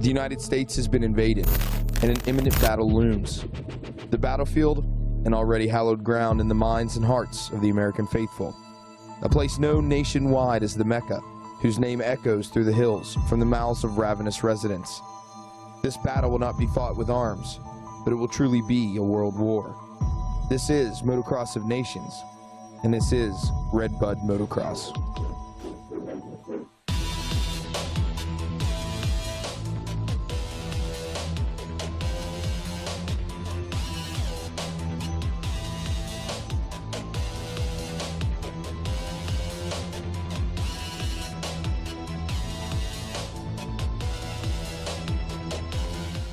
The United States has been invaded, and an imminent battle looms. The battlefield, an already hallowed ground in the minds and hearts of the American faithful. A place known nationwide as the Mecca, whose name echoes through the hills from the mouths of ravenous residents. This battle will not be fought with arms, but it will truly be a world war. This is Motocross of Nations, and this is RedBud Motocross.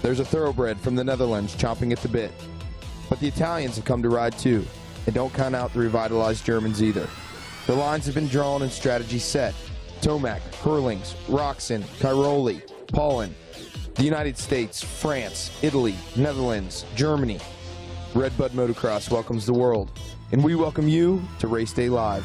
There's a thoroughbred from the Netherlands chomping at the bit. But the Italians have come to ride too, and don't count out the revitalized Germans either. The lines have been drawn and strategies set. Tomac, Hurlings, Roxon, Cairoli, Paulin, the United States, France, Italy, Netherlands, Germany. RedBud Motocross welcomes the world, and we welcome you to RaceDay Live.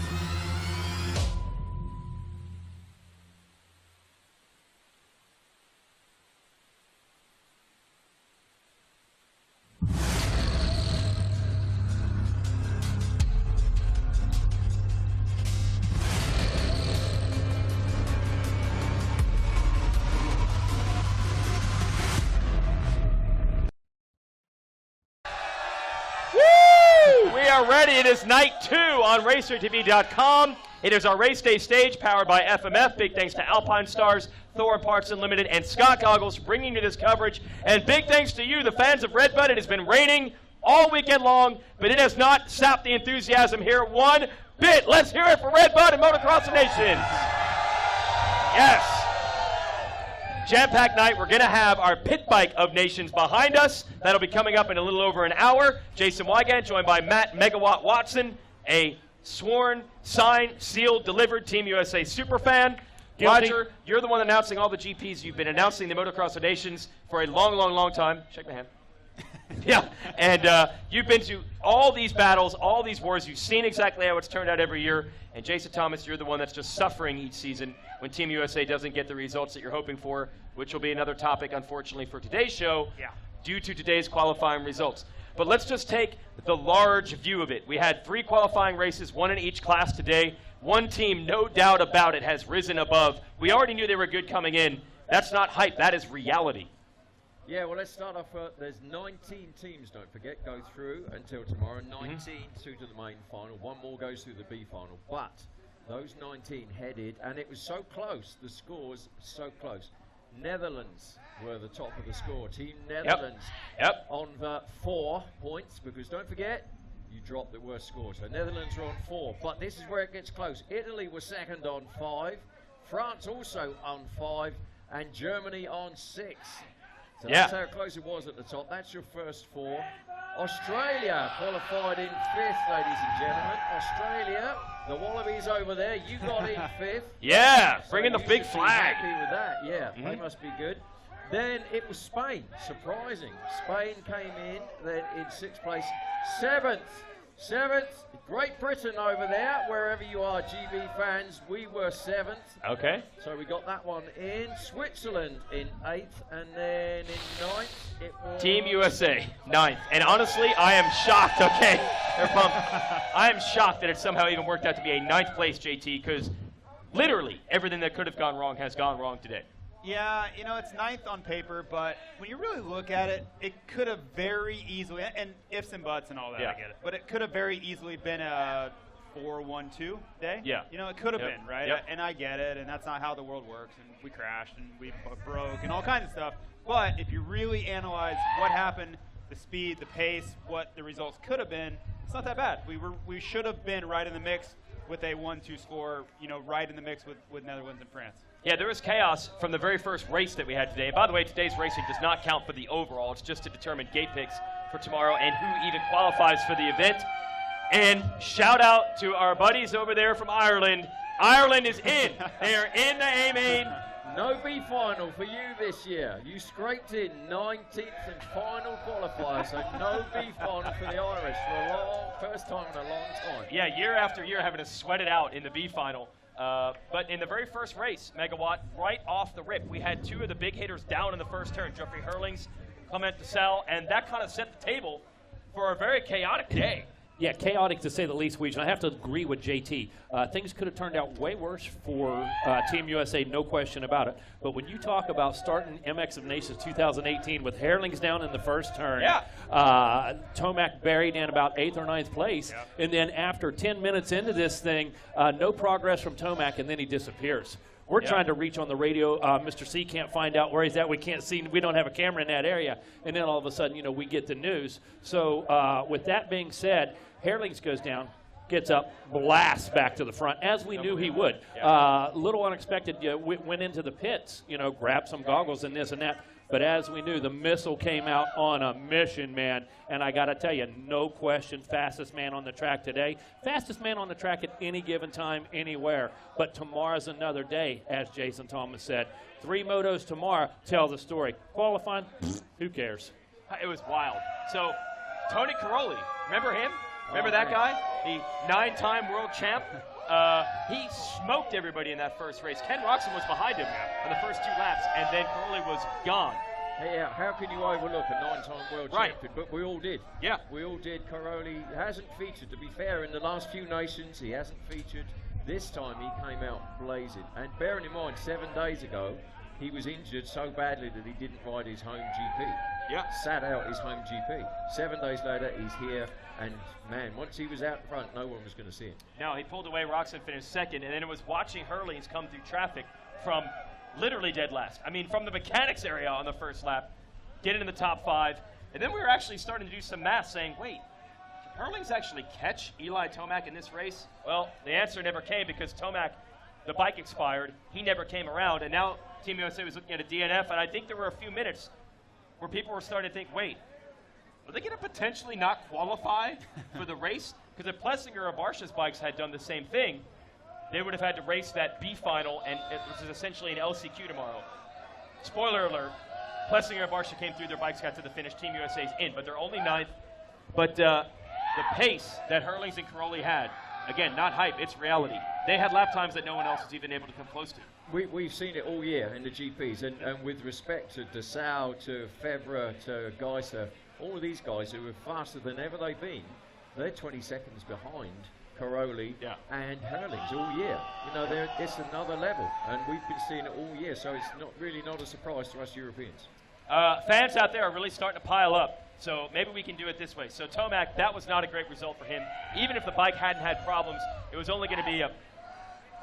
Ready. It is night 2 on RacerTV.com. It is our race day stage powered by FMF. Big thanks to Alpine Stars, Thor Parts Unlimited, and Scott Goggles bringing you this coverage. And big thanks to you, the fans of RedBud. It has been raining all weekend long, but it has not sapped the enthusiasm here one bit. Let's hear it for RedBud and Motocross of Nations. Yes. Jam-packed night. We're going to have our pit bike of nations behind us. That'll be coming up in a little over an hour. Jason Wygant joined by Matt Megawatt Watson, a sworn, signed, sealed, delivered Team USA superfan. Roger, you're the one announcing all the GPs. You've been announcing the Motocross of Nations for a long, long, long time. Shake my hand. Yeah, and you've been to all these battles, all these wars. You've seen exactly how it's turned out every year. And Jason Thomas, you're the one that's just suffering each season when Team USA doesn't get the results that you're hoping for, which will be another topic, unfortunately, for today's show due to today's qualifying results. But let's just take the large view of it. We had 3 qualifying races, 1 in each class today. One team, no doubt about it, has risen above. We already knew they were good coming in. That's not hype. That is reality. Yeah, well, let's start off. There's 19 teams, don't forget, go through until tomorrow. 19 through to the main final. 1 more goes through the B final. But those 19 headed, and it was so close. The scores so close. Netherlands were the top of the score. Team Netherlands on 4 points, because don't forget, you dropped the worst score. So Netherlands are on 4, but this is where it gets close. Italy was second on 5. France also on 5, and Germany on 6. So that's how close it was at the top. That's your first 4. Australia qualified in 5th, ladies and gentlemen. Australia, the Wallabies over there, you got in 5th. Yeah, so bring in the big flag. Happy with that, yeah. They must be good. Then it was Spain, surprising. Spain came in, then in 6th place. 7th, Great Britain over there, wherever you are, GB fans, we were 7th. Okay. So we got that one in. Switzerland in 8th, and then in 9th, it was... Team USA, 9th. And honestly, I am shocked, okay? They're pumped. I am shocked that it somehow even worked out to be a 9th place, JT, because literally everything that could have gone wrong has gone wrong today. Yeah, you know, it's 9th on paper, but when you really look at it, it could have very easily, and ifs and buts and all that, I get it, but it could have very easily been a 4-1-2 day. Yeah. You know, it could have been, right? And I get it, and that's not how the world works, and we crashed, and we broke, and all kinds of stuff. But if you really analyze what happened, the speed, the pace, what the results could have been, it's not that bad. We should have been right in the mix with a 1-2 score, you know, right in the mix with Netherlands and France. Yeah, there was chaos from the very first race that we had today. By the way, today's racing does not count for the overall. It's just to determine gate picks for tomorrow and who even qualifies for the event. And shout out to our buddies over there from Ireland. Ireland is in. They are in the A-Main. No B final for you this year. You scraped in 19th and final qualifier, so no B final for the Irish for a long, first time in a long time. Yeah, year after year having to sweat it out in the B final. But in the very first race, Megawatt, right off the rip, we had two of the big hitters down in the first turn, Jeffrey Hurlings, Clement DeSalle, and that kind of set the table for a very chaotic day. Yeah, chaotic to say the least, Weege. And I have to agree with JT. Things could have turned out way worse for Team USA, no question about it. But when you talk about starting MX of Nations 2018 with Herlings down in the first turn, Tomac buried in about 8th or 9th place, and then after 10 minutes into this thing, no progress from Tomac, and then he disappears. We're trying to reach on the radio. Mr. C can't find out where he's at. We can't see. We don't have a camera in that area. And then all of a sudden, you know, we get the news. So with that being said, Herlings goes down, gets up, blasts back to the front, as we knew he would. Little unexpected, went into the pits, you know, grabbed some goggles and this and that. But as we knew, the missile came out on a mission, man. And I got to tell you, no question, fastest man on the track today. Fastest man on the track at any given time, anywhere. But tomorrow's another day, as Jason Thomas said. 3 motos tomorrow tell the story. Qualifying, who cares? It was wild. So, Tony Caroli, remember him? Remember that guy? The 9-time world champ? He smoked everybody in that first race. Ken Roxon was behind him on the first 2 laps, and then Caroli was gone. Yeah, how can you overlook a 9-time world champion? But we all did. Yeah. We all did. Caroli hasn't featured, to be fair, in the last few nations. He hasn't featured. This time he came out blazing. And bearing in mind, 7 days ago, he was injured so badly that he didn't ride his home GP. Yeah. Sat out his home GP. 7 days later, he's here. And, man, once he was out in front, no one was going to see him. No, he pulled away. Roxon finished second. And then it was watching Hurlings come through traffic from literally dead last. I mean, from the mechanics area on the first lap, get into the top 5. And then we were actually starting to do some math saying, wait, did Hurlings actually catch Eli Tomac in this race? Well, the answer never came because Tomac, the bike expired. He never came around. And now Team USA was looking at a DNF. And I think there were a few minutes where people were starting to think, wait, are they going to potentially not qualify for the race? Because if Plessinger or Barsha's bikes had done the same thing, they would have had to race that B final, and which is essentially an LCQ tomorrow. Spoiler alert, Plessinger and Barsha came through, their bikes got to the finish, Team USA's in, but they're only 9th. But the pace that Hurlings and Caroli had, again, not hype, it's reality. They had lap times that no one else was even able to come close to. We've seen it all year in the GPs, and with respect to DeSalle, to Febvre, to Geiser, all of these guys who are faster than ever they've been, they're 20 seconds behind Caroli and Hurlings all year. You know, it's another level, and we've been seeing it all year, so it's not a surprise to us Europeans. Fans out there are really starting to pile up, so maybe we can do it this way. So Tomac, that was not a great result for him. Even if the bike hadn't had problems, it was only going to be a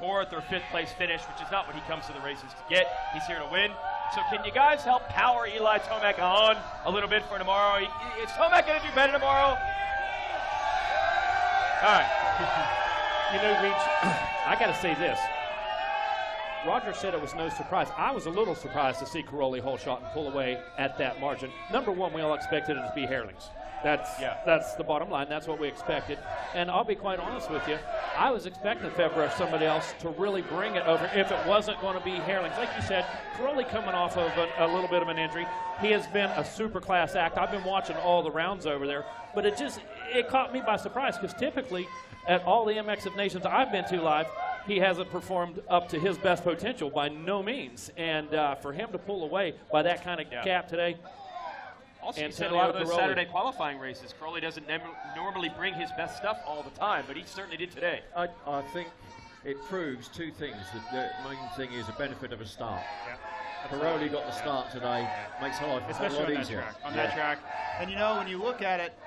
4th or 5th place finish, which is not what he comes to the races to get. He's here to win. So can you guys help power Eli Tomac on a little bit for tomorrow? Is Tomac going to do better tomorrow? All right. You know, Reach, I got to say this. Roger said it was no surprise. I was a little surprised to see Caroli hole shot and pull away at that margin. Number one, we all expected it to be Herlings. That's the bottom line. That's what we expected. And I'll be quite honest with you. I was expecting Febvre or somebody else to really bring it over if it wasn't going to be Herlings. Like you said, Caroli coming off of a little bit of an injury. He has been a super class act. I've been watching all the rounds over there. But it caught me by surprise because typically at all the MX of Nations I've been to live, he hasn't performed up to his best potential by no means. And for him to pull away by that kind of gap today. Also, you said a lot of those Saturday qualifying races, Caroli doesn't normally bring his best stuff all the time, but he certainly did today. I think it proves 2 things. The main thing is a benefit of a start. Caroli got the start today, makes life a whole lot easier. On that track. And you know, when you look at it,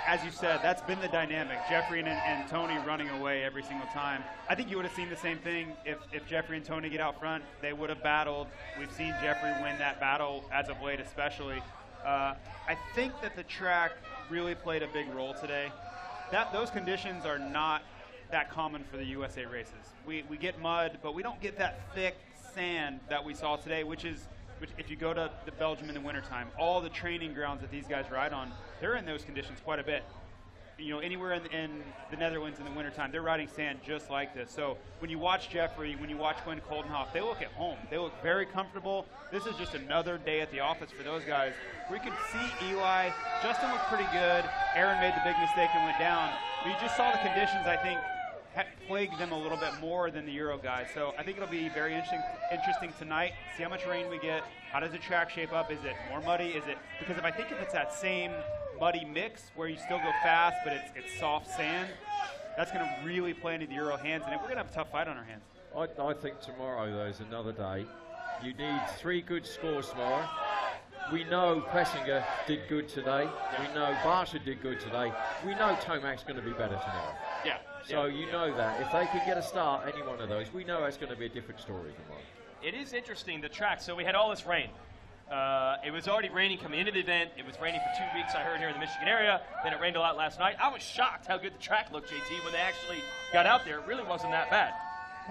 as you said, that's been the dynamic. Jeffrey and Tony running away every single time. I think you would have seen the same thing if Jeffrey and Tony get out front. They would have battled. We've seen Jeffrey win that battle as of late especially. I think that the track really played a big role today. Those conditions are not that common for the USA races. We get mud, but we don't get that thick sand that we saw today, which if you go to Belgium in the wintertime, all the training grounds that these guys ride on, they're in those conditions quite a bit. You know, anywhere in the Netherlands in the wintertime, they're riding sand just like this. So when you watch Jeffrey, when you watch Quinn Coldenhoff, they look at home. They look very comfortable. This is just another day at the office for those guys. We could see Eli. Justin looked pretty good. Aaron made the big mistake and went down. But you just saw the conditions, I think, plague them a little bit more than the Euro guys. So I think it'll be very interesting tonight. See how much rain we get. How does the track shape up? Is it more muddy? Is it because if it's that same muddy mix where you still go fast, but it's soft sand, that's going to really play into the Euro hands, and we're going to have a tough fight on our hands. I think tomorrow, though, is another day. You need 3 good scores tomorrow. We know Plessinger did good today. We know Barsha did good today. We know Tomac's going to be better tomorrow. Yeah. So you know that. If they can get a start, any one of those, we know it's going to be a different story tomorrow. It is interesting, the track. So we had all this rain. It was already raining coming into the event. It was raining for 2 weeks, I heard, here in the Michigan area. Then it rained a lot last night. I was shocked how good the track looked, JT, when they actually got out there. It really wasn't that bad.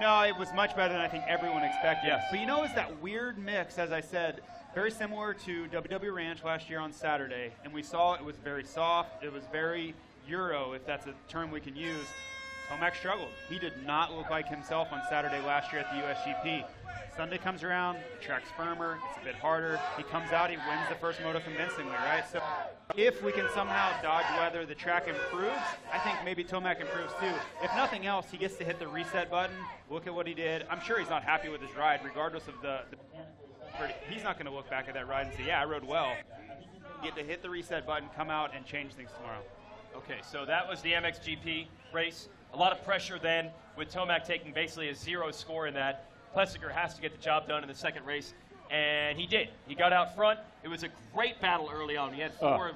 No, it was much better than I think everyone expected. Yes. But it's that weird mix, as I said, very similar to WW Ranch last year on Saturday. And we saw it was very soft. It was very Euro, if that's a term we can use. Tomac struggled. He did not look like himself on Saturday last year at the USGP. Sunday comes around, the track's firmer, it's a bit harder. He comes out, he wins the first moto convincingly, right? So if we can somehow dodge weather, the track improves, I think maybe Tomac improves too. If nothing else, he gets to hit the reset button, look at what he did. I'm sure he's not happy with his ride, regardless of he's not going to look back at that ride and say, yeah, I rode well. Get to hit the reset button, come out, and change things tomorrow. Okay, so that was the MXGP race. A lot of pressure then, with Tomac taking basically a 0 score in that. Plessinger has to get the job done in the second race, and he did. He got out front. It was a great battle early on. He had four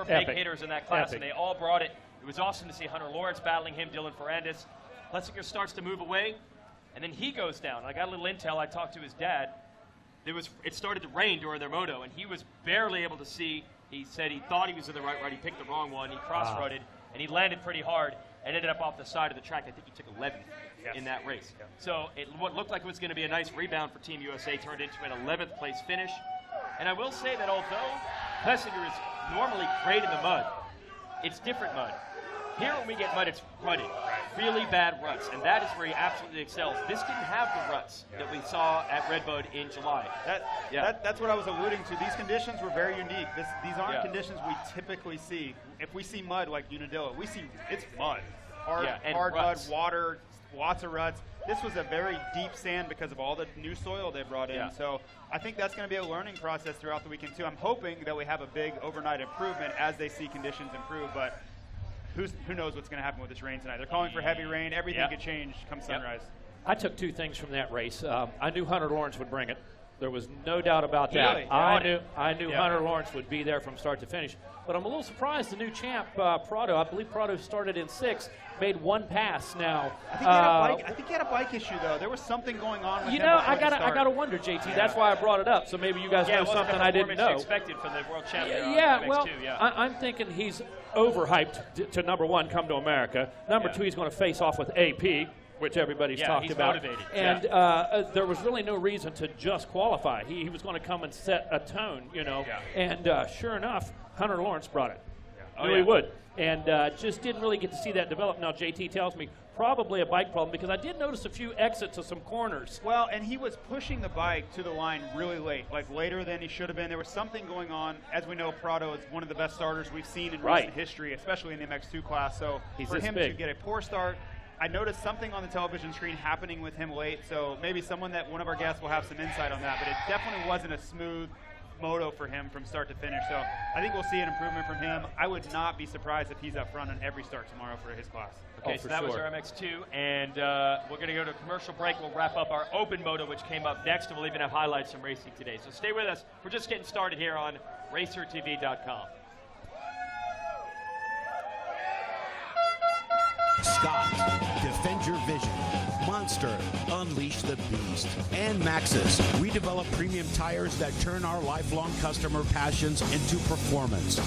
big hitters in that class, and they all brought it. It was awesome to see Hunter Lawrence battling him, Dylan Ferrandis. Plessinger starts to move away, and then he goes down. I got a little intel. I talked to his dad. It started to rain during their moto, and he was barely able to see. He said he thought he was in the right ride. He picked the wrong one. He cross-rutted, and he landed pretty hard and ended up off the side of the track. I think he took 11th in that race. Yeah. So what looked like it was going to be a nice rebound for Team USA turned into an 11th place finish. And I will say that although Plessinger is normally great in the mud, it's different mud. Here when we get mud, it's rutted, really bad ruts, and that is where he absolutely excels. This didn't have the ruts that we saw at RedBud in July. That's what I was alluding to. These conditions were very unique. These aren't conditions we typically see. If we see mud like Unadilla, we see it's mud. Hard mud, water, lots of ruts. This was a very deep sand because of all the new soil they brought in. So I think that's going to be a learning process throughout the weekend too. I'm hoping that we have a big overnight improvement as they see conditions improve, but who knows what's going to happen with this rain tonight. They're calling for heavy rain. Everything could change come sunrise. I took 2 things from that race. I knew Hunter Lawrence would bring it. There was no doubt about that. Really? I knew Hunter Lawrence would be there from start to finish. But I'm a little surprised the new champ, Puerto, I believe Puerto started in 6th, made 1 pass now. I think he had a bike issue, though. There was something going on with him. I got to wonder, JT. That's why I brought it up. So maybe you guys know something I didn't know. Expected from the world champion. I'm thinking he's overhyped to number 1, come to America. Number 2, he's going to face off with AP, which everybody's talked about. Motivated. And there was really no reason to just qualify. He was going to come and set a tone, And sure enough, Hunter Lawrence brought it. Knew he would. And just didn't really get to see that develop. Now, JT tells me probably a bike problem because I did notice a few exits of some corners. Well, and he was pushing the bike to the line really late, like later than he should have been. There was something going on. As we know, Prado is one of the best starters we've seen in recent history, especially in the MX2 class. So for him to get a poor start, I noticed something on the television screen happening with him late, so maybe one of our guests will have some insight on that, but it definitely wasn't a smooth moto for him from start to finish. So I think we'll see an improvement from him. I would not be surprised if he's up front on every start tomorrow for his class. Okay, so that was our MX2, and we're going to go to a commercial break. We'll wrap up our open moto, which came up next, and we'll even have highlights from racing today. So stay with us. We're just getting started here on RacerTV.com. Scott, defend your vision. Monster, unleash the beast. And Maxxis, we develop premium tires that turn our lifelong customer passions into performance.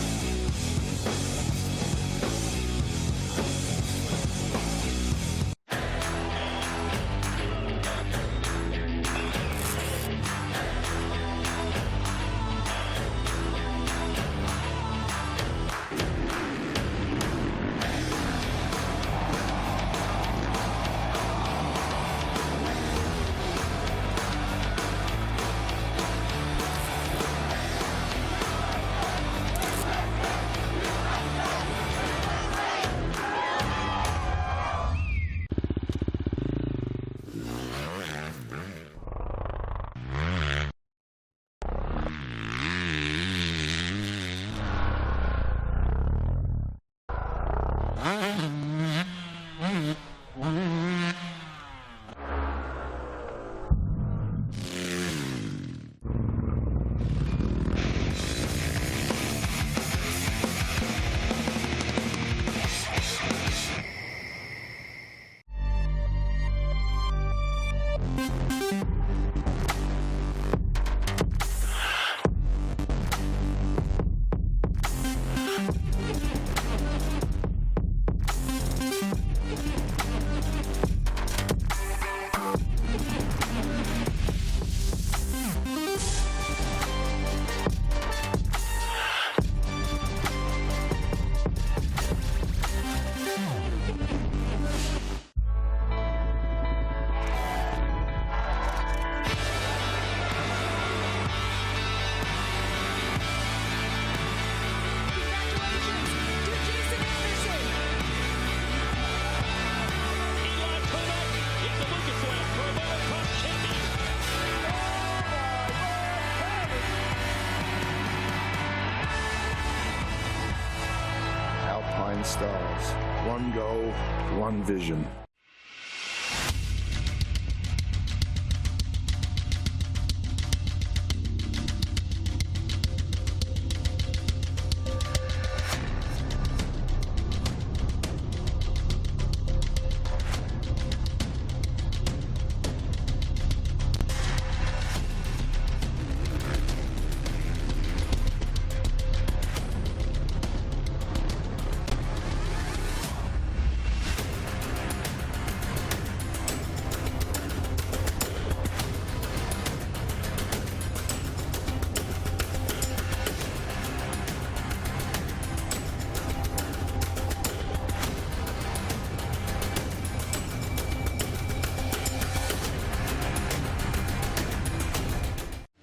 Alpine Stars. One goal, one vision.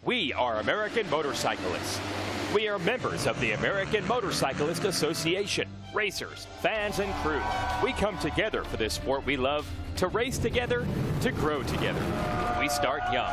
We are American motorcyclists. We are members of the American Motorcyclist Association. Racers, fans, and crew. We come together for this sport we love, to race together, to grow together. We start young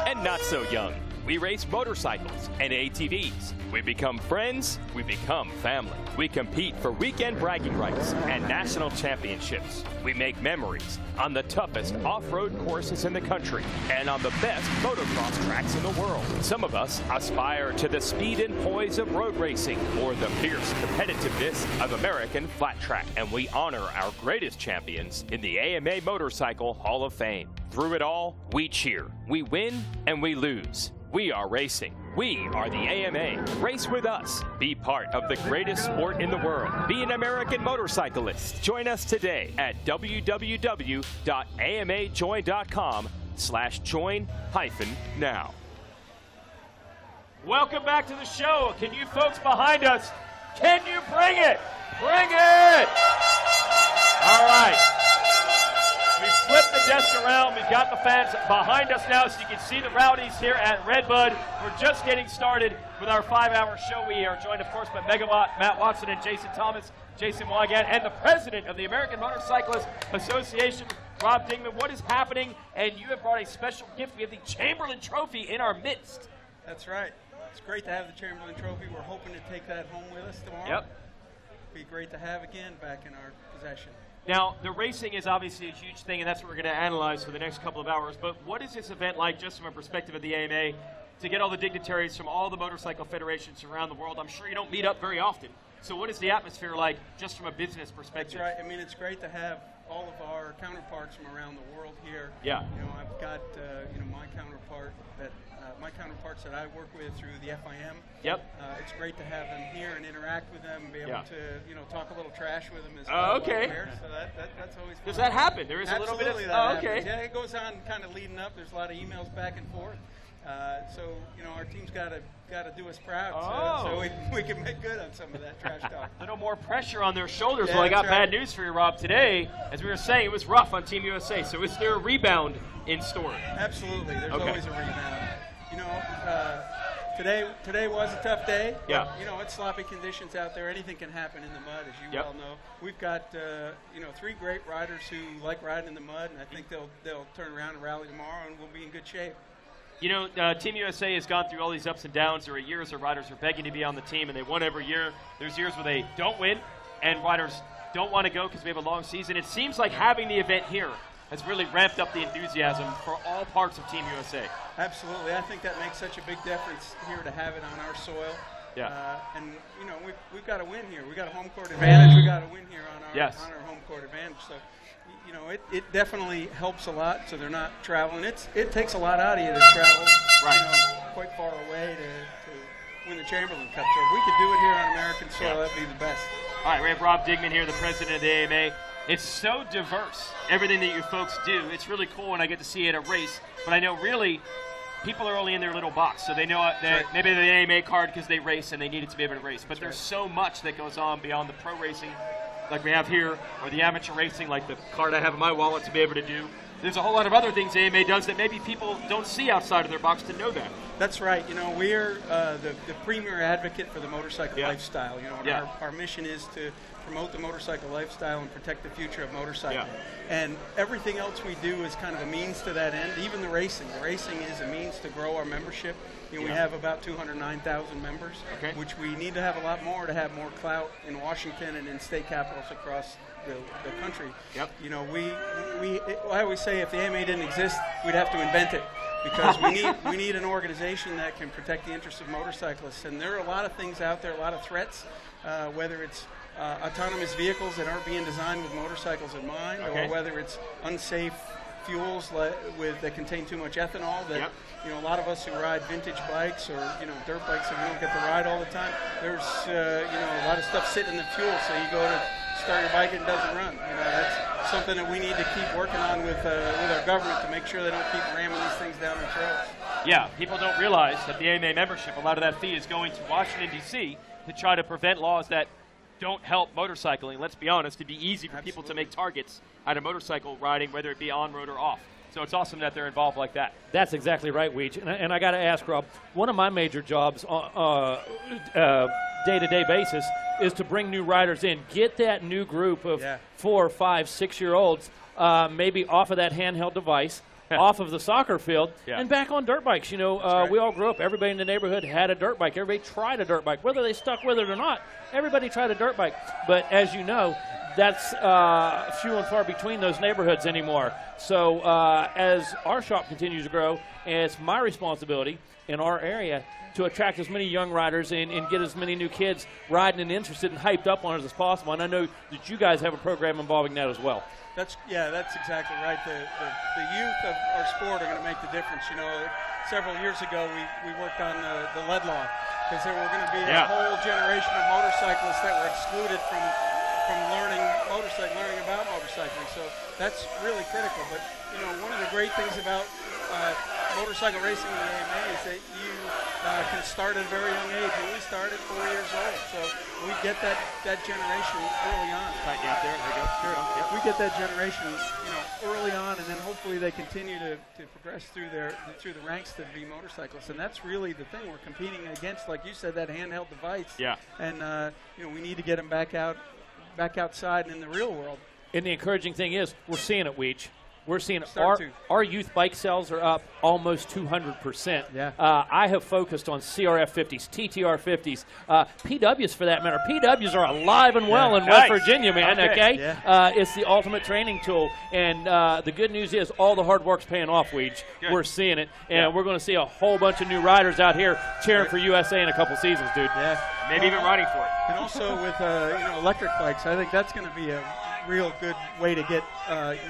and not so young. We race motorcycles and ATVs. We become friends, we become family. We compete for weekend bragging rights and national championships. We make memories on the toughest off-road courses in the country and on the best motocross tracks in the world. Some of us aspire to the speed and poise of road racing or the fierce competitiveness of American flat track. And we honor our greatest champions in the AMA Motorcycle Hall of Fame. Through it all, we cheer. We win and we lose. We are racing. We are the AMA. Race with us. Be part of the greatest sport in the world. Be an American motorcyclist. Join us today at www.amajoin.com/join-now. Welcome back to the show. Can you folks behind us, can you bring it? Bring it! All right. We've flipped the desk around. We've got the fans behind us now, so you can see the rowdies here at RedBud. We're just getting started with our 5-hour show. We are joined, of course, by Megawatt, Matt Watson, and Jason Thomas, Jason Wygant, and the president of the American Motorcyclist Association, Rob Dingman. What is happening? And you have brought a special gift. We have the Chamberlain Trophy in our midst. That's right. It's great to have the Chamberlain Trophy. We're hoping to take that home with us tomorrow. Yep. It'd be great to have again back in our possession. Now, the racing is obviously a huge thing, and that's what we're going to analyze for the next couple of hours. But what is this event like, just from a perspective of the AMA, to get all the dignitaries from all the motorcycle federations around the world? I'm sure you don't meet up very often. So what is the atmosphere like, just from a business perspective? That's right. I mean, it's great to have all of our counterparts from around the world here. Yeah. You know, I've got my counterparts that I work with through the FIM. Yep. It's great to have them here and interact with them and be able to, talk a little trash with them as well. Oh, okay. So that's always fun. Does that happen? There is Absolutely, a little bit of... that okay. happens. Yeah, it goes on kind of leading up. There's a lot of emails back and forth. So, our team's got to do us proud so we can make good on some of that trash talk. A little more pressure on their shoulders. Yeah, Well, I got right. bad news for you, Rob. Today, as we were saying, it was rough on Team USA. So is there a rebound in store? Absolutely. There's Okay. always a rebound. Today was a tough day. Yeah. But, it's sloppy conditions out there. Anything can happen in the mud, as you well know. We've got, 3 great riders who like riding in the mud, and I think they'll turn around and rally tomorrow, and we'll be in good shape. Team USA has gone through all these ups and downs. There are years where riders are begging to be on the team, and they won every year. There's years where they don't win, and riders don't want to go because we have a long season. It seems like having the event here has really ramped up the enthusiasm for all parts of Team USA. Absolutely. I think that makes such a big difference here to have it on our soil. Yeah. We've got to win here. We've got a home court advantage. We've got to win here on our home court advantage. So, it definitely helps a lot, so they're not traveling. It takes a lot out of you to travel quite far away to win the Chamberlain Cup. So if we could do it here on American soil, that'd be the best. All right, we have Rob Dingman here, the president of the AMA. It's so diverse, everything that you folks do. It's really cool when I get to see it at a race, but I know really people are only in their little box, so they know that maybe they're the AMA card because they race and they need it to be able to race. But there's so much that goes on beyond the pro racing like we have here, or the amateur racing like the card I have in my wallet to be able to do. there's a whole lot of other things AMA does that maybe people don't see outside of their box to know that. That's right. You know, we're the premier advocate for the motorcycle lifestyle. You know, and our mission is to promote the motorcycle lifestyle and protect the future of motorcycling. And everything else we do is kind of a means to that end. Even the racing. The racing is a means to grow our membership. You know, we have about 209,000 members, which we need to have a lot more to have more clout in Washington and in state capitals across the country. You know, I always say if the AMA didn't exist, we'd have to invent it, because we need an organization that can protect the interests of motorcyclists. And there are a lot of things out there, a lot of threats, whether it's autonomous vehicles that aren't being designed with motorcycles in mind, or whether it's unsafe fuels that contain too much ethanol that you know, a lot of us who ride vintage bikes or, you know, dirt bikes that we don't get to ride all the time, there's you know, a lot of stuff sitting in the fuel, so you go to start your bike and it doesn't run. You know, that's something that we need to keep working on with our government to make sure they don't keep ramming these things down our throats. Yeah, people don't realize that the AMA membership, a lot of that fee is going to Washington, D.C. to try to prevent laws that don't help motorcycling. Let's be honest, it'd be easy for people to make targets out of motorcycle riding, whether it be on-road or off. So it's awesome that they're involved like that. That's exactly right, Weech. And I got to ask, Rob, one of my major jobs on day-to-day basis is to bring new riders in, get that new group of 4, 5, 6-year-olds maybe off of that handheld device, off of the soccer field, and back on dirt bikes. You know, we all grew up. Everybody in the neighborhood had a dirt bike. Everybody tried a dirt bike. Whether they stuck with it or not, everybody tried a dirt bike. But as you know, that's few and far between those neighborhoods anymore. So as our shop continues to grow, it's my responsibility in our area to attract as many young riders and get as many new kids riding and interested and hyped up on it as possible. And I know that you guys have a program involving that as well. That's exactly right. The youth of our sport are going to make the difference. You know, several years ago we worked on the lead law, because there were going to be a whole generation of motorcyclists that were excluded from learning about motorcycling. So that's really critical. But you know, one of the great things about motorcycle racing in the AMA is that you can start at a very young age. And we started 4 years old, so we get that generation early on. Tighten out there. There you go. Sure. We get that generation, you know, early on, and then hopefully they continue to progress through the ranks to be motorcyclists. And that's really the thing we're competing against, like you said, that handheld device. And you know, we need to get them back outside and in the real world. And the encouraging thing is, we're seeing it, Weech. We're seeing our youth bike sales are up almost 200%. I have focused on CRF 50s, TTR 50s, PWs for that matter. PWs are alive and well in West Virginia, man, okay? It's the ultimate training tool. And the good news is all the hard work's paying off, Weech. We're seeing it. And we're going to see a whole bunch of new riders out here cheering for USA in a couple seasons, dude. Maybe even riding for it. And also with you know, electric bikes, I think that's going to be a real good way to get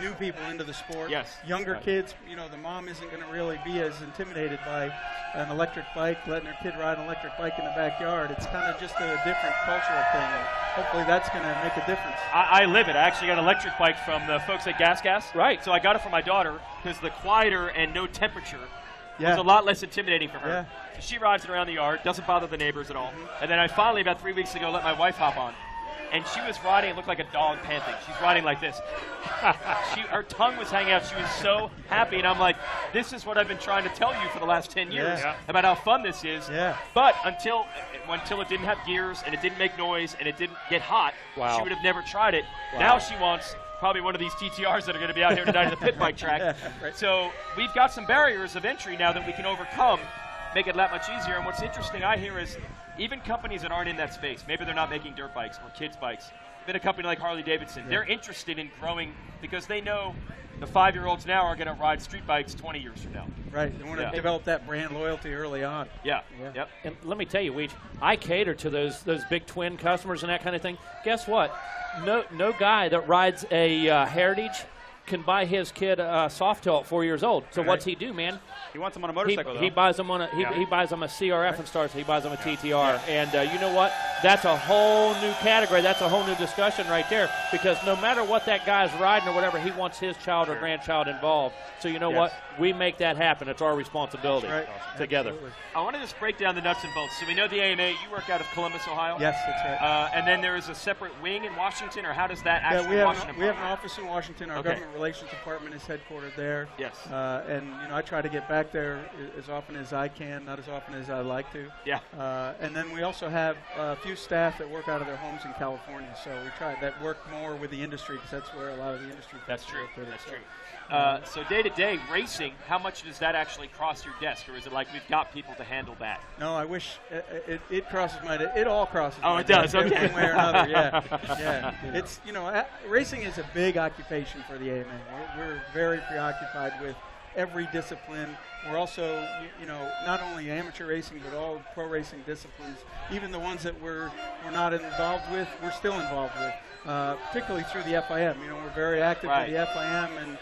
new people into the sport. Younger kids, you know, the mom isn't going to really be as intimidated by an electric bike, letting her kid ride an electric bike in the backyard. It's kind of just a different cultural thing, and hopefully that's going to make a difference. I live it. I actually got an electric bike from the folks at Gas. Right. So I got it for my daughter because the quieter and no temperature was a lot less intimidating for her. So she rides it around the yard, doesn't bother the neighbors at all. And then I finally, about 3 weeks ago, let my wife hop on. And she was riding, it looked like a dog panting. She's riding like this. Her tongue was hanging out. She was so happy. And I'm like, this is what I've been trying to tell you for the last 10 years about how fun this is. But until it didn't have gears and it didn't make noise and it didn't get hot, she would have never tried it. Now she wants probably one of these TTRs that are going to be out here tonight at the pit bike track. So we've got some barriers of entry now that we can overcome, make it that much easier. And what's interesting I hear is even companies that aren't in that space, maybe they're not making dirt bikes or kids bikes, but a company like Harley-Davidson, they're interested in growing because they know the 5-year-olds now are going to ride street bikes 20 years from now. Right. They want to develop that brand loyalty early on. And let me tell you, Weech, I cater to those big twin customers and that kind of thing. Guess what? No guy that rides a Heritage can buy his kid a Softail at 4 years old. So what's he do, man? He wants them on a motorcycle, he buys them on he buys them a CRF and starts. He buys them a TTR. And you know what? that's a whole new category. That's a whole new discussion right there, because no matter what that guy's riding or whatever, he wants his child or grandchild involved. So you know what? We make that happen. It's our responsibility together. Absolutely. I want to just break down the nuts and bolts. So we know the AMA, you work out of Columbus, Ohio? Yes, that's right. And then there is a separate wing in Washington, or how does that actually we have Washington? we have an office in Washington. Our government relations department is headquartered there. Yes. And you know, I try to get back there as often as I can, not as often as I like to. Yeah. And then we also have a few staff that work out of their homes in California. So we try that work more with the industry, because that's where a lot of the industry. That's true. Located. That's true. So day-to-day racing, how much does that actually cross your desk, or is it like we've got people to handle that? No, I wish it crosses my desk. It all crosses. Oh, my it does. desk, Okay. one way or another. Yeah, yeah. It's racing is a big occupation for the AMA. We're very preoccupied with every discipline. We're also, not only amateur racing, but all pro racing disciplines. Even the ones that we're not involved with, we're still involved with. Particularly through the FIM. We're very active with the FIM, and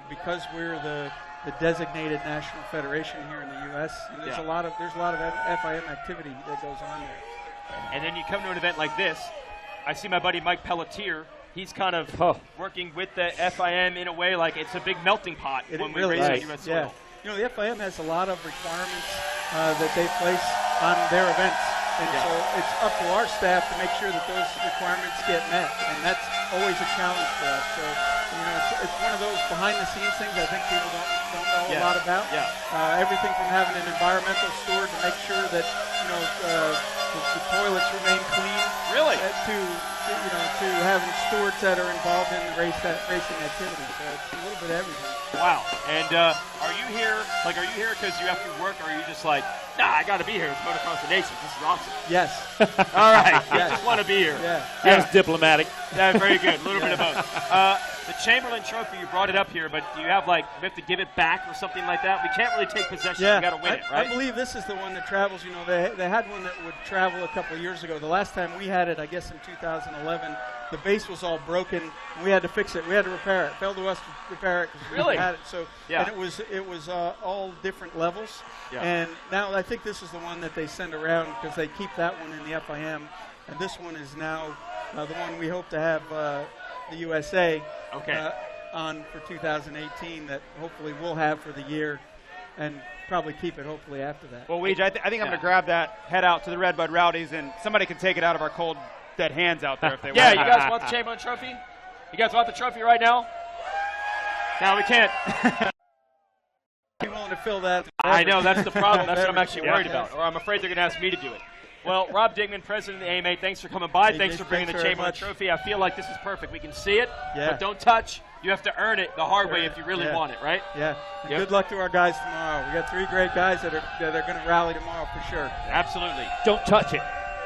because we're the designated national federation here in the U.S., there's a lot of FIM activity that goes on there. And then you come to an event like this. I see my buddy Mike Pelletier. He's kind of working with the FIM in a way like it's a big melting pot when we race on U.S. soil. The FIM has a lot of requirements that they place on their events. And so it's up to our staff to make sure that those requirements get met, and that's always a challenge for us. So, it's one of those behind-the-scenes things I think people don't know a lot about. Everything from having an environmental steward to make sure that the toilets remain clean. Really? To having stewards that are involved in the racing activity. So it's a little bit of everything. Wow. And are you here because you have to work, or are you just like, I got to be here. It's Motocross of Nations. This is awesome. Yes. All right. You just want to be here. Yeah. That's diplomatic. Yeah, very good. A little bit of both. The Chamberlain Trophy, you brought it up here, but do you have we have to give it back or something like that? We can't really take possession. Yeah. We got to win it, right? I believe this is the one that travels. They had one that would travel a couple of years ago. The last time we had it, I guess in 2011, the base was all broken. And we had to fix it. We had to repair it. Fell to us to repair it because we had it. So and it was all different levels. Yeah. And now I think this is the one that they send around because they keep that one in the FIM, and this one is now the one we hope to have the USA on for 2018 that hopefully we'll have for the year, and probably keep it hopefully after that. Well, Weege, I think I'm going to grab that, head out to the RedBud Rowdies, and somebody can take it out of our cold, dead hands out there if they want. Yeah, you guys want the Chamberlain Trophy? You guys want the trophy right now? No, we can't. I'm willing to fill that. I know, that's the problem. That's what I'm actually worried about, or I'm afraid they're going to ask me to do it. Well, Rob Digman, president of the AMA, thanks for coming by. Thanks for bringing the Chamberlain Trophy. I feel like this is perfect. We can see it, but don't touch. You have to earn it the hard way if you really want it, right? Yeah. And good luck to our guys tomorrow. We got 3 great guys that are going to rally tomorrow for sure. Absolutely. Don't touch it.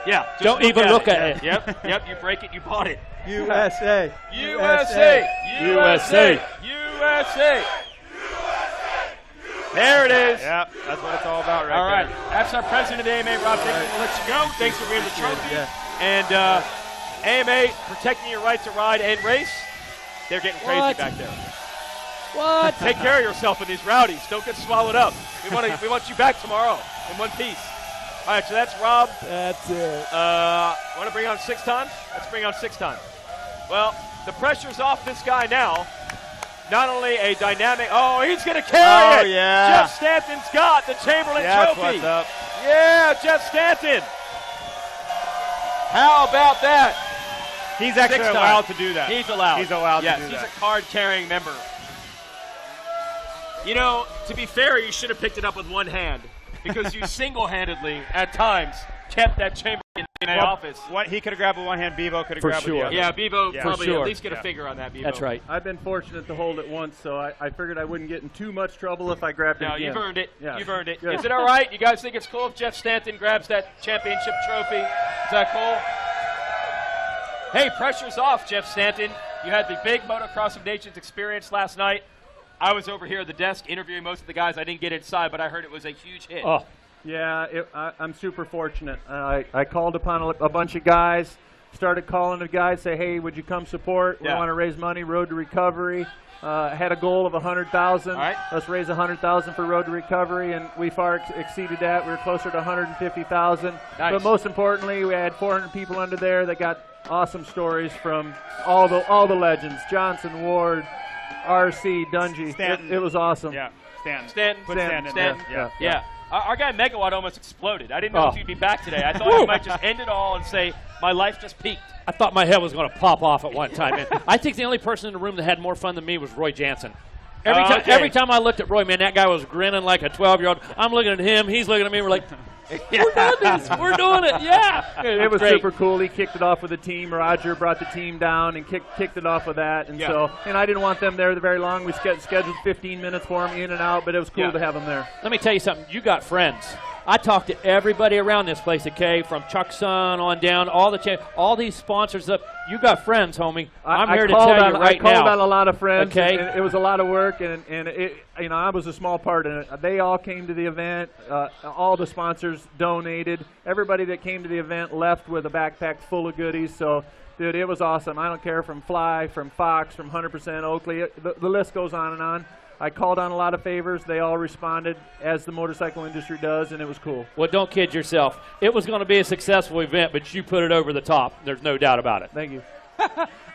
Yeah. Don't even look at it. Yep. You break it, you bought it. USA. USA. USA. USA. There it is. Yep, that's what it's all about right All right. That's our president of the AMA, Rob Digman. We'll let you go. Thanks for bringing the trophy. And AMA, protecting your right to ride and race. They're getting crazy back there. What? Take care of yourself in these rowdies. Don't get swallowed up. We want you back tomorrow in one piece. All right, so that's Rob. That's it. Want to bring on 6 time? Let's bring on 6 time. Well, the pressure's off this guy now. Not only a dynamic, he's going to carry it. Yeah. Jeff Stanton's got the Chamberlain That's Trophy. What's up. Yeah, Jeff Stanton. How about that? He's actually allowed to do that. He's allowed. He's allowed to do that. Yes, he's a card-carrying member. To be fair, you should have picked it up with one hand because you single-handedly, at times, kept that Chamberlain in the office. What he could have grabbed with one hand, Bevo could have grabbed with the other. Yeah, Bevo probably at least get a finger on that, Bevo. That's right. I've been fortunate to hold it once, so I figured I wouldn't get in too much trouble if I grabbed it again. No, you've earned it. Yeah. You've earned it. Good. Is it all right? You guys think it's cool if Jeff Stanton grabs that championship trophy? Is that cool? Hey, pressure's off, Jeff Stanton. You had the big Motocross of Nations experience last night. I was over here at the desk interviewing most of the guys. I didn't get inside, but I heard it was a huge hit. Oh. Yeah, I'm super fortunate. I called upon a bunch of guys, started calling the guys, say, hey, would you come support? We want to raise money, Road to Recovery. had a goal of 100,000. All right. Let's raise 100,000 for Road to Recovery, and we far exceeded that. We were closer to 150,000. Nice. But most importantly, we had 400 people under there that got awesome stories from all the legends: Johnson, Ward, RC, Dungy. It was awesome. Yeah, Stanton. Stanton. Stanton. Yeah. Our guy Megawatt almost exploded. I didn't know if he'd be back today. I thought he might just end it all and say, my life just peaked. I thought my head was going to pop off at one time. Man. I think the only person in the room that had more fun than me was Roy Jansen. Every time I looked at Roy, man, that guy was grinning like a 12-year-old. I'm looking at him. He's looking at me. We're like, we're doing this. We're doing it. Yeah. It was great. super cool. He kicked it off with the team. Roger brought the team down and kicked it off with that. And and I didn't want them there very long. We scheduled 15 minutes for them in and out, but it was cool to have them there. Let me tell you something. You got friends. I talked to everybody around this place, okay, from Chuck Sun on down, all these sponsors up. You got friends, homie. I'm here to tell you right now. I called on a lot of friends. Okay. And it was a lot of work, and it, I was a small part in it. They all came to the event. All the sponsors donated. Everybody that came to the event left with a backpack full of goodies. So, dude, it was awesome. I don't care, from Fly, from Fox, from 100% Oakley. The list goes on and on. I called on a lot of favors. They all responded, as the motorcycle industry does, and it was cool. Well, don't kid yourself. It was going to be a successful event, but you put it over the top. There's no doubt about it. Thank you.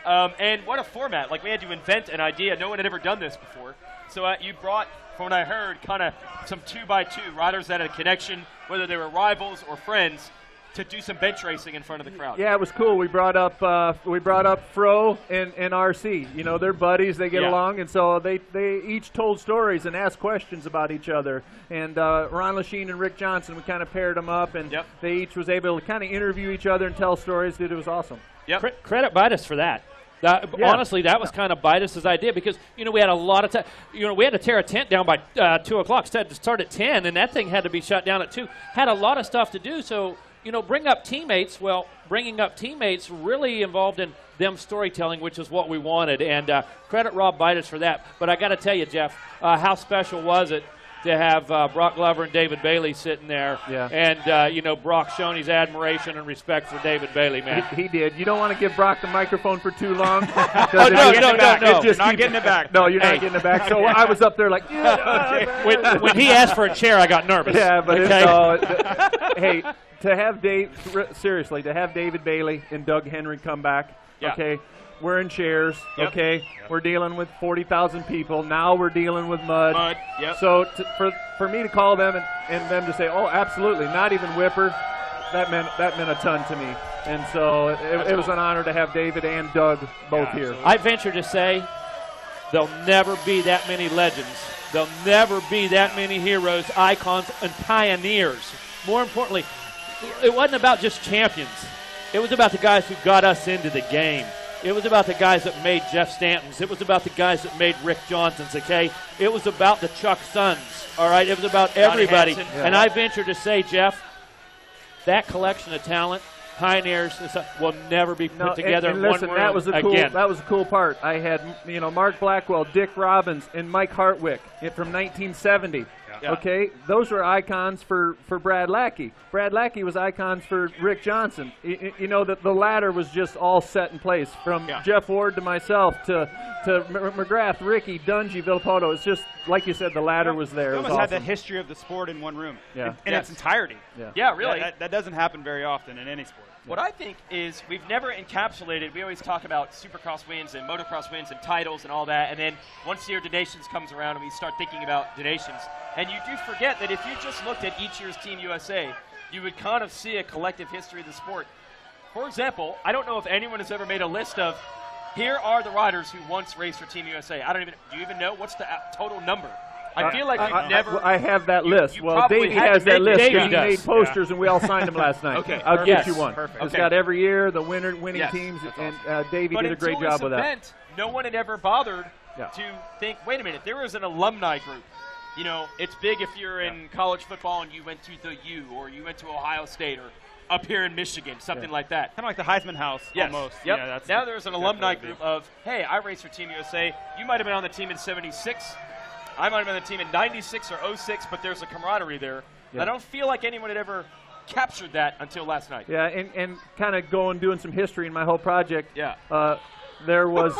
And what a format. Like, we had to invent an idea. No one had ever done this before. So you brought, from what I heard, kind of some 2x2 riders that had a connection, whether they were rivals or friends, to do some bench racing in front of the crowd. Yeah, it was cool. We brought up Fro and RC. You know, they're buddies. They get along, and so they each told stories and asked questions about each other. And Ron Lachine and Rick Johnson, we kind of paired them up, and they each was able to kind of interview each other and tell stories. Dude, it was awesome. Yep. Credit Bitus for that. Honestly, that was kind of Bitus's idea, because we had a lot of time. We had to tear a tent down by 2 o'clock. Said to start at 10, and that thing had to be shut down at 2. Had a lot of stuff to do, so. Bring up teammates. Well, bringing up teammates really involved in them storytelling, which is what we wanted. And credit Rob Bitus for that. But I got to tell you, Jeff, how special was it to have Brock Glover and David Bailey sitting there? Yeah. And, Brock showing his admiration and respect for David Bailey, man. He did. You don't want to give Brock the microphone for too long. No. You're not getting it back. No, you're not getting it back. So I was up there like, when he asked for a chair, I got nervous. Yeah, but hey, to have David Bailey and Doug Henry come back, okay, we're in chairs, okay, we're dealing with 40,000 people. Now we're dealing with mud. So for me to call them and them to say, oh, absolutely, not even Whipper, that meant a ton to me. And so it was an honor to have David and Doug both here. I venture to say there'll never be that many legends. There'll never be that many heroes, icons, and pioneers. More importantly, it wasn't about just champions. It was about the guys who got us into the game. It was about the guys that made Jeff Stantons. It was about the guys that made Rick Johnsons, okay? It was about the Chuck Sons, all right? It was about everybody. And I venture to say, Jeff, that collection of talent, pioneers, will never be put together in one room again. That was the cool part. I had, Mark Blackwell, Dick Robbins, and Mike Hartwick from 1970. Okay, those were icons for Brad Lackey. Brad Lackey was icons for Rick Johnson. The ladder was just all set in place, from Jeff Ward to myself to McGrath, Ricky, Dungy, Villopoto. It's just, like you said, the ladder was there. You almost had the history of the sport in one room, in its entirety. Yeah, really. That doesn't happen very often in any sport. What I think is we've never encapsulated, we always talk about Supercross wins and motocross wins and titles and all that, and then once the year Donations comes around and we start thinking about donations, and you do forget that if you just looked at each year's Team USA, you would kind of see a collective history of the sport. For example, I don't know if anyone has ever made a list of, here are the riders who once raced for Team USA. Do you even know? What's the total number? I feel like we've never. I have that list. Well, Davey has that list. He made posters, and we all signed them last night. Okay, I'll get you one. Perfect. It's got every year the winning teams, and Davey did a great job with that. Event, no one had ever bothered to think, wait a minute, there was an alumni group. It's big if you're in college football and you went to the U, or you went to Ohio State, or up here in Michigan, something like that. Kind of like the Heisman House, almost. Yep. Yeah, now there's an alumni group of, hey, I raced for Team USA. You might have been on the team in '76. I might have been on the team in '96 or '06, but there's a camaraderie there. I don't feel like anyone had ever captured that until last night. Yeah, and kind of doing some history in my whole project. there was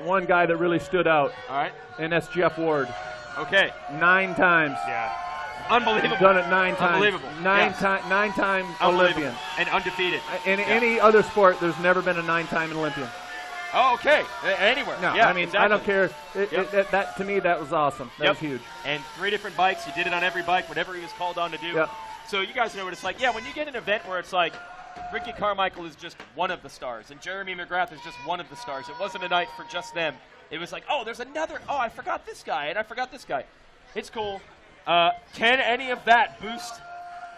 one guy that really stood out. All right. And that's Jeff Ward. Okay. 9 times. Yeah. Unbelievable. He's done it 9 times. Unbelievable. 9 time Olympian. And undefeated. In any other sport, there's never been a 9-time Olympian. Oh, okay. Anywhere. No, yeah, I mean, exactly. I don't care. That to me, that was awesome. That was huge. And 3 different bikes. He did it on every bike, whatever he was called on to do. Yep. So you guys know what it's like. Yeah, when you get an event where it's like Ricky Carmichael is just one of the stars and Jeremy McGrath is just one of the stars. It wasn't a night for just them. It was like, oh, there's another. Oh, I forgot this guy and I forgot this guy. It's cool. Can any of that boost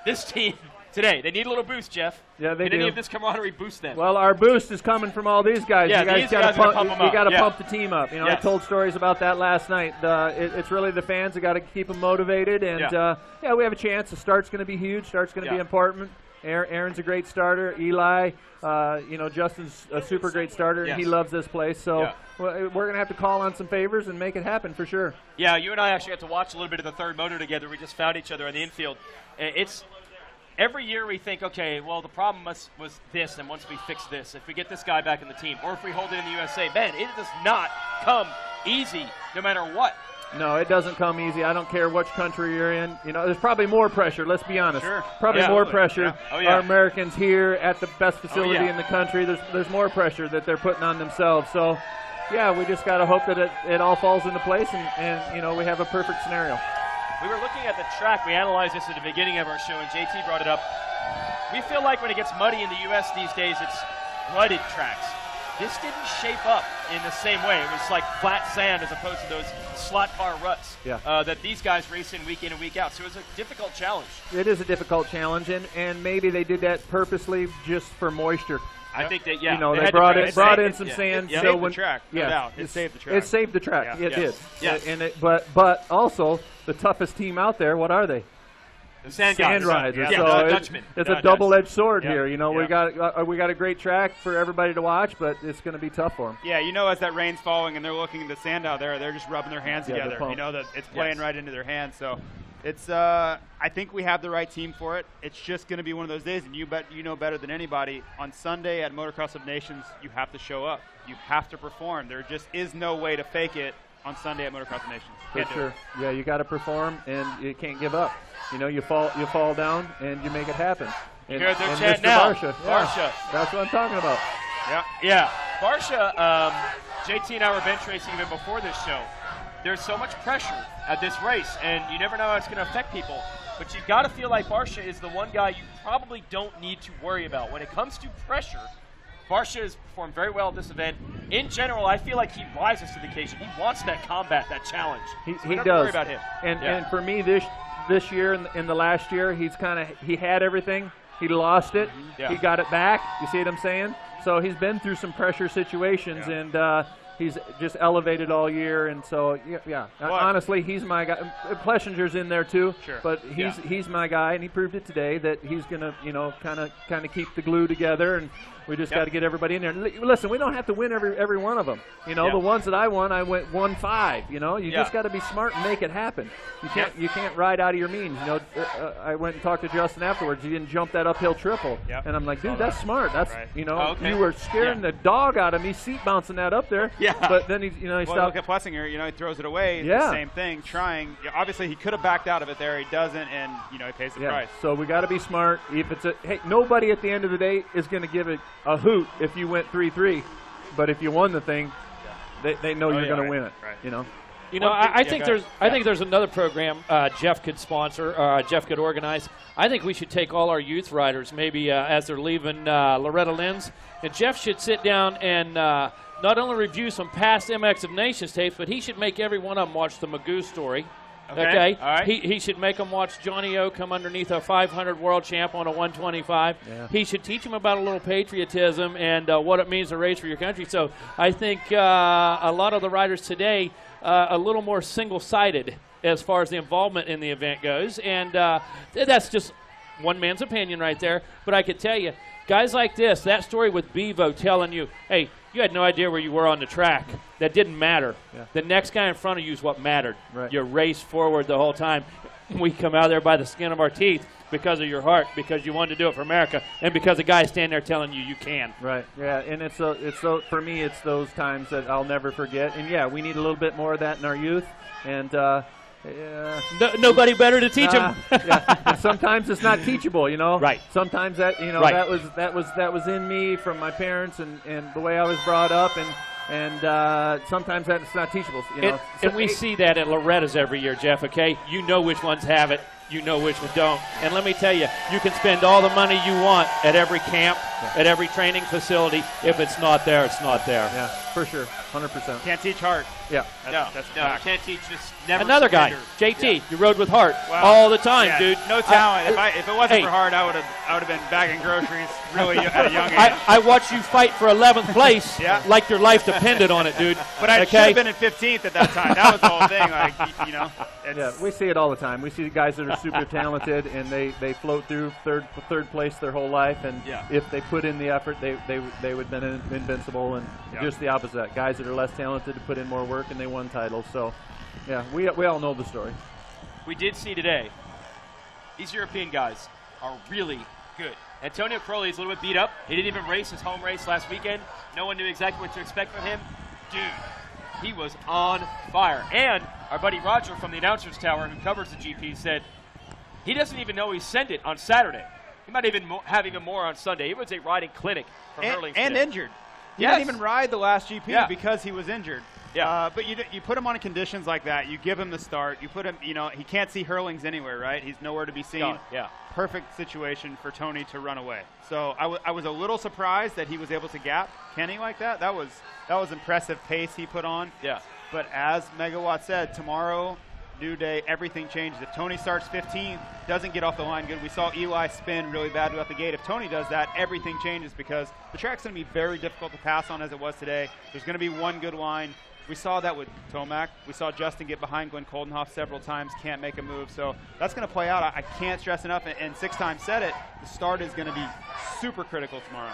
this team today? They need a little boost, Jeff. Yeah, they Can do. any of this camaraderie boost them? Well, our boost is coming from all these guys. Yeah, you guys these guys gotta pump them up. You got to Yeah. pump the team up. You know, I told stories about that last night. It's really the fans that got to keep them motivated. And yeah, we have a chance. The start's going to be huge. Start's going to be important. Aaron's a great starter. Eli, you know, Justin's a super great starter, and he loves this place. So we're going to have to call on some favors and make it happen for sure. Yeah, you and I actually got to watch a little bit of the third moto together. We just found each other on the infield. It's every year we think, okay, well, the problem was this, and once we fix this, if we get this guy back in the team, or if we hold it in the USA, man, it does not come easy no matter what. No, it doesn't come easy. I don't care which country you're in. You know, there's probably more pressure. Let's be honest. Sure. Probably more pressure. Yeah. Oh, yeah. Our Americans here at the best facility in the country. There's more pressure that they're putting on themselves. So, yeah, we just got to hope that it all falls into place, and you know, we have a perfect scenario. We were looking at the track. We analyzed this at the beginning of our show, and JT brought it up. We feel like when it gets muddy in the U.S. these days, it's rutted tracks. This didn't shape up in the same way. It was like flat sand as opposed to those slot car ruts that these guys race in and week out. So it was a difficult challenge. It is a difficult challenge, and maybe they did that purposely just for moisture. I think that, you know, they brought in some sand. It so saved when, the track, no doubt. It saved the track. It saved the track. Yeah. It did. Yes. And but also the toughest team out there. What are they? The sand Risers. Yeah, so Dutchmen. It's a double-edged sword here. You know, we got a great track for everybody to watch, but it's going to be tough for them. Yeah, you know, as that rain's falling and they're looking at the sand out there, they're just rubbing their hands together. You know that it's playing right into their hands. So it's I think we have the right team for it. It's just going to be one of those days, and you know better than anybody. On Sunday at Motocross of Nations, you have to show up. You have to perform. There just is no way to fake it on Sunday at Motocross of Nations. For sure. Yeah, you got to perform, and you can't give up. You know, you fall down, and you make it happen. You hear their chant now. Barsha. Barsha. That's what I'm talking about. Yeah. Barsha, JT and I were bench racing even before this show. There's so much pressure at this race, and you never know how it's going to affect people. But you've got to feel like Barsha is the one guy you probably don't need to worry about. When it comes to pressure, Barsha has performed very well at this event. In general, I feel like he rises to the occasion. He wants that combat, that challenge. He don't does. worry about him. And for me, this year and the last year, he had everything. He lost it. He got it back. You see what I'm saying? So he's been through some pressure situations, and he's just elevated all year. And so, honestly, he's my guy. Plessinger's in there too, but he's my guy, and he proved it today that he's gonna, you know, kind of keep the glue together, and we just got to get everybody in there. Listen, we don't have to win every one of them. You know, the ones that I won, I went 1-5. You know, you just got to be smart and make it happen. You can't ride out of your means. You know, I went and talked to Justin afterwards. He didn't jump that uphill triple, and I'm like, dude, that's smart. That's you know, you were scaring the dog out of me, seat bouncing that up there. But then he stopped. Look at Plessinger. You know, he throws it away. It's the same thing. Trying. Obviously, he could have backed out of it there. He doesn't, and you know, he pays the price. So we got to be smart. If it's nobody at the end of the day is going to give it a hoot if you went 3-3, but if you won the thing, they know you're going to win it. You know. You know, I think there's another program Jeff could sponsor, Jeff could organize. I think we should take all our youth riders, maybe as they're leaving Loretta Lynn's, and Jeff should sit down and not only review some past MX of Nations tapes, but he should make every one of them watch the Magoo story. Okay. All right. He should make them watch Johnny O come underneath a 500 world champ on a 125. Yeah. He should teach them about a little patriotism and what it means to race for your country. So I think a lot of the riders today a little more single-sided as far as the involvement in the event goes. And that's just one man's opinion right there. But I could tell you, guys like this, that story with Bevo telling you, hey, you had no idea where you were on the track. That didn't matter. Yeah. The next guy in front of you is what mattered. Right. You raced forward the whole time. We come out there by the skin of our teeth because of your heart, because you wanted to do it for America, and because a guy standing there telling you you can. Right. Yeah, and it's so for me, it's those times that I'll never forget. And yeah, we need a little bit more of that in our youth. And nobody better to teach them. Yeah. And sometimes it's not teachable, you know. Right. Sometimes that Right. that was in me from my parents and the way I was brought up, and sometimes that's not teachable. You know. And we see that at Loretta's every year, Jeff. Okay, you know which ones have it. You know which ones don't. And let me tell you, you can spend all the money you want at every camp, at every training facility. If it's not there, it's not there. Yeah, for sure, 100%. Can't teach heart. Yeah. That's a fact. Can't teach. Just never. Another guy, surrender. JT. You rode with Hart Wow. all the time, Yeah, dude. No talent. If it wasn't hey. for Hart, I would have been bagging groceries really at a young age. I watched you fight for 11th place Yeah. like your life depended on it, dude. But I should okay? have been in 15th at that time. That was the whole thing. Like, you know. Yeah, we see it all the time. We see guys that are super talented and they float through third place their whole life, and if they put in the effort, they would have been invincible. And just the opposite, guys that are less talented to put in more work and they won titles. So, yeah, we all know the story. We did see today, these European guys are really good. Antonio Crowley is a little bit beat up. He didn't even race his home race last weekend. No one knew exactly what to expect from him. Dude, he was on fire. And our buddy Roger from the announcers tower, who covers the GP, said he doesn't even know he sent it on Saturday. He might even have even more on Sunday. It was a riding clinic for Hurling. And today. injured. He Yes. didn't even ride the last GP Yeah. because he was injured. Yeah. But you put him on conditions like that. You give him the start. You put him, he can't see Hurlings anywhere, right? He's nowhere to be seen. Gone. Yeah. Perfect situation for Tony to run away. So I was a little surprised that he was able to gap Kenny like that. That was impressive pace he put on. Yeah. But as Megawatt said, tomorrow, new day, everything changes. If Tony starts 15th, doesn't get off the line good. We saw Eli spin really bad out the gate. If Tony does that, everything changes because the track's going to be very difficult to pass on as it was today. There's going to be one good line. We saw that with Tomac. We saw Justin get behind Glenn Coldenhoff several times, can't make a move. So that's going to play out. I can't stress enough, and 6 times said it, the start is going to be super critical tomorrow.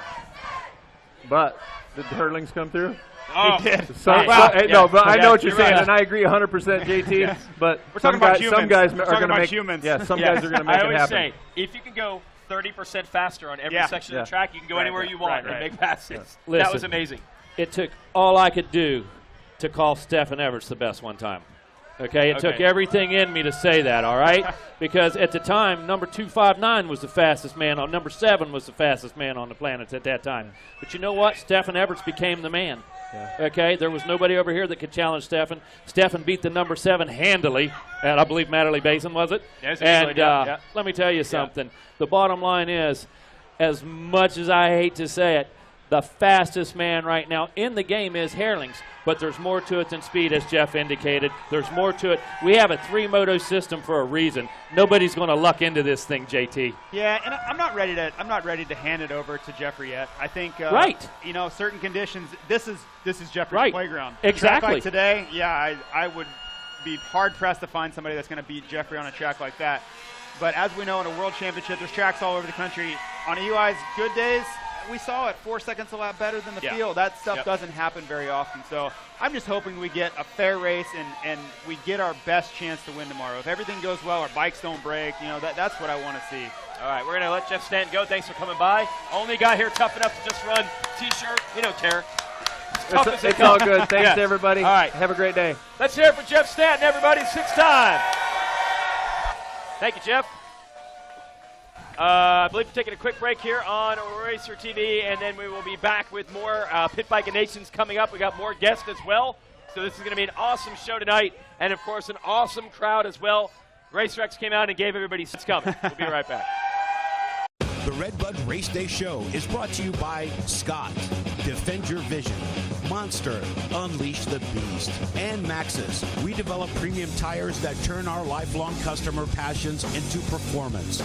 But did the Hurlings come through? Oh, He did. But I know what you're you're saying, right. and I agree 100%, JT. Yeah. But We're talking about humans. some guys We're are talking going to about make humans. Yeah, some guys are going to make I it always happen. say, if you can go 30% faster on every section of the track, you can go Right, anywhere right, you want right, and right. make passes. Yeah. That Listen. was amazing. It took all I could do to call Stephen Everts the best one time. Okay, it took Okay. everything in me to say that, all right? Because at the time, number 259 was the fastest man on, number 7 was the fastest man on the planet at that time. But you know what? Stephen Everts became the man. Yeah. Okay, there was nobody over here that could challenge Stephen. Stephen beat the number 7 handily, and I believe Matterley Basin, was it? Yes, and yeah. let me tell you something. The bottom line is, as much as I hate to say it, the fastest man right now in the game is Herlings, but there's more to it than speed, as Jeff indicated. There's more to it. We have a 3-moto system for a reason. Nobody's going to luck into this thing, JT. Yeah, and I'm not ready to hand it over to Jeffrey yet. I think Right. Certain conditions. This is Jeffrey's Right. playground. Exactly. A track like today, yeah, I would be hard pressed to find somebody that's going to beat Jeffrey on a track like that. But as we know, in a world championship, there's tracks all over the country. On UI's good days, we saw it 4 seconds a lap better than the field. That stuff doesn't happen very often. So I'm just hoping we get a fair race and we get our best chance to win tomorrow. If everything goes well, our bikes don't break, that's what I want to see. All right, we're going to let Jeff Stanton go. Thanks for coming by. Only guy here tough enough to just run T-shirt. You don't care. Tough as it It's all comes. good. Thanks Yeah. to everybody. All right. Have a great day. Let's hear it for Jeff Stanton, everybody. 6 time. Thank you, Jeff. I believe we're taking a quick break here on Racer TV, and then we will be back with more Pit Bike Nations coming up. We got more guests as well, so this is going to be an awesome show tonight, and of course an awesome crowd as well. RaceRex came out and gave everybody seats coming. We'll be right back. The RedBud Race Day Show is brought to you by Scott, Defend Your Vision, Monster, Unleash the Beast, and Maxxis. We develop premium tires that turn our lifelong customer passions into performance.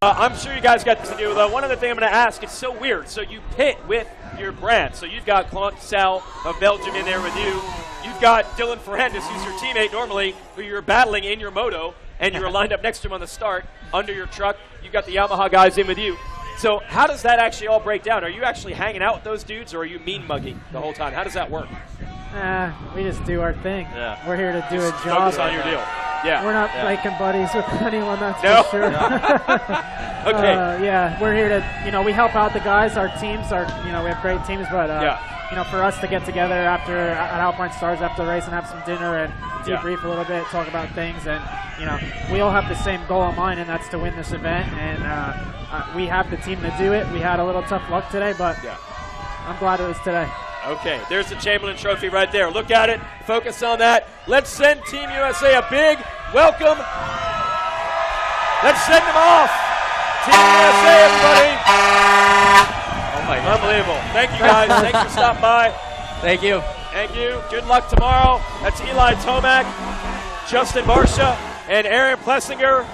I'm sure you guys got this to do, though. One other thing I'm going to ask, it's so weird. So you pit with your brand. So you've got Claude Sal of Belgium in there with you. You've got Dylan Ferrandis, who's your teammate normally, who you're battling in your moto, and you're lined up next to him on the start under your truck. You've got the Yamaha guys in with you. So how does that actually all break down? Are you actually hanging out with those dudes, or are you mean mugging the whole time? How does that work? We just do our thing. Yeah. We're here to do Just a job. focus on your deal. Yeah. We're not making buddies with anyone, that's No. for sure. Okay. Yeah, we're here to, we help out the guys. Our teams are, we have great teams, but, for us to get together after at Alpine Stars after the race and have some dinner and debrief a little bit, talk about things, and, we all have the same goal in mind, and that's to win this event, and we have the team to do it. We had a little tough luck today, but I'm glad it was today. Okay, there's the Chamberlain Trophy right there. Look at it. Focus on that. Let's send Team USA a big welcome. Let's send them off. Team USA, everybody. Oh, my God. Unbelievable. Thank you, guys. Thanks for stopping by. Thank you. Thank you. Good luck tomorrow. That's Eli Tomac, Justin Barsha, and Aaron Plessinger.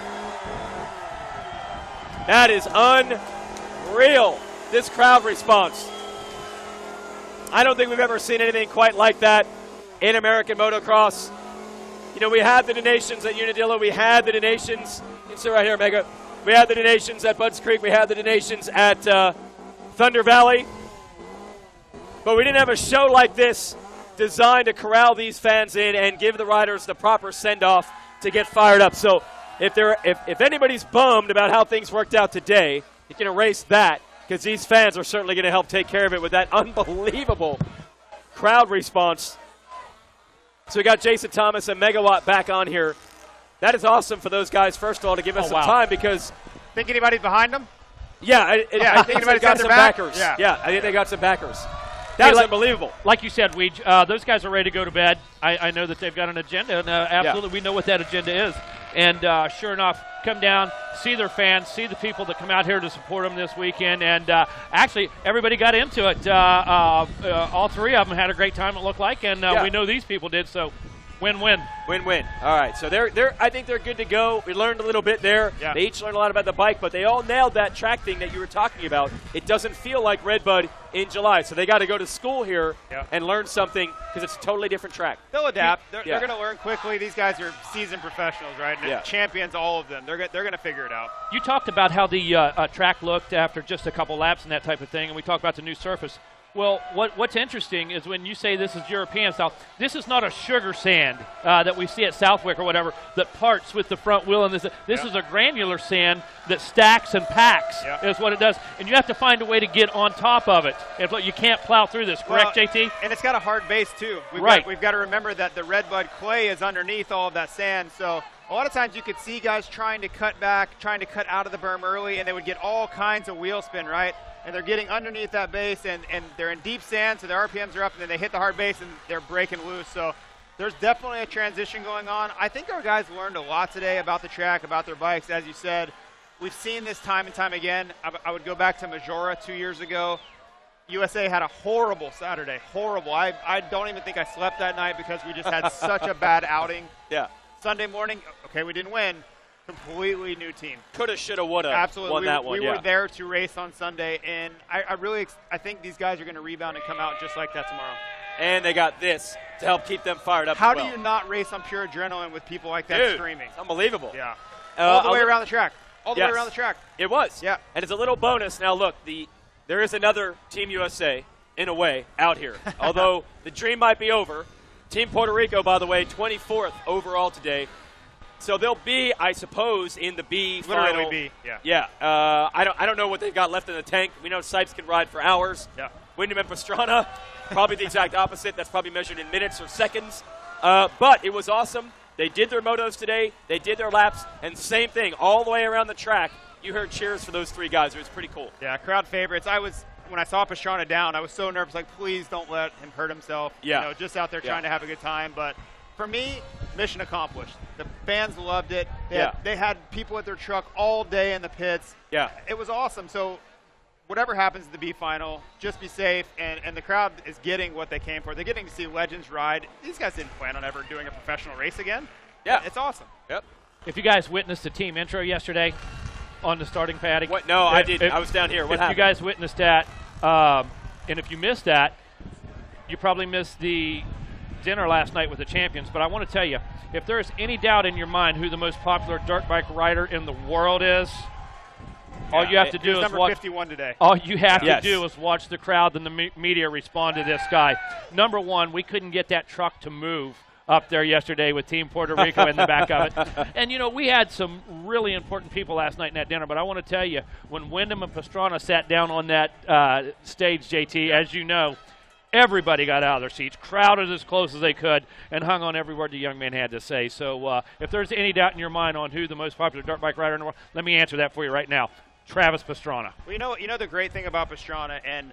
That is unreal, this crowd response. I don't think we've ever seen anything quite like that in American motocross. We had the donations at Unadilla. We had the donations. You can sit right here, Mega. We had the donations at Budds Creek. We had the donations at Thunder Valley. But we didn't have a show like this designed to corral these fans in and give the riders the proper send-off to get fired up. So if anybody's bummed about how things worked out today, you can erase that, because these fans are certainly going to help take care of it with that unbelievable crowd response. So we got Jason Thomas and Megawatt back on here. That is awesome for those guys, first of all, to give us some time, because... Think anybody's behind them? Yeah, I think they got some backers. Yeah, I think they got some backers. That was unbelievable. Like you said, Weege, those guys are ready to go to bed. I know that they've got an agenda, and absolutely we know what that agenda is. And sure enough, come down, see their fans, see the people that come out here to support them this weekend. And actually, everybody got into it. All three of them had a great time, it looked like, and we know these people did, so win-win. Win-win. All right, so I think they're good to go. We learned a little bit there. Yeah. They each learned a lot about the bike, but they all nailed that track thing that you were talking about. It doesn't feel like RedBud in July, so they got to go to school here and learn something, because it's a totally different track. They'll adapt. They're going to learn quickly. These guys are seasoned professionals, right? And champions, all of them. They're going to figure it out. You talked about how the track looked after just a couple laps and that type of thing, and we talked about the new surface. Well, what's interesting is when you say this is European style, this is not a sugar sand that we see at Southwick or whatever that parts with the front wheel. And this is a granular sand that stacks and packs is what it does. And you have to find a way to get on top of it. You can't plow through this, correct, JT? And it's got a hard base, too. We've got to remember that the RedBud clay is underneath all of that sand. So a lot of times you could see guys trying to cut back, trying to cut out of the berm early, and they would get all kinds of wheel spin, right? And they're getting underneath that base, and they're in deep sand, so their RPMs are up, and then they hit the hard base, and they're breaking loose. So there's definitely a transition going on. I think our guys learned a lot today about the track, about their bikes. As you said, we've seen this time and time again. I would go back to Majora 2 years ago. USA had a horrible Saturday, horrible. I don't even think I slept that night because we just had such a bad outing. Yeah. Sunday morning, okay, we didn't win. Completely new team. Coulda, shoulda, woulda. Absolutely. Won that one. We were there to race on Sunday, and I think these guys are going to rebound and come out just like that tomorrow. And they got this to help keep them fired up. How do you not race on pure adrenaline with people like that screaming? It's unbelievable. Yeah. All the way around the track. All the way around the track. It was. Yeah. And it's a little bonus. Now, look, there is another Team USA, in a way, out here. Although the dream might be over. Team Puerto Rico, by the way, 24th overall today. So they'll be, I suppose, in the B final. Literally B, yeah. Yeah. I don't know what they've got left in the tank. We know Sipes can ride for hours. Yeah. Wyndham and Pastrana, probably the exact opposite. That's probably measured in minutes or seconds. But it was awesome. They did their motos today. They did their laps. And same thing, all the way around the track. You heard cheers for those three guys. It was pretty cool. Yeah, crowd favorites. When I saw Pastrana down, I was so nervous, like, please don't let him hurt himself. Yeah. Just out there trying to have a good time. But for me, mission accomplished. The fans loved it. They had people at their truck all day in the pits. Yeah. It was awesome. So whatever happens at the B final, just be safe. And the crowd is getting what they came for. They're getting to see legends ride. These guys didn't plan on ever doing a professional race again. Yeah. It's awesome. Yep. If you guys witnessed the team intro yesterday, on the starting paddock? What? No, I didn't. I was down here. What if happened? you guys witnessed that, and if you missed that, you probably missed the dinner last night with the champions. But I want to tell you, if there's any doubt in your mind who the most popular dirt bike rider in the world is, all you have to do is number watch. 51 today. All you have to do is watch the crowd and the media respond to this guy. Number one, we couldn't get that truck to move up there yesterday with Team Puerto Rico in the back of it. And, you know, we had some really important people last night in that dinner, but I want to tell you, when Wyndham and Pastrana sat down on that stage, JT, as you know, everybody got out of their seats, crowded as close as they could, and hung on every word the young man had to say. So if there's any doubt in your mind on who the most popular dirt bike rider in the world, let me answer that for you right now. Travis Pastrana. Well, you know the great thing about Pastrana, and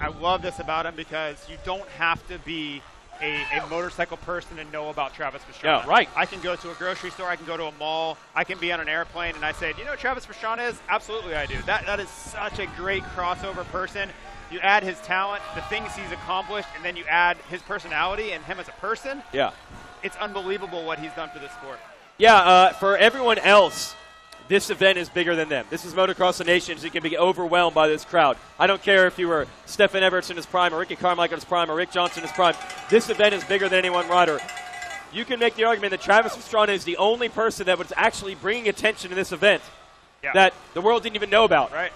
I love this about him because you don't have to be a motorcycle person to know about Travis Pastrana. Yeah, right. I can go to a grocery store, I can go to a mall, I can be on an airplane, and I say, do you know who Travis Pastrana is? Absolutely I do. That is such a great crossover person. You add his talent, the things he's accomplished, and then you add his personality and him as a person. Yeah. It's unbelievable what he's done for this sport. Yeah, for everyone else, this event is bigger than them. This is Motocross the Nations. You can be overwhelmed by this crowd. I don't care if you were Stefan Everts in his prime, or Ricky Carmichael in his prime, or Rick Johnson in his prime. This event is bigger than any one rider. You can make the argument that Travis Pastrana is the only person that was actually bringing attention to this event that the world didn't even know about. Right.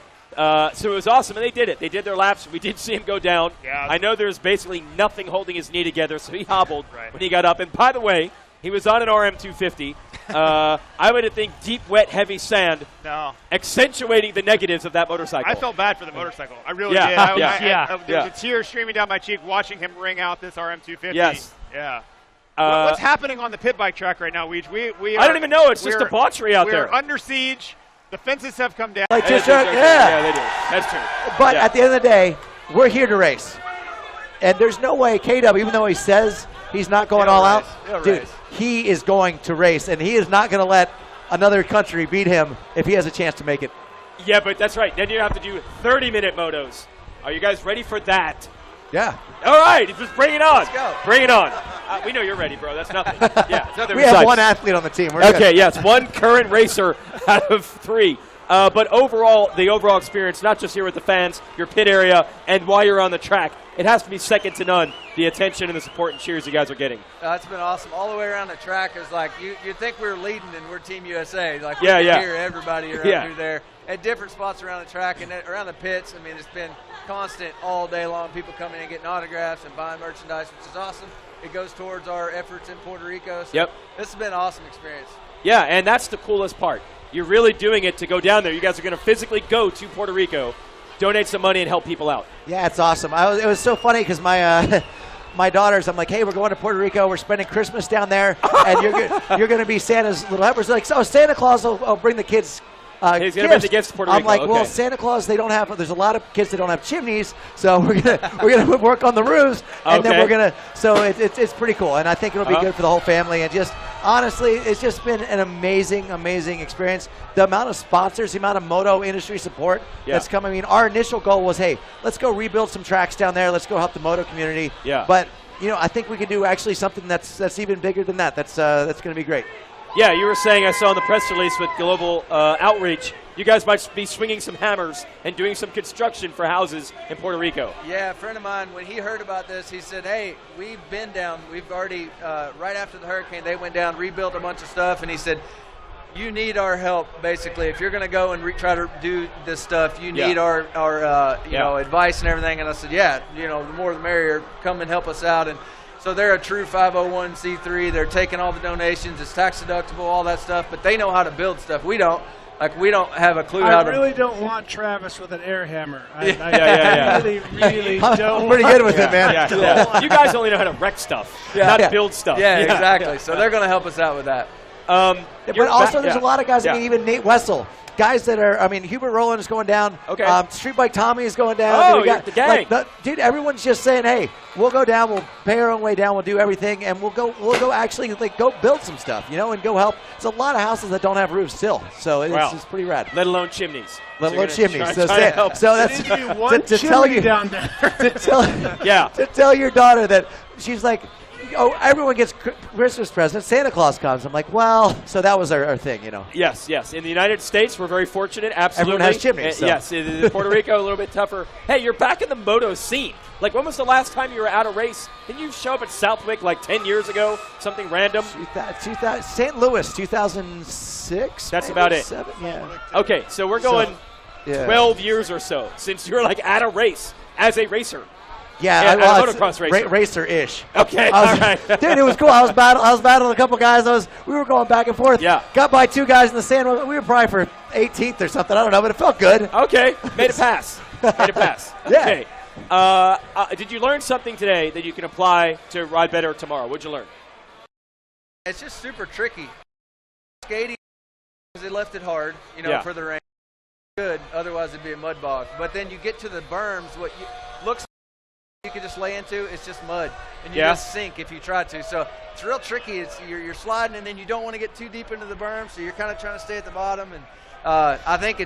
So it was awesome, and they did it. They did their laps. We did see him go down. Yeah. I know there's basically nothing holding his knee together, so he hobbled when he got up. And by the way, he was on an RM250. I would think deep, wet, heavy sand, accentuating the negatives of that motorcycle. I felt bad for the motorcycle. I really did. There's a tear streaming down my cheek watching him ring out this RM250. Yes. Yeah. What's happening on the pit bike track right now, Weege? I don't even know. It's just debauchery out there. We're under siege. The fences have come down. Like yeah, they do. That's true. But at the end of the day, we're here to race. And there's no way KW, even though he says he's not going all out, dude, he is going to race. And he is not going to let another country beat him if he has a chance to make it. Yeah, but that's right. Then you have to do 30-minute motos. Are you guys ready for that? Yeah. All right, just bring it on. Let's go. Bring it on. We know you're ready, bro. That's nothing. Yeah, it's nothing. We have one athlete on the team. We're okay, good. yes, one current racer out of 3. But overall, the overall experience, not just here with the fans, your pit area, and while you're on the track, it has to be second to none, the attention and the support and cheers you guys are getting. It's been awesome. All the way around the track is like, you think we're leading and we're Team USA. Like, we can hear everybody around through there. At different spots around the track and around the pits. I mean, it's been constant all day long. People coming in and getting autographs and buying merchandise, which is awesome. It goes towards our efforts in Puerto Rico. So this has been an awesome experience. Yeah, and that's the coolest part. You're really doing it to go down there. You guys are going to physically go to Puerto Rico, donate some money, and help people out. Yeah, it's awesome. It was so funny because my my daughters, I'm like, hey, we're going to Puerto Rico. We're spending Christmas down there, and you're going to be Santa's little helpers. They're like, so Santa Claus will bring the kids. He's going to bring the gifts to Puerto Rico. I'm like, well, Santa Claus, they don't have. There's a lot of kids that don't have chimneys, so we're gonna work on the roofs, and then we're gonna. So it's pretty cool, and I think it'll be good for the whole family. And just honestly, it's just been an amazing experience. The amount of sponsors, the amount of moto industry support that's coming. I mean, our initial goal was, hey, let's go rebuild some tracks down there. Let's go help the moto community. Yeah. But you know, I think we can do actually something that's even bigger than that. That's going to be great. Yeah, you were saying, I saw in the press release with Global Outreach, you guys might be swinging some hammers and doing some construction for houses in Puerto Rico. Yeah, a friend of mine, when he heard about this, he said, hey, we've been down. We've already, right after the hurricane, they went down, rebuilt a bunch of stuff, and he said, you need our help, basically. If you're going to go and try to do this stuff, you need our you know, advice and everything. And I said, you know, the more the merrier. Come and help us out. And so they're a true 501c3. They're taking all the donations. It's tax deductible, all that stuff. But they know how to build stuff. We don't. Like, we don't have a clue how to. I really don't want Travis with an air hammer. I really I'm don't. pretty good with it, man. You guys only know how to wreck stuff, not build stuff. Yeah, exactly. So they're going to help us out with that. But also, there's a lot of guys. I mean, even Nate Wessel. Guys that are, I mean, Hubert Rowland is going down. Okay. Street Bike Tommy is going down. Oh, the gang. Like, dude, everyone's just saying, hey, we'll go down, we'll pay our own way down, we'll do everything, and we'll go actually, like, go build some stuff, you know, and go help. There's a lot of houses that don't have roofs still, so it's pretty rad. Let alone chimneys. Let alone chimneys. So that's to tell you down there. to tell your daughter that she's like, everyone gets Christmas presents. Santa Claus comes. I'm like, well, so that was our thing, you know. Yes, yes. In the United States, we're very fortunate. Absolutely. Everyone has chimneys. So. Yes. In Puerto Rico, a little bit tougher. Hey, you're back in the moto scene. Like, when was the last time you were at a race? Didn't you show up at Southwick like 10 years ago? Something random? St. Louis, 2006. That's about it. 7, yeah. Okay, so we're going 12 years or so since you were like at a race as a racer. Yeah, well, motocross racer. Racer-ish. Okay, all right. Dude, it was cool. I was battling a couple guys. We were going back and forth. Yeah. Got by 2 guys in the sand. We were probably for 18th or something. I don't know, but it felt good. Okay, made a pass. Made a pass. Yeah. Okay. Did you learn something today that you can apply to ride better tomorrow? What'd you learn? It's just super tricky. Skating, because they left it hard, for the rain. Good, otherwise it'd be a mud bog. But then you get to the berms, what looks like you could just lay into, it's just mud. And you just sink if you try to. So it's real tricky. It's you're sliding, and then you don't want to get too deep into the berm, so you're kind of trying to stay at the bottom. And I think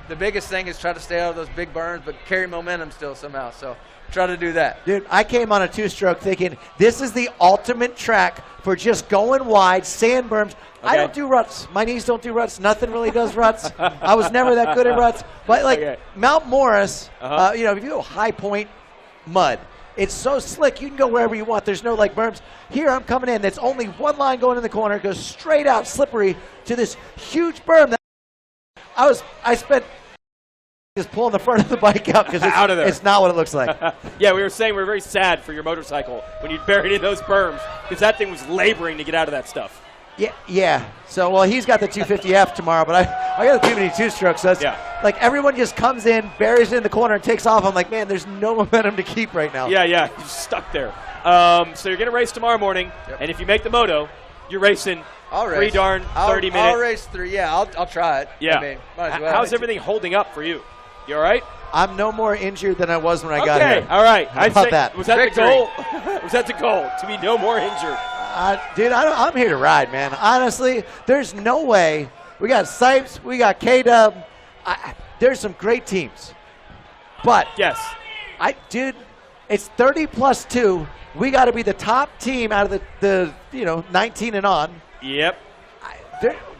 the biggest thing is try to stay out of those big berms, but carry momentum still somehow. So try to do that. Dude, I came on a 2-stroke thinking this is the ultimate track for just going wide, sand berms. Okay. I don't do ruts. My knees don't do ruts. Nothing really does ruts. I was never that good at ruts. But Mount Morris, if you go high point, mud. It's so slick. You can go wherever you want. There's no berms. Here I'm coming in. There's only one line going in the corner. It goes straight out, slippery to this huge berm. I spent just pulling the front of the bike out because it's not what it looks like. Yeah, we were saying we were very sad for your motorcycle when you buried in those berms because that thing was laboring to get out of that stuff. Yeah. So, he's got the 250F tomorrow, but I got the 250 2-stroke. So it's like everyone just comes in, buries it in the corner, and takes off. I'm like, man, there's no momentum to keep right now. Yeah, you're stuck there. So you're going to race tomorrow morning, and if you make the moto, you're racing pretty darn 30 minutes. I'll race 3. Yeah, I'll try it. Yeah. Might as well. How's everything holding up for you? You all right? I'm no more injured than I was when I got here. Okay, all right. How about that? Was that the goal? Was that the goal, to be no more injured? Dude, I'm here to ride, man. Honestly, there's no way. We got Sipes, we got K-Dub. There's some great teams. But yes, dude, it's 30 plus 2. We got to be the top team out of the 19 and on. Yep.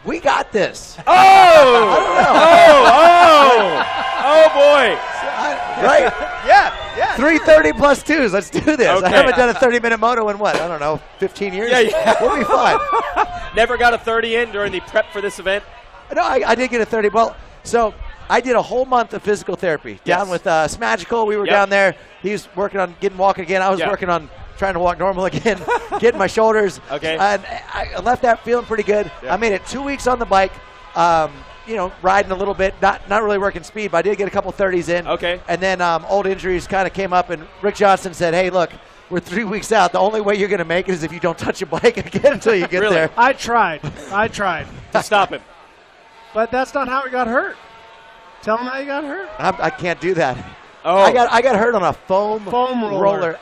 We got this. Oh! Oh boy! Right? Yeah. 330 plus 2s. Let's do this. Okay. I haven't done a 30-minute moto in 15 years? Yeah. We'll be fine. Never got a 30 in during the prep for this event? No, I did get a 30. Well, so I did a whole month of physical therapy down with Smagical. We were down there. He was working on walking again. I was working on trying to walk normal again, getting my shoulders. Okay. And I left that feeling pretty good. I made it 2 weeks on the bike. Riding a little bit, not really working speed, but I did get a couple 30s in. Okay. And then old injuries kind of came up, and Rick Johnson said, hey, look, we're 3 weeks out. The only way you're going to make it is if you don't touch your bike again until you get there. I tried to stop him. But that's not how he got hurt. Tell him how you got hurt. I can't do that. Oh. I got hurt on a foam roller.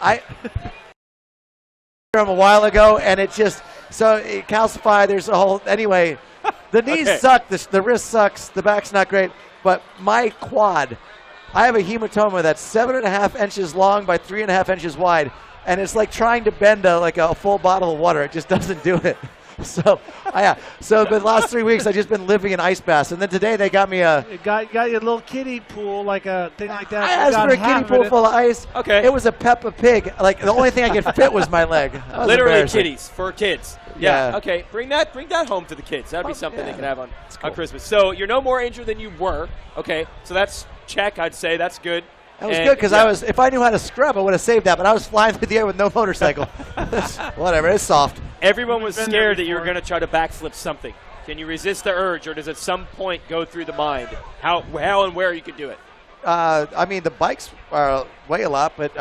From a while ago, and it just it calcified. There's a whole anyway. The knees suck. The wrist sucks. The back's not great. But my quad, I have a hematoma that's 7.5 inches long by 3.5 inches wide, and it's like trying to bend a full bottle of water. It just doesn't do it. So the last 3 weeks I've just been living in ice baths, and then today they got me a. Got you a little kiddie pool, like a thing like that. I asked for a kiddie pool full of ice. Okay. It was a Peppa Pig. Like the only thing I could fit was my leg. Literally kitties for kids. Yeah. Okay. Bring that home to the kids. That'd be something they can have on Christmas. So you're no more injured than you were. Okay. So that's check. I'd say that's good. That was good because if I knew how to scrub, I would have saved that. But I was flying through the air with no motorcycle. Whatever. It's soft. Everyone was scared that you were going to try to backflip something. Can you resist the urge, or does at some point go through the mind how and where you could do it? The bikes weigh a lot, but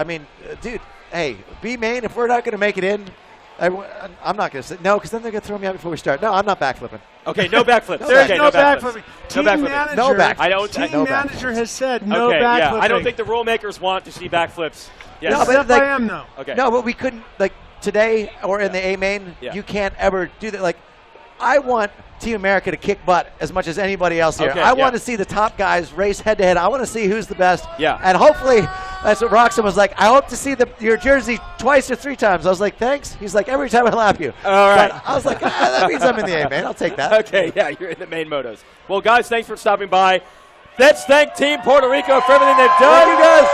dude, hey, B-Main, if we're not going to make it in, I'm not going to say no, because then they're going to throw me out before we start. No, I'm not backflipping. Okay, no backflips. There's no backflipping. Team manager has said no backflipping. Yeah, I don't think the rule makers want to see backflips. Yes. No, but I am though. Okay. No, but we couldn't today or in the A-Main. You can't ever do that. I want Team America to kick butt as much as anybody else here. I want to see the top guys race head to head. I want to see who's the best. Yeah. And hopefully That's what Roxon was like. I hope to see your jersey twice or 3 times. I was like, thanks. He's like, every time I lap you. All right. But I was like, that means I'm in the A, man. I'll take that. Okay, yeah, you're in the main motos. Well, guys, thanks for stopping by. Let's thank Team Puerto Rico for everything they've done. Thank you guys.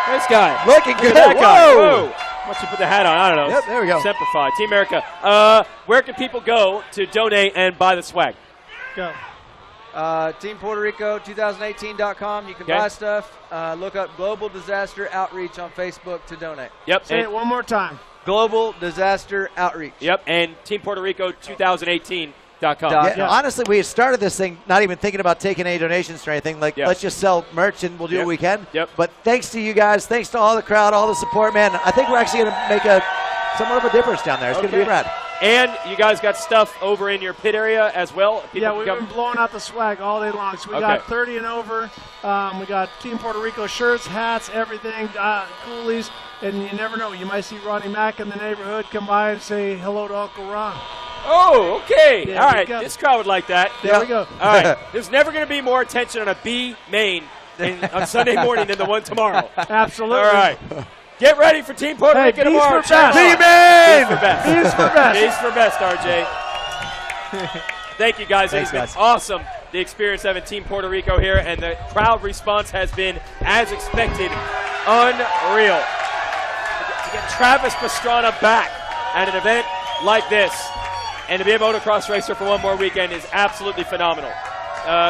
Nice guy. Looking good. That guy. Whoa. Whoa. Once you put the hat on, I don't know. Yep, there we go. Simplify. Team America. Where can people go to donate and buy the swag? Go. Team Puerto Rico 2018.com. You can buy stuff. Look up Global Disaster Outreach on Facebook to donate. Yep. Say it one more time. Global Disaster Outreach. Yep. And Team Puerto Rico 2018.com. Yeah, honestly, we had started this thing not even thinking about taking any donations or anything. Like, let's just sell merch and we'll do what we can. Yep. But thanks to you guys, thanks to all the crowd, all the support, man. I think we're actually going to make somewhat of a difference down there. It's going to be rad. And you guys got stuff over in your pit area as well. Yeah, we've been blowing out the swag all day long. So we got 30 and over. We got Team Puerto Rico shirts, hats, everything, coolies. And you never know. You might see Ronnie Mack in the neighborhood come by and say hello to Uncle Ron. Oh, okay. Yeah, all right. This crowd would like that. There we go. All right. There's never going to be more attention on a B main on Sunday morning than the one tomorrow. Absolutely. All right. Get ready for Team Puerto Rico tomorrow. For best. B-main! B's for best. B's for best. B's for best, RJ. Thank you, guys. It's been awesome, the experience having Team Puerto Rico here, and the crowd response has been, as expected, unreal. To get Travis Pastrana back at an event like this and to be a motocross racer for one more weekend is absolutely phenomenal.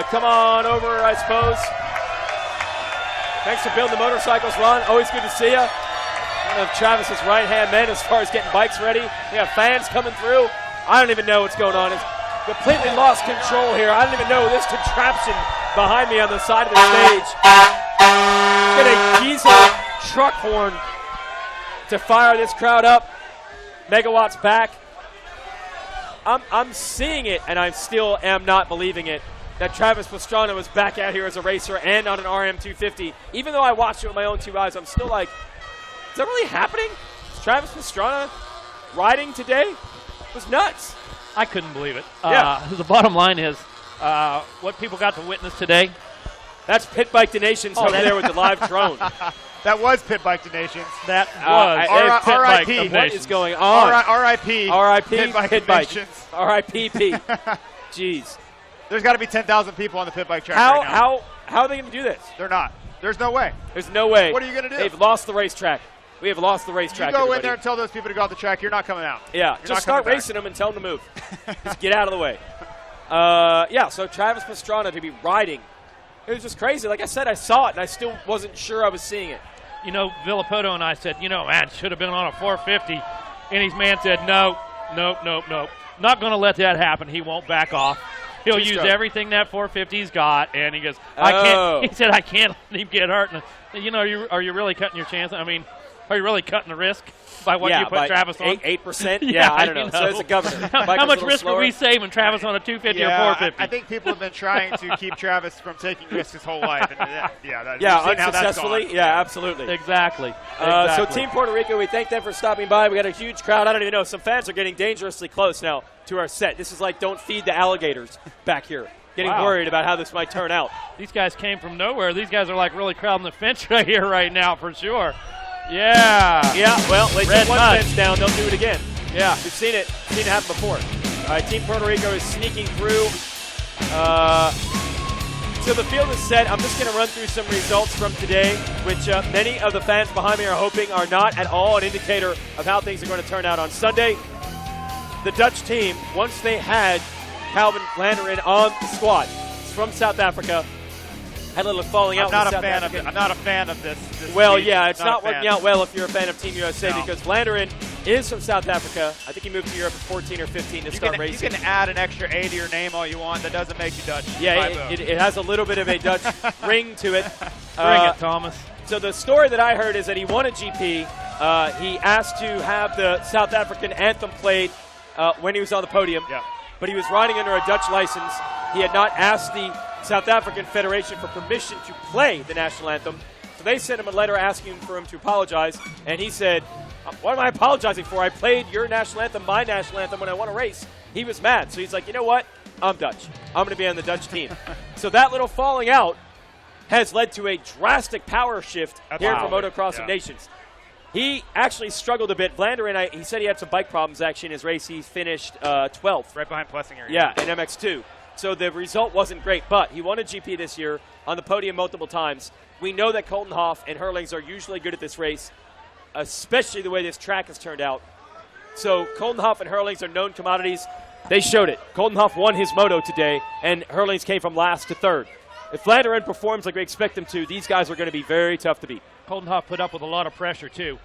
Come on over, I suppose. Thanks for building the motorcycles, Ron. Always good to see you. One of Travis's right-hand men as far as getting bikes ready. We have fans coming through. I don't even know what's going on. It's completely lost control here. I don't even know this contraption behind me on the side of the stage. Get a diesel truck horn to fire this crowd up. Megawatts back. I'm seeing it, and I still am not believing it, that Travis Pastrana was back out here as a racer and on an RM250. Even though I watched it with my own 2 eyes, I'm still like, is that really happening? Is Travis Pastrana riding today? It was nuts. I couldn't believe it. Yeah. The bottom line is, what people got to witness today. That's Pit Bike Donations over there with the live drone. That was Pit Bike Donations. That was R.I.P. What is going on? R.I.P. R.I.P. Pit Bike Donations. R.I.P. Jeez. There's got to be 10,000 people on the pit bike track right now. How are they going to do this? They're not. There's no way. There's no way. What are you going to do? They've lost the racetrack. We have lost the racetrack. You go everybody. in there and tell those people to go off the track. You're not coming out. Yeah, You're just start racing them and tell them to move. Just get out of the way. So Travis Pastrana to be riding. It was just crazy. Like I said, I saw it, and I still wasn't sure I was seeing it. You know, Villapoto and I said, man, should have been on a 450. And his man said, nope. Not going to let that happen. He won't back off. He'll use everything that 450's got, and he goes, I can't. He said, I can't let him get hurt. And, are you really cutting your chance? I mean, are you really cutting the risk by what you put Travis on? 8%? Yeah, I don't know. So it's a governor. How much risk are we saving Travis on a 250 or 450? I think people have been trying to keep Travis from taking risks his whole life. And unsuccessfully. Yeah, absolutely. Exactly. So Team Puerto Rico, we thank them for stopping by. We got a huge crowd. I don't even know. Some fans are getting dangerously close now to our set. This is like don't feed the alligators back here. Getting worried about how this might turn out. These guys came from nowhere. These guys are like really crowding the fence right here right now for sure. Yeah. Yeah, well, they took one fence down. They'll do it again. Yeah. We've seen it happen before. All right, Team Puerto Rico is sneaking through. So the field is set. I'm just going to run through some results from today, which many of the fans behind me are hoping are not at all an indicator of how things are going to turn out on Sunday. The Dutch team, once they had Calvin Landeren on the squad, from South Africa, had a little falling out. I'm not a fan of this. Well, yeah, it's not working out well if you're a fan of Team USA because Landeren is from South Africa. I think he moved to Europe at 14 or 15 to start racing. You can add an extra A to your name all you want. That doesn't make you Dutch. Yeah, it has a little bit of a Dutch ring to it. Bring it, Thomas. So the story that I heard is that he won a GP. He asked to have the South African anthem played when he was on the podium. Yeah. But he was riding under a Dutch license. He had not asked the South African Federation for permission to play the national anthem. So they sent him a letter asking for him to apologize. And he said, what am I apologizing for? I played your national anthem, my national anthem, when I won a race. He was mad. So he's like, you know what? I'm Dutch. I'm going to be on the Dutch team. So that little falling out has led to a drastic power shift here for Motocross of Nations. He actually struggled a bit. Vlaanderen, he said he had some bike problems actually in his race. He finished 12th. Right behind Plessinger. Yeah, in MX2. So the result wasn't great, but he won a GP this year on the podium multiple times. We know that Colton Hoff and Herlings are usually good at this race, especially the way this track has turned out. So Colton Hoff and Herlings are known commodities. They showed it. Colton Hoff won his moto today, and Herlings came from last to third. If Vlaanderen performs like we expect him to, these guys are going to be very tough to beat. Colton Hoff put up with a lot of pressure, too.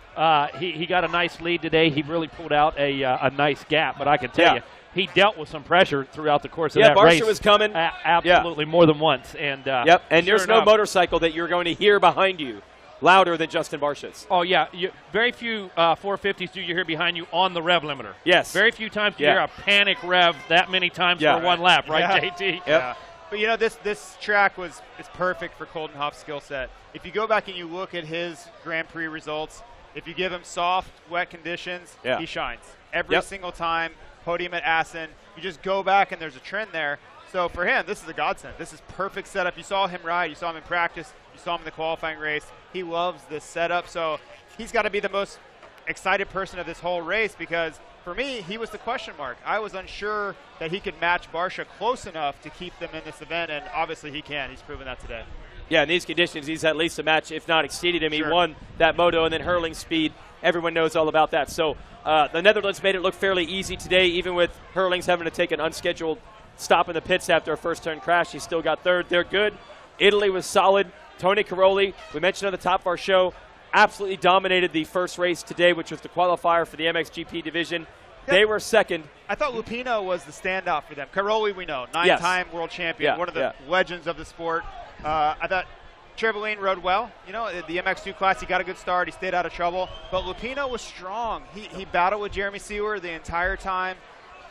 He got a nice lead today. He really pulled out a nice gap, but I can tell you, he dealt with some pressure throughout the course of that race. Barsha was coming. Absolutely, more than once. And and there's no motorcycle that you're going to hear behind you louder than Justin Barsha's. Oh, yeah. Very few 450s do you hear behind you on the rev limiter. Yes. Very few times do you hear a panic rev that many times for one lap, right, JT? Yeah. But, you know, this track is perfect for Colton Hoff's skill set. If you go back and you look at his Grand Prix results, if you give him soft, wet conditions, he shines. Every single time, podium at Assen, you just go back and there's a trend there. So for him, this is a godsend. This is perfect setup. You saw him ride. You saw him in practice. You saw him in the qualifying race. He loves this setup. So he's got to be the most excited person of this whole race because for me, he was the question mark. I was unsure that he could match Barsha close enough to keep them in this event, and obviously he can. He's proven that today. Yeah, in these conditions, he's at least a match, if not exceeded him. He won that moto, and then hurling speed. Everyone knows all about that. So the Netherlands made it look fairly easy today, even with Hurlings having to take an unscheduled stop in the pits after a first-turn crash. He still got third. They're good. Italy was solid. Tony Caroli, we mentioned on the top of our show, absolutely dominated the first race today, which was the qualifier for the MXGP division. They were second. I thought Lupino was the standout for them. Caroli, we know, nine-time world champion, one of the legends of the sport. I thought Trevelin rode well. You know, the MX2 class, he got a good start. He stayed out of trouble. But Lupino was strong. He battled with Jeremy Sewer the entire time.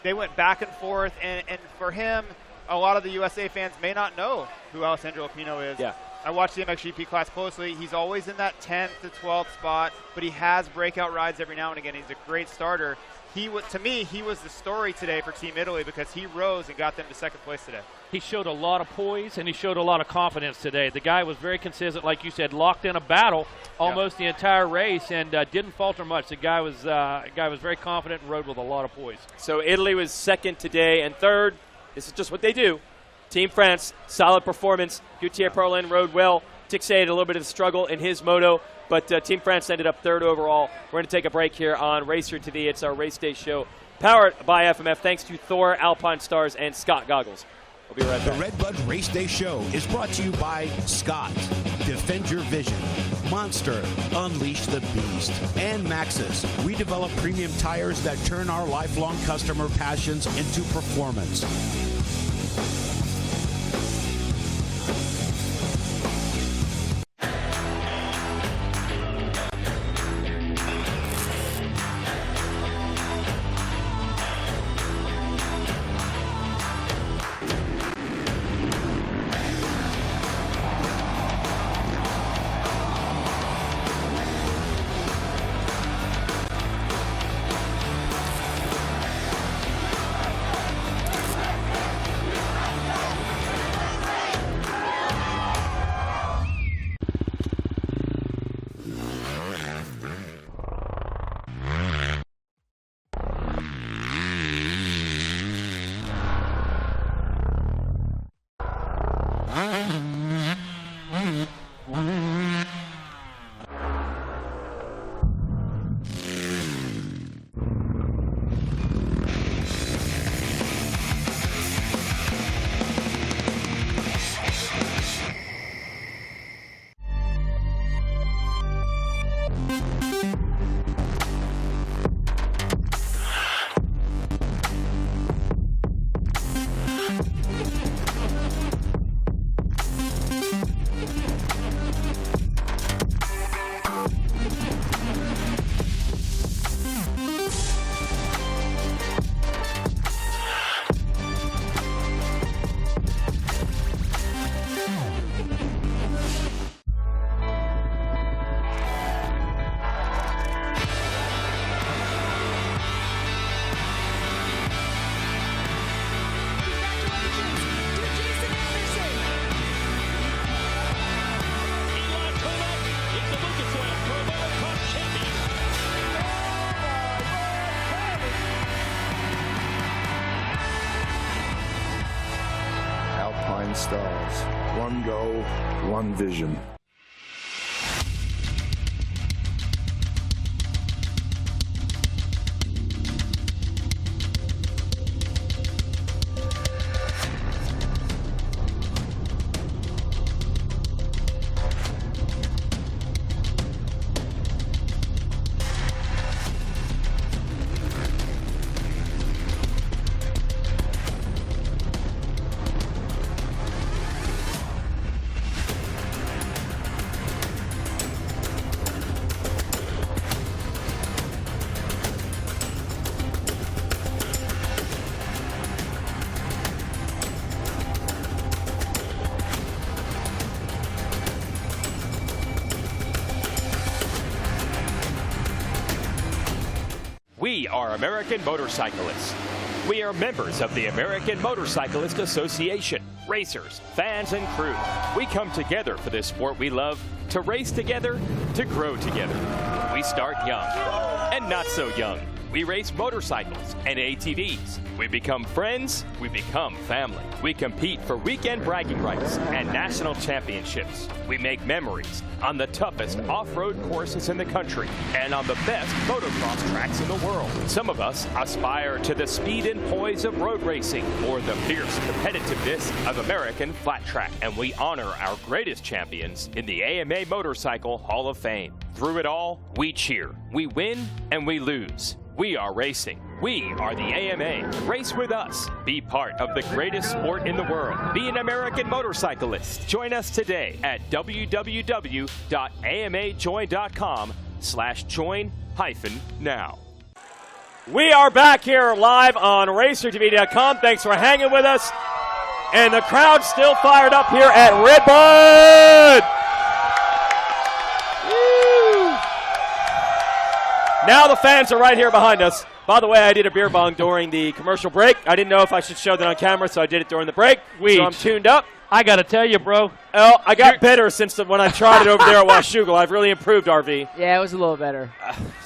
They went back and forth. And for him, a lot of the USA fans may not know who Alessandro Lupino is. Yeah. I watched the MXGP class closely. He's always in that 10th to 12th spot, but he has breakout rides every now and again. He's a great starter. To me, he was the story today for Team Italy because he rose and got them to second place today. He showed a lot of poise and he showed a lot of confidence today. The guy was very consistent, like you said, locked in a battle almost the entire race and didn't falter much. The guy was very confident and rode with a lot of poise. So Italy was second today, and third, this is just what they do. Team France, solid performance. Gutier Perlin rode well. Tixey had a little bit of a struggle in his moto, but Team France ended up third overall. We're going to take a break here on Racer TV. It's our Race Day show, powered by FMF, thanks to Thor, Alpine Stars, and Scott Goggles. We'll be right back. The RedBud Race Day show is brought to you by Scott, Defend Your Vision, Monster, Unleash the Beast, and Maxxis. We develop premium tires that turn our lifelong customer passions into performance. million stars. One goal, one vision. We are American motorcyclists. We are members of the American Motorcyclist Association. Racers, fans, and crew. We come together for this sport we love, to race together, to grow together. We start young and not so young. We race motorcycles and ATVs. We become friends, we become family. We compete for weekend bragging rights and national championships. We make memories on the toughest off-road courses in the country and on the best motocross tracks in the world. Some of us aspire to the speed and poise of road racing or the fierce competitiveness of American flat track. And we honor our greatest champions in the AMA Motorcycle Hall of Fame. Through it all, we cheer, we win, and we lose. We are racing. We are the AMA. Race with us. Be part of the greatest sport in the world. Be an American motorcyclist. Join us today at www.amajoin.com/join-now. We are back here live on RacerTV.com. Thanks for hanging with us. And the crowd's still fired up here at RedBud. Now the fans are right here behind us. By the way, I did a beer bong during the commercial break. I didn't know if I should show that on camera, so I did it during the break. So I'm tuned up. I got to tell you, bro. Well, I got better since when I tried it over there at Washougal. I've really improved, RV. Yeah, it was a little better.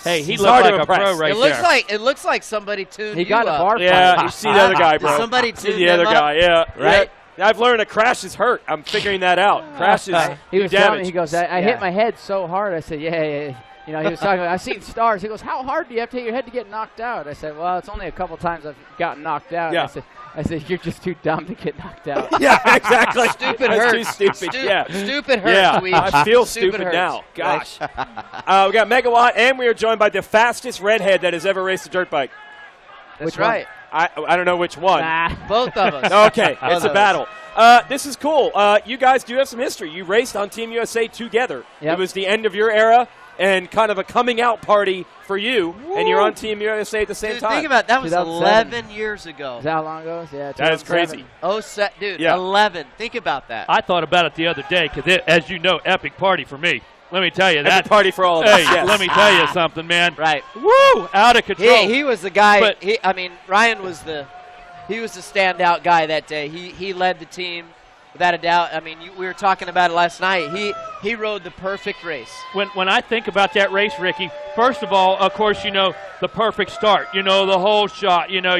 Hey, he looked like a pro right there. It looks like somebody tuned he got you a up. bar Yeah, you see the other guy, bro. Somebody tuned the other him guy, up. yeah. Right? Yeah. I've learned a crash is hurt. I'm figuring that out. Crash is he was telling me, damage. he goes, I hit my head so hard. I said, yeah. You know, he was talking about, I've seen stars. He goes, how hard do you have to hit your head to get knocked out? I said, well, it's only a couple times I've gotten knocked out. Yeah. I said, you're just too dumb to get knocked out. Yeah, exactly. Stupid That's hurts. too stupid. Stupid hurts. Yeah, Weege. I feel stupid hurts. now. Gosh. We got Megawatt, and we are joined by the fastest redhead that has ever raced a dirt bike. That's right. I don't know which one. Nah. Both of us. Okay, it's a battle. This is cool. You guys do have some history. You raced on Team USA together. Yep. It was the end of your era and kind of a coming out party for you, and you're on Team USA at the same time. Think about it. That was 2007. 11 years ago. Is that how long ago? Yeah, That is crazy. Dude, Yeah. 11. Think about that. I thought about it the other day because, as you know, epic party for me. Let me tell you that. Epic party for all of us. Hey, Yes. let me tell you something, man. Right. Woo! Out of control. He was the guy. But- Ryan was the standout guy that day. He led the team without a doubt. I mean, we were talking about it last night. He rode the perfect race. When I think about that race, Ricky, first of all, of course, you know, the perfect start. You know, the whole shot. You know,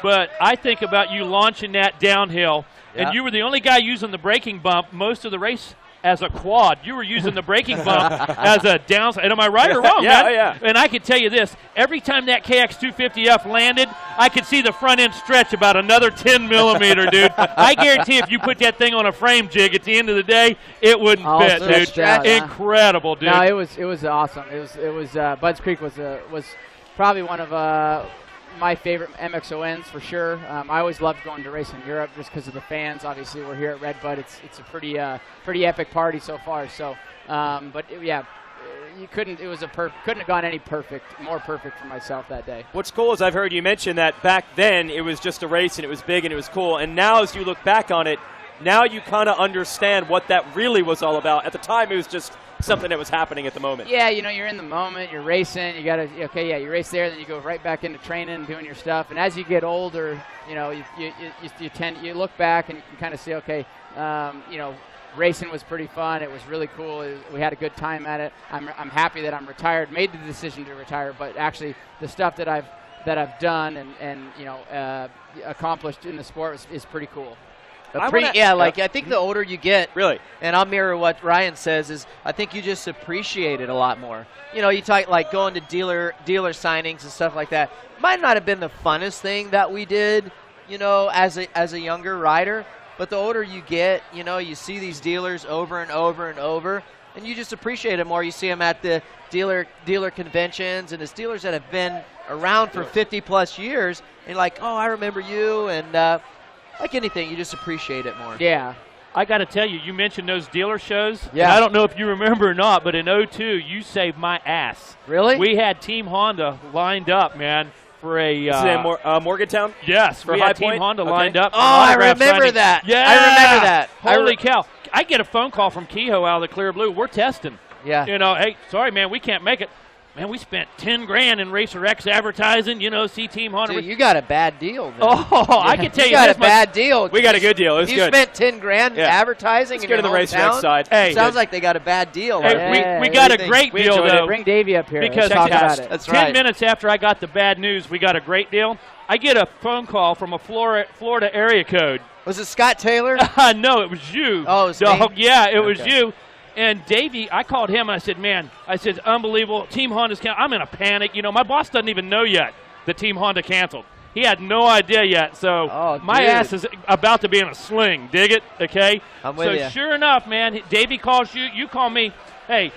but I think about you launching that downhill, and you were the only guy using the braking bump most of the race. As a quad, you were using the braking bump as a downside. Am I right or wrong, man? Yeah. And I can tell you this: every time that KX250F landed, I could see the front end stretch about another 10 millimeter, dude. I guarantee if you put that thing on a frame jig at the end of the day, it wouldn't fit, dude. Incredible, dude. No, it was awesome. It was Budds Creek was probably one of my favorite MXONs for sure. I always loved going to race in Europe just because of the fans. Obviously, we're here at RedBud. It's a pretty epic party so far. So, you couldn't. It was couldn't have gone any more perfect for myself that day. What's cool is I've heard you mention that back then it was just a race and it was big and it was cool. And now as you look back on it, now you kind of understand what that really was all about. At the time, it was just something that was happening at the moment. Yeah, you know, you're in the moment, you're racing, you you race there, then you go right back into training and doing your stuff. And as you get older, you know, you look back and you can kind of see, racing was pretty fun. It was really cool. We had a good time at it. I'm happy that I'm retired. Made the decision to retire, but actually the stuff that I've done and accomplished in the sport is pretty cool. I think the older you get, really, and I'll mirror what Ryan says, is I think you just appreciate it a lot more. You know, you talk like going to dealer signings and stuff like that. Might not have been the funnest thing that we did, you know, as a younger rider, but the older you get, you know, you see these dealers over and over and over, and you just appreciate it more. You see them at the dealer conventions, and it's dealers that have been around for 50-plus years, and you're like, oh, I remember you, and like anything, you just appreciate it more. Yeah. I got to tell you, you mentioned those dealer shows. Yeah. And I don't know if you remember or not, but in 02, you saved my ass. Really? We had Team Honda lined up, man, for a Is it in Morgantown? Yes, for we High had Team Point? Honda Okay. lined up. Oh, I remember that. Yeah, I remember that. Holy cow! I get a phone call from Kehoe out of the Clear Blue. We're testing. Yeah. You know, hey, sorry, man, we can't make it. Man, we spent $10,000 in Racer X advertising. You know, see Team Honda. Dude, you got a bad deal. Then. Oh, I can tell you, you got a bad deal. We got a good deal. It was you good. spent $10,000 advertising. Let's in go to your the Racer X hometown? side. Hey, sounds like they got a bad deal. Hey, we got a great deal though. Bring Davey up here. Because Let's talk about it. That's 10 right. minutes after I got the bad news, we got a great deal. I get a phone call from a Florida area code. Was it Scott Taylor? No, it was you. Oh, it was dog. me? Yeah, it was you. And Davey, I called him and I said, man, unbelievable. Team Honda's canceled. I'm in a panic. You know, my boss doesn't even know yet that Team Honda canceled. He had no idea yet. So my ass is about to be in a sling. Dig it? Okay? I'm with you. So sure enough, man, Davey calls you. You call me. Hey,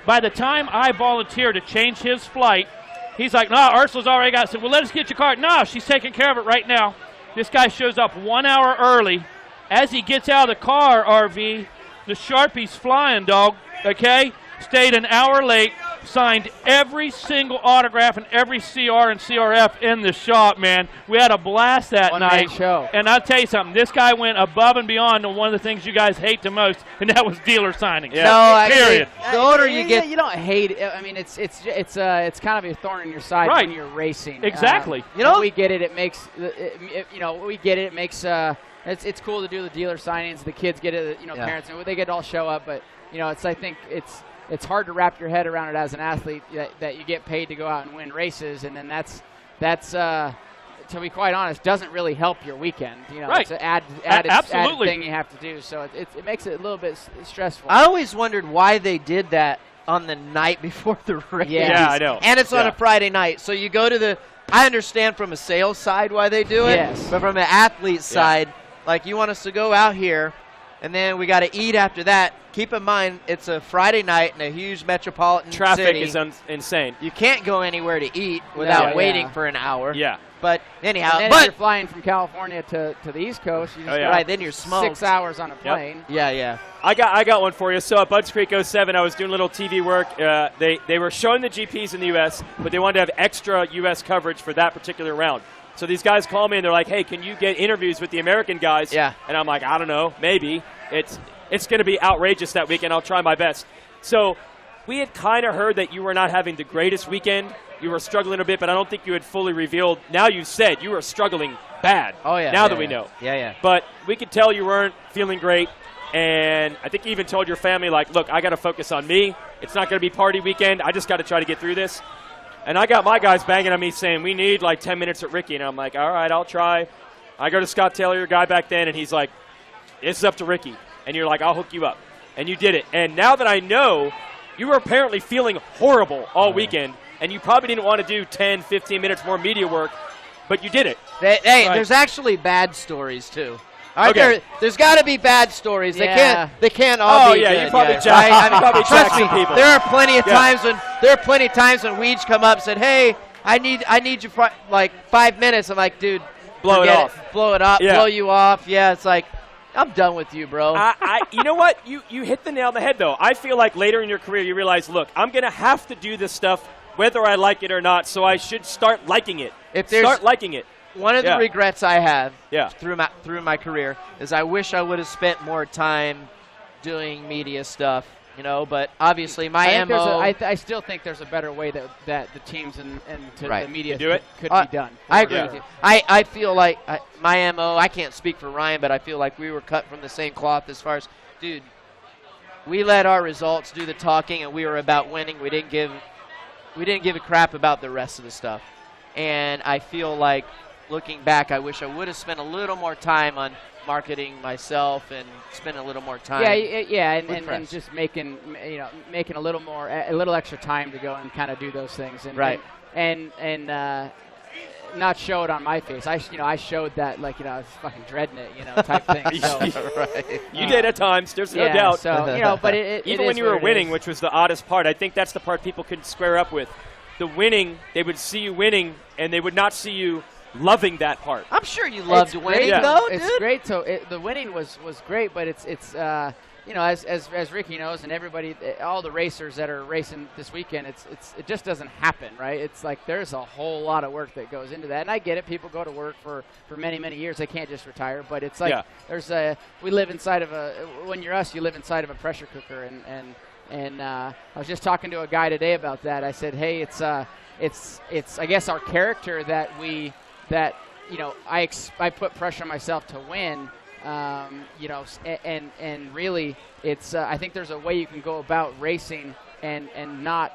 by the time I volunteered to change his flight, he's like, no, Ursula's already got it. I said, well, let us get your car. No, she's taking care of it right now. This guy shows up 1 hour early. As he gets out of the car, RV, the Sharpie's flying, dog, okay? Stayed an hour late, signed every single autograph and every CR and CRF in the shop, man. We had a blast that night. Show. And I'll tell you something, this guy went above and beyond on one of the things you guys hate the most, and that was dealer signings. Yeah. No, period. The older you get, you don't hate it. I mean, it's kind of a thorn in your side Right. when you're racing. Exactly. You know, we get it. It makes It makes. It's cool to do the dealer signings. The kids get it. You know, parents and they get all show up. But you know, I think it's hard to wrap your head around it as an athlete that you get paid to go out and win races, and then that's to be quite honest, doesn't really help your weekend. You know, Right. it's an added thing you have to do. So it makes it a little bit stressful. I always wondered why they did that on the night before the race. Yeah, I know. And it's on a Friday night, so you go to the. I understand from a sales side why they do it, Yes. but from an athlete side, like you want us to go out here, and then we got to eat after that. Keep in mind, it's a Friday night in a huge metropolitan Traffic city. is insane. You can't go anywhere to eat without waiting for an hour. Yeah. But anyhow, and then if you're flying from California to the East Coast, you just right, then you're smoked. 6 hours on a plane. Yeah. I got one for you. So at Bud's Creek 07, I was doing a little TV work. They were showing the GPs in the U.S., but they wanted to have extra U.S. coverage for that particular round. So these guys call me and they're like, hey, can you get interviews with the American guys? Yeah. And I'm like, I don't know, maybe. It's going to be outrageous that weekend. I'll try my best. So we had kind of heard that you were not having the greatest weekend. You were struggling a bit, but I don't think you had fully revealed. Now you said you were struggling bad. Oh, yeah. Now that we know. Yeah. But we could tell you weren't feeling great. And I think you even told your family, like, look, I got to focus on me. It's not going to be party weekend. I just got to try to get through this. And I got my guys banging on me saying, we need like 10 minutes at Ricky. And I'm like, all right, I'll try. I go to Scott Taylor, your guy back then, and he's like, it's up to Ricky. And you're like, I'll hook you up. And you did it. And now that I know, you were apparently feeling horrible all weekend, and you probably didn't want to do 10, 15 minutes more media work, but you did it. Hey, Right. there's actually bad stories, too. All right, there's got to be bad stories. Yeah. They can't all be yeah, good. you probably right? jacked- I mean, probably trust jacked me, some people. there are plenty of Yeah. times when Weege come up and said, hey, I need you for like 5 minutes. I'm like, dude, Blow it forget off. Blow it up, Yeah. blow you off. Yeah, it's like, I'm done with you, bro. You know what? You hit the nail on the head, though. I feel like later in your career you realize, look, I'm going to have to do this stuff whether I like it or not, so I should start liking it. Start liking it. One of the regrets I have Yeah. through my career is I wish I would have spent more time doing media stuff, you know, but obviously my MO. I still think there's a better way that the teams and Right. the media Do it? could be done. I agree with you. I feel like my MO, I can't speak for Ryan, but I feel like we were cut from the same cloth as far as, dude, we let our results do the talking and we were about winning. We didn't give a crap about the rest of the stuff. And I feel like looking back, I wish I would have spent a little more time on marketing myself and spend a little more time. And just making a little extra time to go and kind of do those things. And, right. And not show it on my face. I showed that I was fucking dreading it, type thing. So, right. You did at times. There's no doubt. So but even when you were winning, which was the oddest part, I think that's the part people couldn't square up with. The winning, they would see you winning, and they would not see you loving that part. I'm sure you loved winning, though, dude. It's great. So the winning was great, but it's as Ricky knows, and everybody, all the racers that are racing this weekend, it just doesn't happen, right? It's like there's a whole lot of work that goes into that, and I get it. People go to work for many years. They can't just retire, but it's like we live inside of when you're us, you live inside of a pressure cooker, and I was just talking to a guy today about that. I said, hey, it's I guess our character that I put pressure on myself to win. And really, it's I think there's a way you can go about racing and not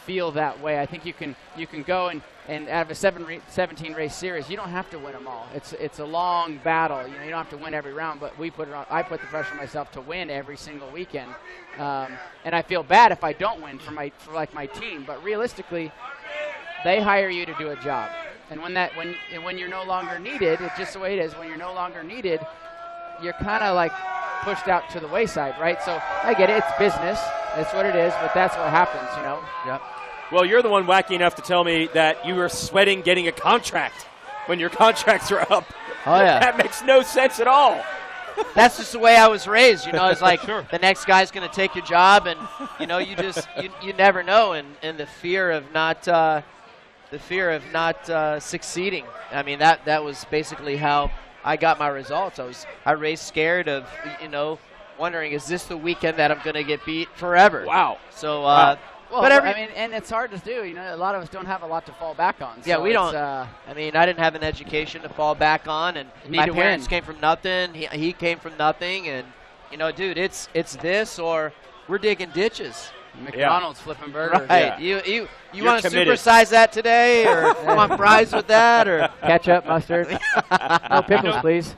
feel that way. I think you can go and out of a 17 race series, you don't have to win them all. It's a long battle. You don't have to win every round, but I put the pressure on myself to win every single weekend, and I feel bad if I don't win for my team. But realistically, they hire you to do a job. And when you're no longer needed, it's just the way it is. When you're no longer needed, you're kind of like pushed out to the wayside, right? So I get it. It's business. That's what it is. But that's what happens, Yep. Well, you're the one wacky enough to tell me that you were sweating getting a contract when your contracts are up. Oh yeah. That makes no sense at all. That's just the way I was raised. It's like the next guy's going to take your job, and you just you never know, and the fear of not. Succeeding. I mean, that was basically how I got my results. I raced scared of, wondering, is this the weekend that I'm going to get beat forever? Wow. So, and it's hard to do. A lot of us don't have a lot to fall back on. Yeah, so we don't. I didn't have an education to fall back on, and my parents came from nothing. He came from nothing, and dude, it's this or we're digging ditches. McDonald's flipping burgers. Right. Yeah. You want to supersize that today, or want fries with that, or ketchup, mustard? No pickles, please.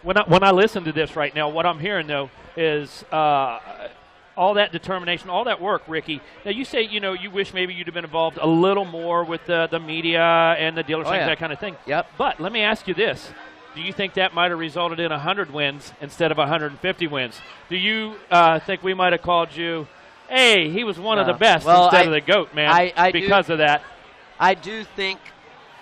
When I listen to this right now, what I'm hearing though is all that determination, all that work, Ricky. Now you say you wish maybe you'd have been involved a little more with the media and the dealers, that kind of thing. Yep. But let me ask you this. Do you think that might have resulted in 100 wins instead of 150 wins? Do you think we might have called you, hey, he was one of the best instead of the GOAT, man, because of that? I do think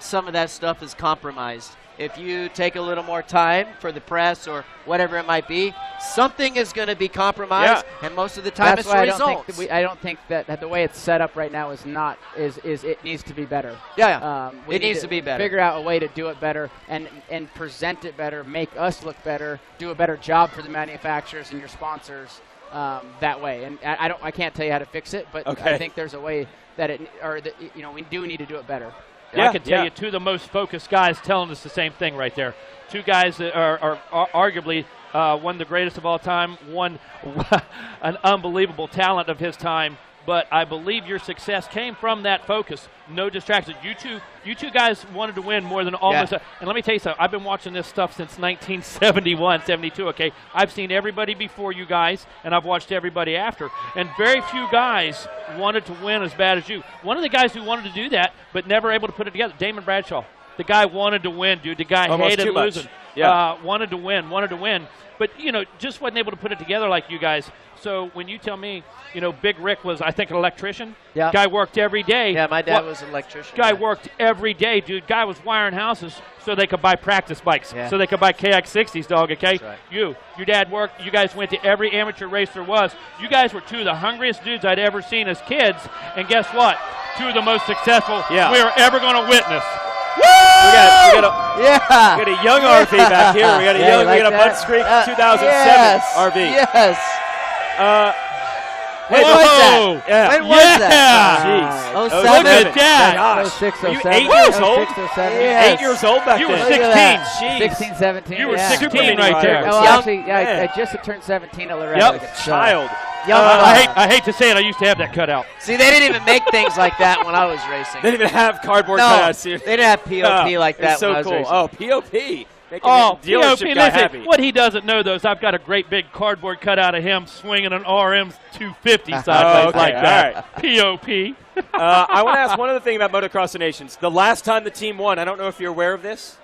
some of that stuff is compromised. If you take a little more time for the press or whatever it might be, something is going to be compromised, and most of the time it's the results. I don't think that the way it's set up right now is it needs to be better. It needs to be better. Figure out a way to do it better and present it better, make us look better, do a better job for the manufacturers and your sponsors. That way, and I can't tell you how to fix it, but I think there's a way that we do need to do it better. I can tell you two of the most focused guys telling us the same thing right there. Two guys that are arguably one of the greatest of all time, one an unbelievable talent of his time. But I believe your success came from that focus. No distractions. You two guys wanted to win more than almost. And let me tell you something. I've been watching this stuff since 1971, 72. Okay, I've seen everybody before you guys, and I've watched everybody after. And very few guys wanted to win as bad as you. One of the guys who wanted to do that, but never able to put it together, Damon Bradshaw. The guy wanted to win, dude. The guy hated losing. Wanted to win. But, just wasn't able to put it together like you guys. So when you tell me, Big Rick was, I think, an electrician. Yeah. Guy worked every day. Yeah, my dad was an electrician. Guy worked every day, dude. Guy was wiring houses so they could buy practice bikes, so they could buy KX60s, dog, okay? That's right. Your dad worked. You guys went to every amateur race there was. You guys were two of the hungriest dudes I'd ever seen as kids. And guess what? Two of the most successful we are ever going to witness. We got a young RV back here. We got a Bud Streak 2007 RV. Yes. When was that? Yeah. When was that? Jeez. Oh, look at that. Gosh. 06, Were you 07. 8 years old? 06, 07. Yes. 8 years old back You then. were 16. 16, 17. You were yeah. 16 right there. Well, actually, I just turned 17 already. Yep. Child. I hate to say it, I used to have that cutout. See, they didn't even make things like that when I was racing. They didn't even have cardboard no, cutouts here. They didn't have POP like that so when I was cool. racing. Oh, POP. Oh, dealership guy happy. What he doesn't know, though, is I've got a great big cardboard cutout of him swinging an RM 250 sideways like that. Right. POP. I want to ask one other thing about Motocross of Nations. The last time the team won, I don't know if you're aware of this.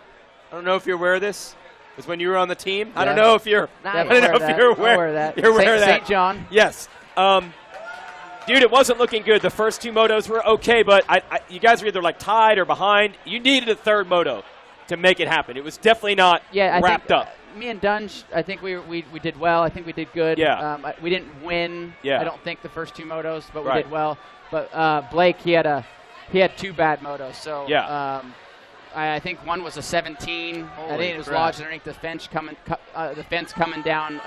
Was when you were on the team. Yeah. I don't know if you're. I don't know if you're aware of that. You're aware of that. St. John. Yes. Dude, it wasn't looking good. The first two motos were okay, but you guys were either like tied or behind. You needed a third moto to make it happen. It was definitely not wrapped up. Me and Dunge, I think we did well. I think we did good. Yeah. We didn't win. Yeah. I don't think the first two motos, but we did well. But Blake, he had two bad motos. So yeah. I think one was a 17. I think it was lodged underneath the fence coming down.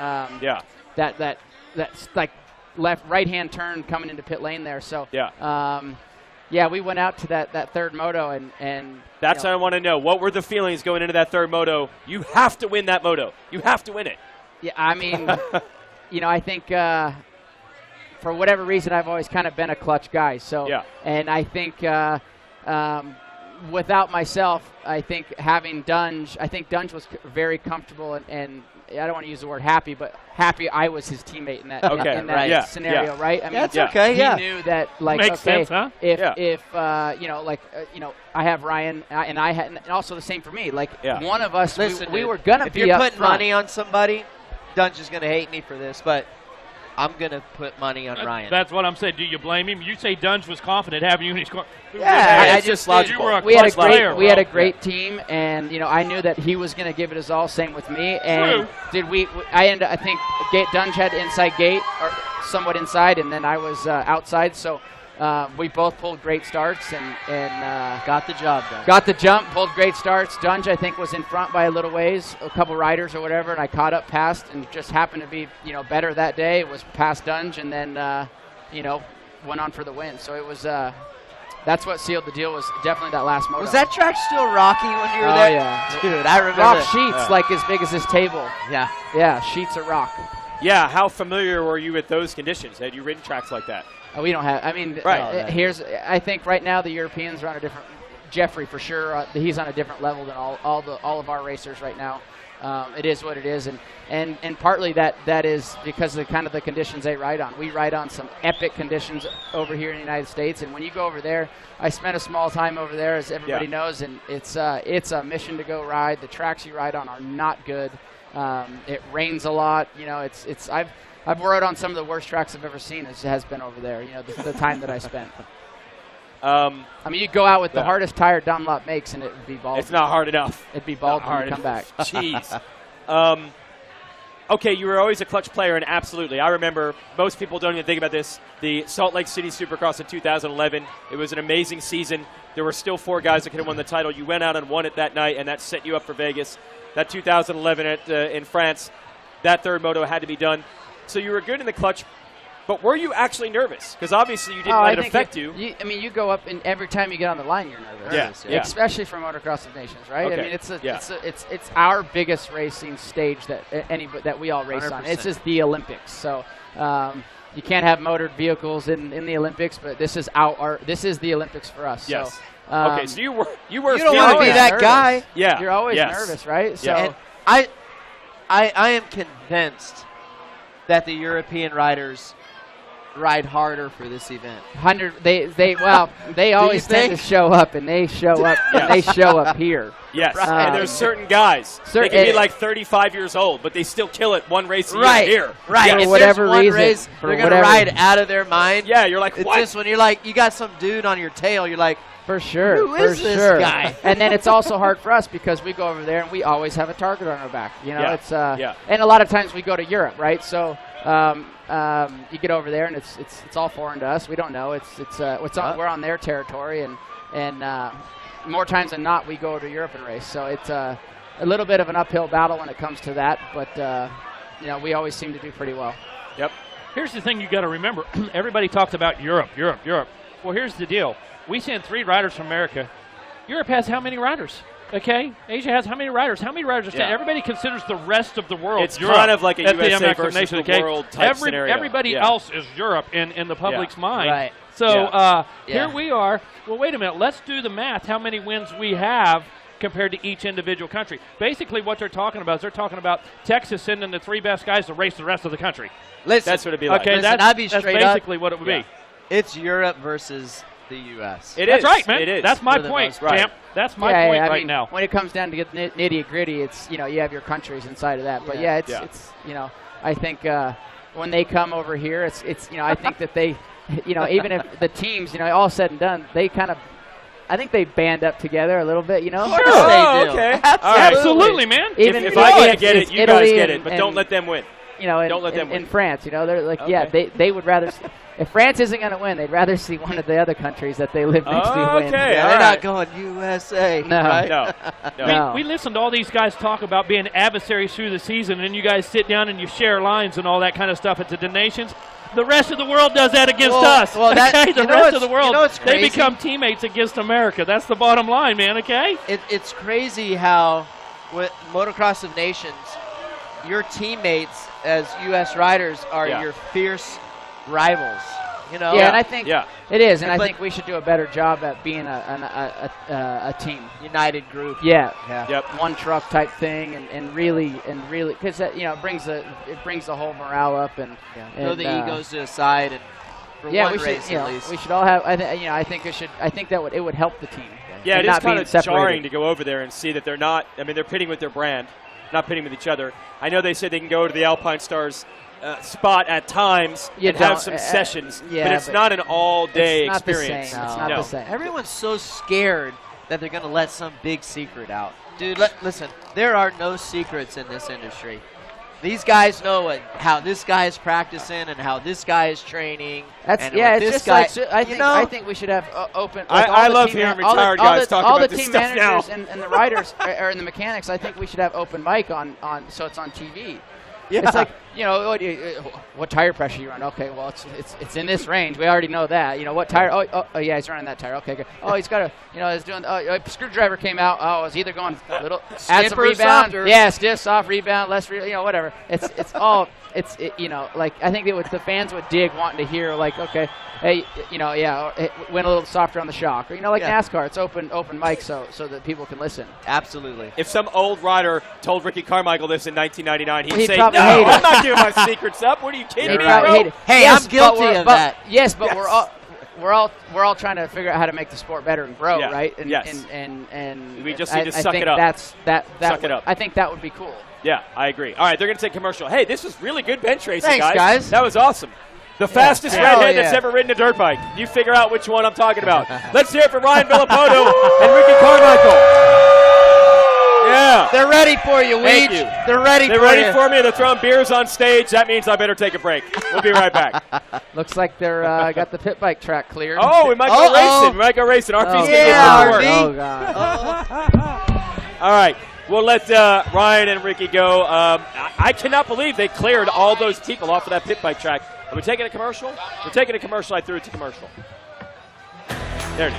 That's like right hand turn coming into pit lane there. So we went out to that third moto and that's what I want to know. What were the feelings going into that third moto? You have to win that moto. You have to win it. Yeah, I mean, I think for whatever reason I've always kind of been a clutch guy. So and I think without myself, I think having Dunge, Dunge was very comfortable and I don't want to use the word happy, but happy I was his teammate in that scenario, right? I mean, that's okay. He knew that, like, makes sense, huh? If I have Ryan and and also the same for me. Like, one of us, listen, we were gonna if be you're up putting front. money on somebody, Dunge is gonna hate me for this, but I'm going to put money on Ryan. That's what I'm saying. Do you blame him? You say Dunge was confident having you in his car. Yeah, it's just logical. We had a great team, and I knew that he was going to give it his all. Same with me. And I think Dunge had inside gate or somewhat inside, and then I was outside. So we both pulled great starts and got the job done. Got the jump, pulled great starts. Dunge, I think, was in front by a little ways, a couple riders or whatever, and I caught up past and just happened to be better that day. It was past Dunge, and then went on for the win. So it was that's what sealed the deal. Was definitely that last moto. Was that track still rocky when you were there? Yeah, dude, I remember. Rock sheets like as big as this table. Yeah, sheets of rock. Yeah, how familiar were you with those conditions? Had you ridden tracks like that? We don't have. I mean, I think right now the Europeans are on a different. Jeffrey for sure. He's on a different level than all of our racers right now. It is what it is, and partly that is because of kind of the conditions they ride on. We ride on some epic conditions over here in the United States, and when you go over there, I spent a small time over there, as everybody knows, and it's a mission to go ride. The tracks you ride on are not good. It rains a lot. I've rode on some of the worst tracks I've ever seen. It has been over there. The time that I spent. I mean, you go out with the hardest tire Dunlop makes, and it would be bald. It's not hard enough. It'd be bald when you come back. Jeez. Okay, you were always a clutch player, and absolutely. I remember most people don't even think about this. The Salt Lake City Supercross in 2011. It was an amazing season. There were still 4 guys that could have won the title. You went out and won it that night, and that set you up for Vegas. That 2011 in France, that third moto had to be done. So you were good in the clutch. But were you actually nervous? Because obviously you didn't let it affect you. You go up, and every time you get on the line, you're nervous. Yeah. Especially for Motocross of Nations, right? Okay. I mean, it's our biggest racing stage that we all race 100%. On. It's just the Olympics, so you can't have motored vehicles in the Olympics. But this is this is the Olympics for us. Yes. So, okay, so you were. You don't want to be that guy. Yeah. You're always nervous, right? So and I am convinced that the European riders ride harder for this event. They always tend to show up, and they show up and they show up here. Yes, and there's certain guys. They can be like 35 years old, but they still kill it one race a year here. Right. For if whatever there's one reason, race, they're going to ride out of their mind. Yeah, you're like, it's what? just when you're like, you got some dude on your tail, you're like, for sure. Who is this guy? And then it's also hard for us because we go over there and we always have a target on our back. It's and a lot of times we go to Europe, right? So you get over there and it's all foreign to us. We don't know. We're on their territory, and more times than not we go to Europe and race. So it's a little bit of an uphill battle when it comes to that, but we always seem to do pretty well. Yep. Here's the thing you got to remember. Everybody talks about Europe. Well, here's the deal. We send 3 riders from America. Europe has how many riders? Okay, Asia has how many riders? How many riders are staying? Everybody considers the rest of the world. It's Europe kind of like a at USA the MX versus Nation, the world type scenario. Everybody else is Europe in the public's mind. Right. So here we are. Well, wait a minute. Let's do the math. How many wins we have compared to each individual country? Basically, what they're talking about is they're talking about Texas sending the 3 best guys to race the rest of the country. Listen, that's what it'd be like. Okay, listen, that's basically what it would be. It's Europe versus the U.S. That's right, man. It is. That's my point, Champ. That's my point right now. When it comes down to get nitty gritty, it's you have your countries inside of that. But it's I think when they come over here, it's I think that they even if the teams all said and done, they kind of. I think they band up together a little bit, Of course they do. Okay. Absolutely, man. Even if I can't get it, you guys get it, but don't let them win. Don't let them win. In France, they're like, they would rather. If France isn't going to win, they'd rather see one of the other countries that they live next to win. Okay, they're not going USA. No. Right? No. We listened to all these guys talk about being adversaries through the season, and then you guys sit down and you share lines and all that kind of stuff at the nations. The rest of the world does that against us. Well, the rest of the world, they become teammates against America. That's the bottom line, man, okay? It's crazy how with Motocross of Nations, your teammates as U.S. riders are your fierce rivals. Yeah, and I think it is, and I think we should do a better job at being a team, united group. Yeah. Yep. One truck type thing, and really, because it brings the whole morale up and throw the egos to the side and for one race at least. We should all have. I think it would help the team. Yeah, it is kind of separated. jarring to go over there and see that they're not. I mean, they're pitting with their brand, not pitting with each other. I know they said they can go to the Alpine Stars spot at times and have some sessions, but it's not an all-day experience. It's not the same. Everyone's so scared that they're going to let some big secret out. Dude, listen, there are no secrets in this industry. These guys know how this guy is practicing and how this guy is training. I think we should have open. I love hearing retired guys talk about this stuff now. All the team managers and the riders and the mechanics. I think we should have open mic on so it's on TV. Yeah. It's like, what tire pressure you run? Okay, well, it's in this range. We already know that. What tire? Oh, yeah, he's running that tire. Okay, good. Oh, he's got he's doing, screwdriver came out. Oh, it's either going a little, add some rebound. Yeah, stiff, soft, rebound, less, whatever. It's all, like, I think the fans would dig wanting to hear, like, okay, hey, went a little softer on the shock. Or, like NASCAR, it's open mic so that people can listen. Absolutely. If some old rider told Ricky Carmichael this in 1999, he'd say, probably no, I'm not giving my secrets up. What are you kidding me, bro? Hey, I'm guilty of that. Yes, but we're all trying to figure out how to make the sport better and grow, right? And, and we just need to suck it up. Suck it up. I think that would be cool. Yeah, I agree. All right, they're going to take commercial. Hey, this was really good bench racing, Thanks, guys. That was awesome. The fastest redhead that's ever ridden a dirt bike. You figure out which one I'm talking about. Let's hear it for Ryan Villapoto and Ricky Carmichael. Yeah. They're ready for you, Weege. Thank you. They're ready for me. They're throwing beers on stage. That means I better take a break. We'll be right back. Looks like they're got the pit bike track cleared. Oh, we might go racing. We might go racing. RP's going to get work. Oh, God. All right. We'll let Ryan and Ricky go. I cannot believe they cleared all those people off of that pit bike track. Are we taking a commercial? We're taking a commercial. I threw it to commercial. There it is.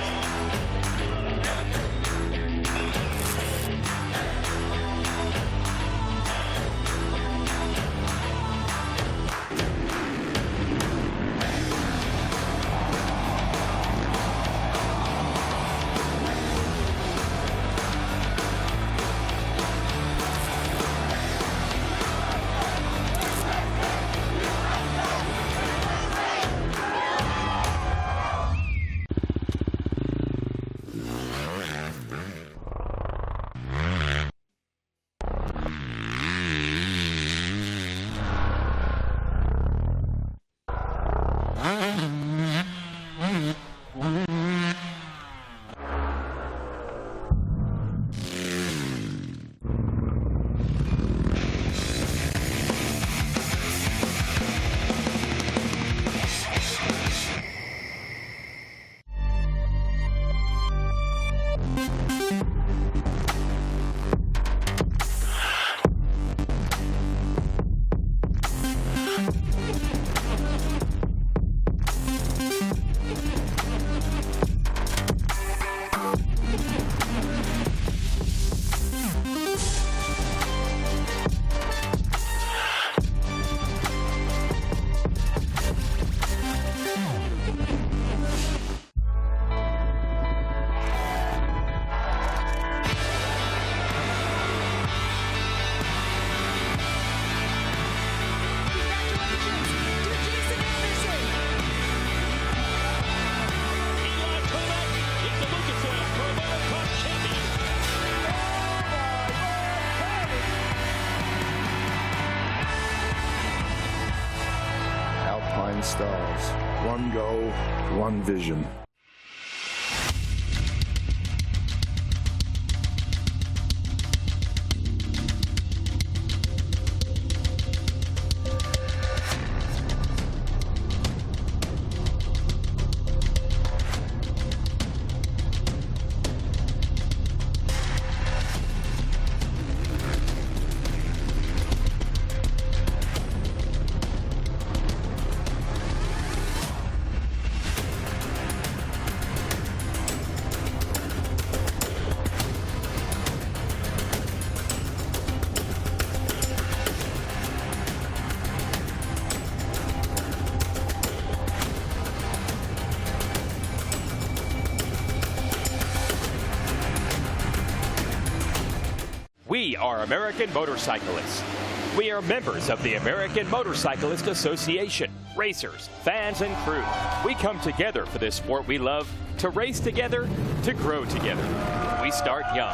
stars. One goal, one vision. We are American motorcyclists. We are members of the American Motorcyclist Association. Racers, fans, and crew. We come together for this sport we love, to race together, to grow together. We start young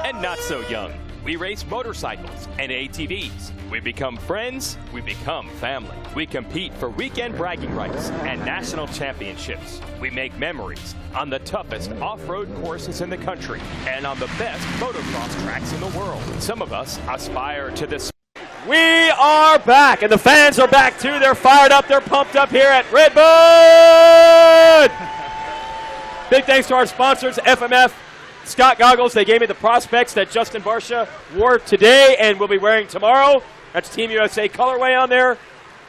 and not so young. We race motorcycles and ATVs. We become friends, we become family. We compete for weekend bragging rights and national championships. We make memories on the toughest off-road courses in the country and on the best motocross tracks in the world. Some of us aspire to this. We are back, and the fans are back too. They're fired up, they're pumped up here at RedBud! Big thanks to our sponsors, FMF, Scott Goggles. They gave me the prospects that Justin Barcia wore today and will be wearing tomorrow. That's Team USA colorway on there.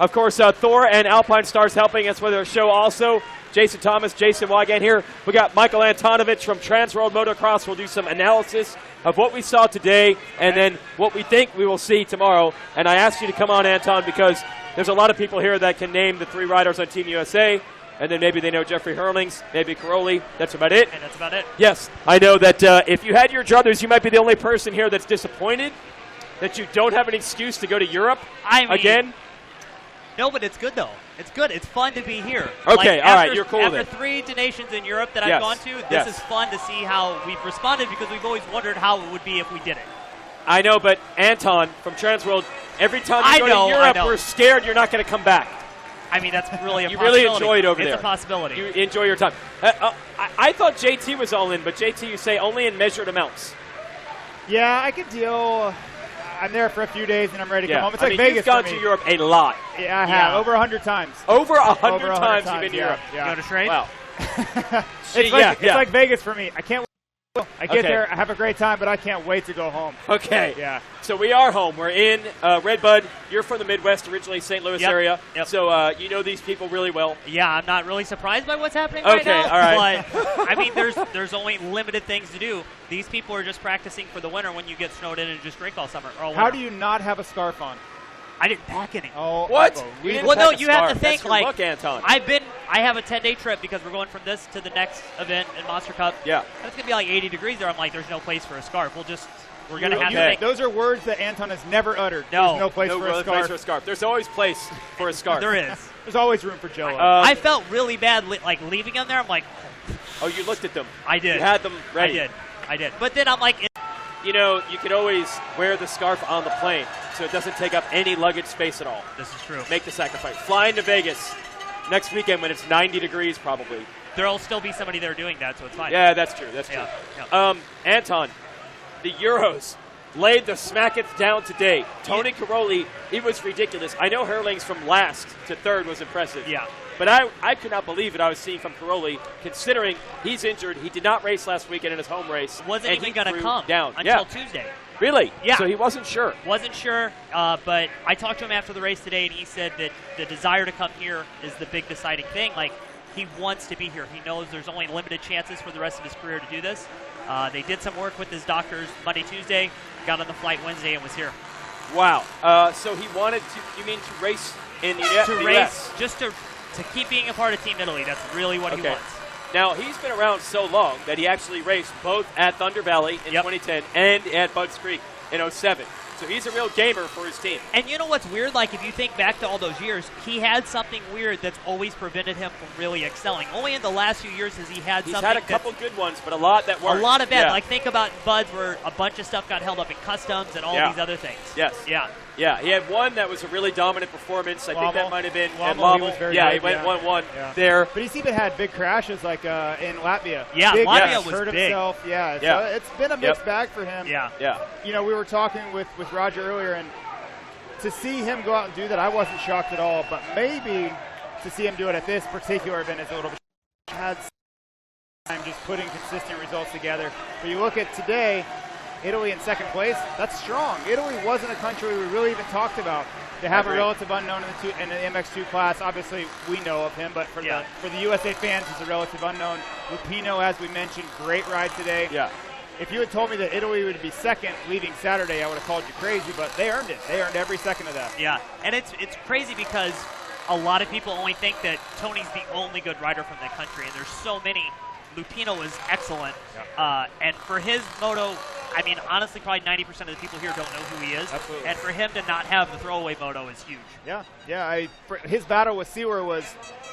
Of course, Thor and Alpine Stars helping us with our show also. Jason Thomas, Jason Wygant here. We got Michael Antonovich from Transworld Motocross. We'll do some analysis of what we saw today and then what we think we will see tomorrow. And I asked you to come on, Anton, because there's a lot of people here that can name the 3 riders on Team USA. And then maybe they know Jeffrey Hurlings, maybe Caroli. That's about it. And that's about it. Yes, I know that if you had your druthers, you might be the only person here that's disappointed that you don't have an excuse to go to Europe again. No, but it's good, though. It's good. It's fun to be here. Okay, all right, you're cool with it. After 3 nations in Europe that I've gone to, this is fun to see how we've responded because we've always wondered how it would be if we did it. I know, but Anton from Transworld, every time you go to Europe, we're scared you're not going to come back. I mean, that's really a you possibility. really enjoy it over there. It's a possibility. You enjoy your time. I thought JT was all in, but JT, you say only in measured amounts. Yeah, I could deal. I'm there for a few days and I'm ready to come home. It's like Vegas. Vegas You've gone for me. to Europe a lot. Yeah, I have. Over 100 times. Over 100 times you've been to Europe. Yeah. You go to trade? Wow. It's like Vegas for me. I can't. I get there, I have a great time, but I can't wait to go home. Okay. Yeah. So we are home. We're in RedBud. You're from the Midwest, originally St. Louis area. Yep. So you know these people really well. Yeah, I'm not really surprised by what's happening right now. Okay, all right. But, I mean, there's only limited things to do. These people are just practicing for the winter when you get snowed in and just drink all summer. Or all How winter. do you not have a scarf on? I didn't pack any. Oh, what? Well, no, you have to think, That's like, look, Anton. I have a 10-day trip because we're going from this to the next event in Monster Cup. Yeah. And it's going to be like 80 degrees there. I'm like, there's no place for a scarf. We're going to have to make. Those are words that Anton has never uttered. No. There's no place for a scarf. Place for a scarf. There's always place for a scarf. There is. There's always room for Jello. I felt really bad, like, leaving them there. I'm like. Oh, you looked at them. I did. You had them ready. I did. But then I'm like. You know, you could always wear the scarf on the plane, so it doesn't take up any luggage space at all. This is true. Make the sacrifice. Flying to Vegas next weekend when it's 90 degrees probably. There'll still be somebody there doing that, so it's fine. Yeah, that's true. That's true. Yeah. Anton, the Euros laid the smackets down today. Tony Caroli, he was ridiculous. I know Hurlings from last to third was impressive. Yeah. But I could not believe what I was seeing from Caroli, considering he's injured. He did not race last weekend in his home race. Wasn't even going to come down until Tuesday. Really? Yeah. So he wasn't sure. Wasn't sure, but I talked to him after the race today, and he said that the desire to come here is the big deciding thing. Like, he wants to be here. He knows there's only limited chances for the rest of his career to do this. They did some work with his doctors Monday, Tuesday, got on the flight Wednesday, and was here. Wow. So he wanted to, you mean to race in the U.S.? To race, just to keep being a part of Team Italy. That's really what he wants. Now, he's been around so long that he actually raced both at Thunder Valley in 2010 and at Budds Creek in 07. So he's a real gamer for his team. And you know what's weird? Like, if you think back to all those years, he had something weird that's always prevented him from really excelling. Only in the last few years has he had He's something. He's had a couple good ones, but a lot that weren't. A lot of bad. Yeah. Like, think about Bud's where a bunch of stuff got held up in customs and all these other things. Yes. Yeah. Yeah, he had one that was a really dominant performance. I think that might have been Lommel, he was very good, he went 1-1 there. But he's even had big crashes like in Latvia. Yeah, big Latvia was hurt big. himself. Yeah, Yeah. So it's been a mixed bag for him. Yeah. Yeah. You know, we were talking with Roger earlier, and to see him go out and do that, I wasn't shocked at all. But maybe to see him do it at this particular event is a little bit. Had time just putting consistent results together. But you look at today, Italy in second place. That's strong. Italy wasn't a country we really even talked about. They have a relative unknown in the MX2 class. Obviously, we know of him, but for the USA fans, he's a relative unknown. Lupino, as we mentioned, great ride today. Yeah. If you had told me that Italy would be second leaving Saturday, I would have called you crazy, but they earned it. They earned every second of that. Yeah, and it's crazy because a lot of people only think that Tony's the only good rider from the country, and there's so many. Lupino is excellent, and for his moto, I mean, honestly, probably 90% of the people here don't know who he is. Absolutely. And for him to not have the throwaway moto is huge. Yeah. His battle with Sewer was,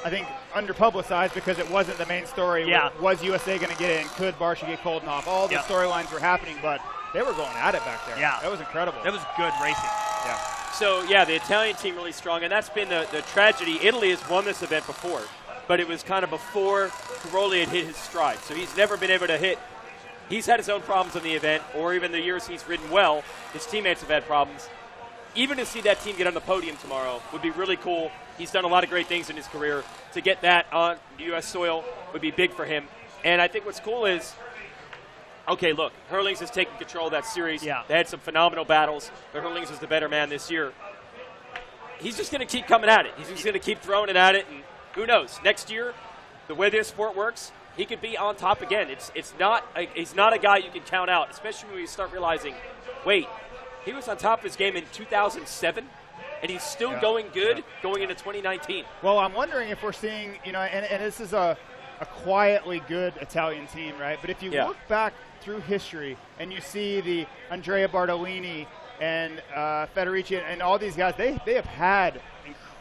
I think, underpublicized because it wasn't the main story. Yeah. Was USA going to get in? Could Barsha get cold off? All the storylines were happening, but they were going at it back there. Yeah. That was incredible. That was good racing. Yeah. So, the Italian team really strong, and that's been the tragedy. Italy has won this event before, but it was kind of before Caroli had hit his stride. So he's never been able to hit. He's had his own problems in the event, or even the years he's ridden well, his teammates have had problems. Even to see that team get on the podium tomorrow would be really cool. He's done a lot of great things in his career. To get that on U.S. soil would be big for him. And I think what's cool is, okay, look, Herlings has taken control of that series. Yeah. They had some phenomenal battles, but Herlings was the better man this year. He's just going to keep coming at it. He's just going to keep throwing it at it, and who knows? Next year, the way this sport works, he could be on top again. He's not a guy you can count out, especially when you start realizing, wait, he was on top of his game in 2007, and he's still going good going into 2019. Well, I'm wondering if we're seeing, and this is a quietly good Italian team, right? But if you look back through history and you see the Andrea Bartolini and Federici and all these guys, they have had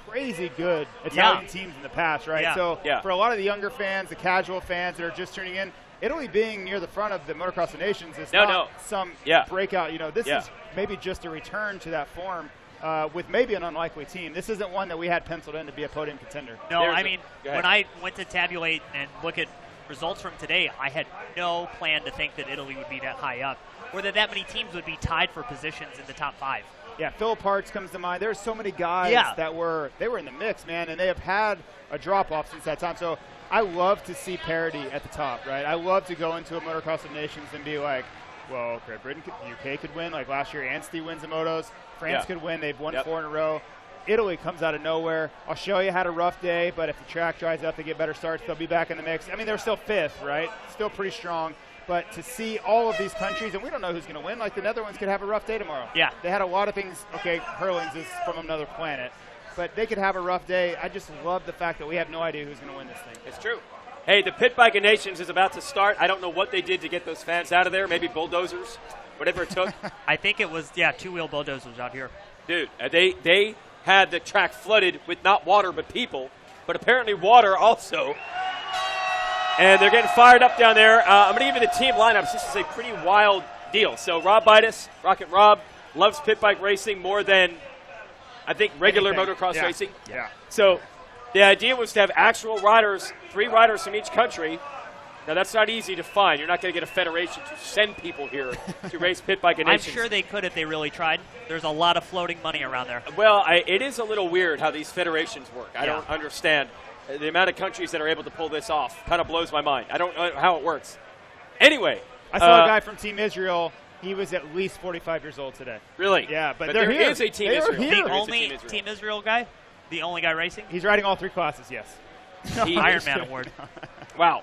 crazy good Italian teams in the past, right? Yeah. So for a lot of the younger fans, the casual fans that are just tuning in, Italy being near the front of the Motocross of Nations is not some breakout. This is maybe just a return to that form with maybe an unlikely team. This isn't one that we had penciled in to be a podium contender. No, I mean, when I went to tabulate and look at results from today, I had no plan to think that Italy would be that high up, or that many teams would be tied for positions in the top 5. Yeah, Phil Parts comes to mind. There's so many guys that were in the mix, man, and they have had a drop-off since that time. So I love to see parity at the top, right? I love to go into a Motocross of Nations and be like, well, Great Britain, UK could win. Like last year, Anstey wins the motos. France could win. They've won 4 in a row. Italy comes out of nowhere. Australia had a rough day, but if the track dries up, they get better starts. They'll be back in the mix. I mean, they're still 5th, right? Still pretty strong. But to see all of these countries, and we don't know who's going to win, like the Netherlands could have a rough day tomorrow. Yeah. They had a lot of things. Okay, Herlings is from another planet. But they could have a rough day. I just love the fact that we have no idea who's going to win this thing. It's true. Hey, the Pit Bike of Nations is about to start. I don't know what they did to get those fans out of there. Maybe bulldozers, whatever it took. I think it was, 2-wheel bulldozers out here. Dude, they had the track flooded with not water but people, but apparently water also. And they're getting fired up down there. I'm going to give you the team lineups. This is a pretty wild deal. So Rob Bidas, Rocket Rob, loves pit bike racing more than, I think, regular motocross racing. Yeah. So the idea was to have actual riders, 3 riders from each country. Now, that's not easy to find. You're not going to get a federation to send people here to race Pit Bike of Nations. I'm sure they could if they really tried. There's a lot of floating money around there. Well, it is a little weird how these federations work. I don't understand. The amount of countries that are able to pull this off kind of blows my mind. I don't know how it works. Anyway. I saw a guy from Team Israel. He was at least 45 years old today. Really? Yeah, but there here. is a Team Israel. The only Team Israel guy? The only guy racing? He's riding all 3 classes, yes. Ironman award. Wow.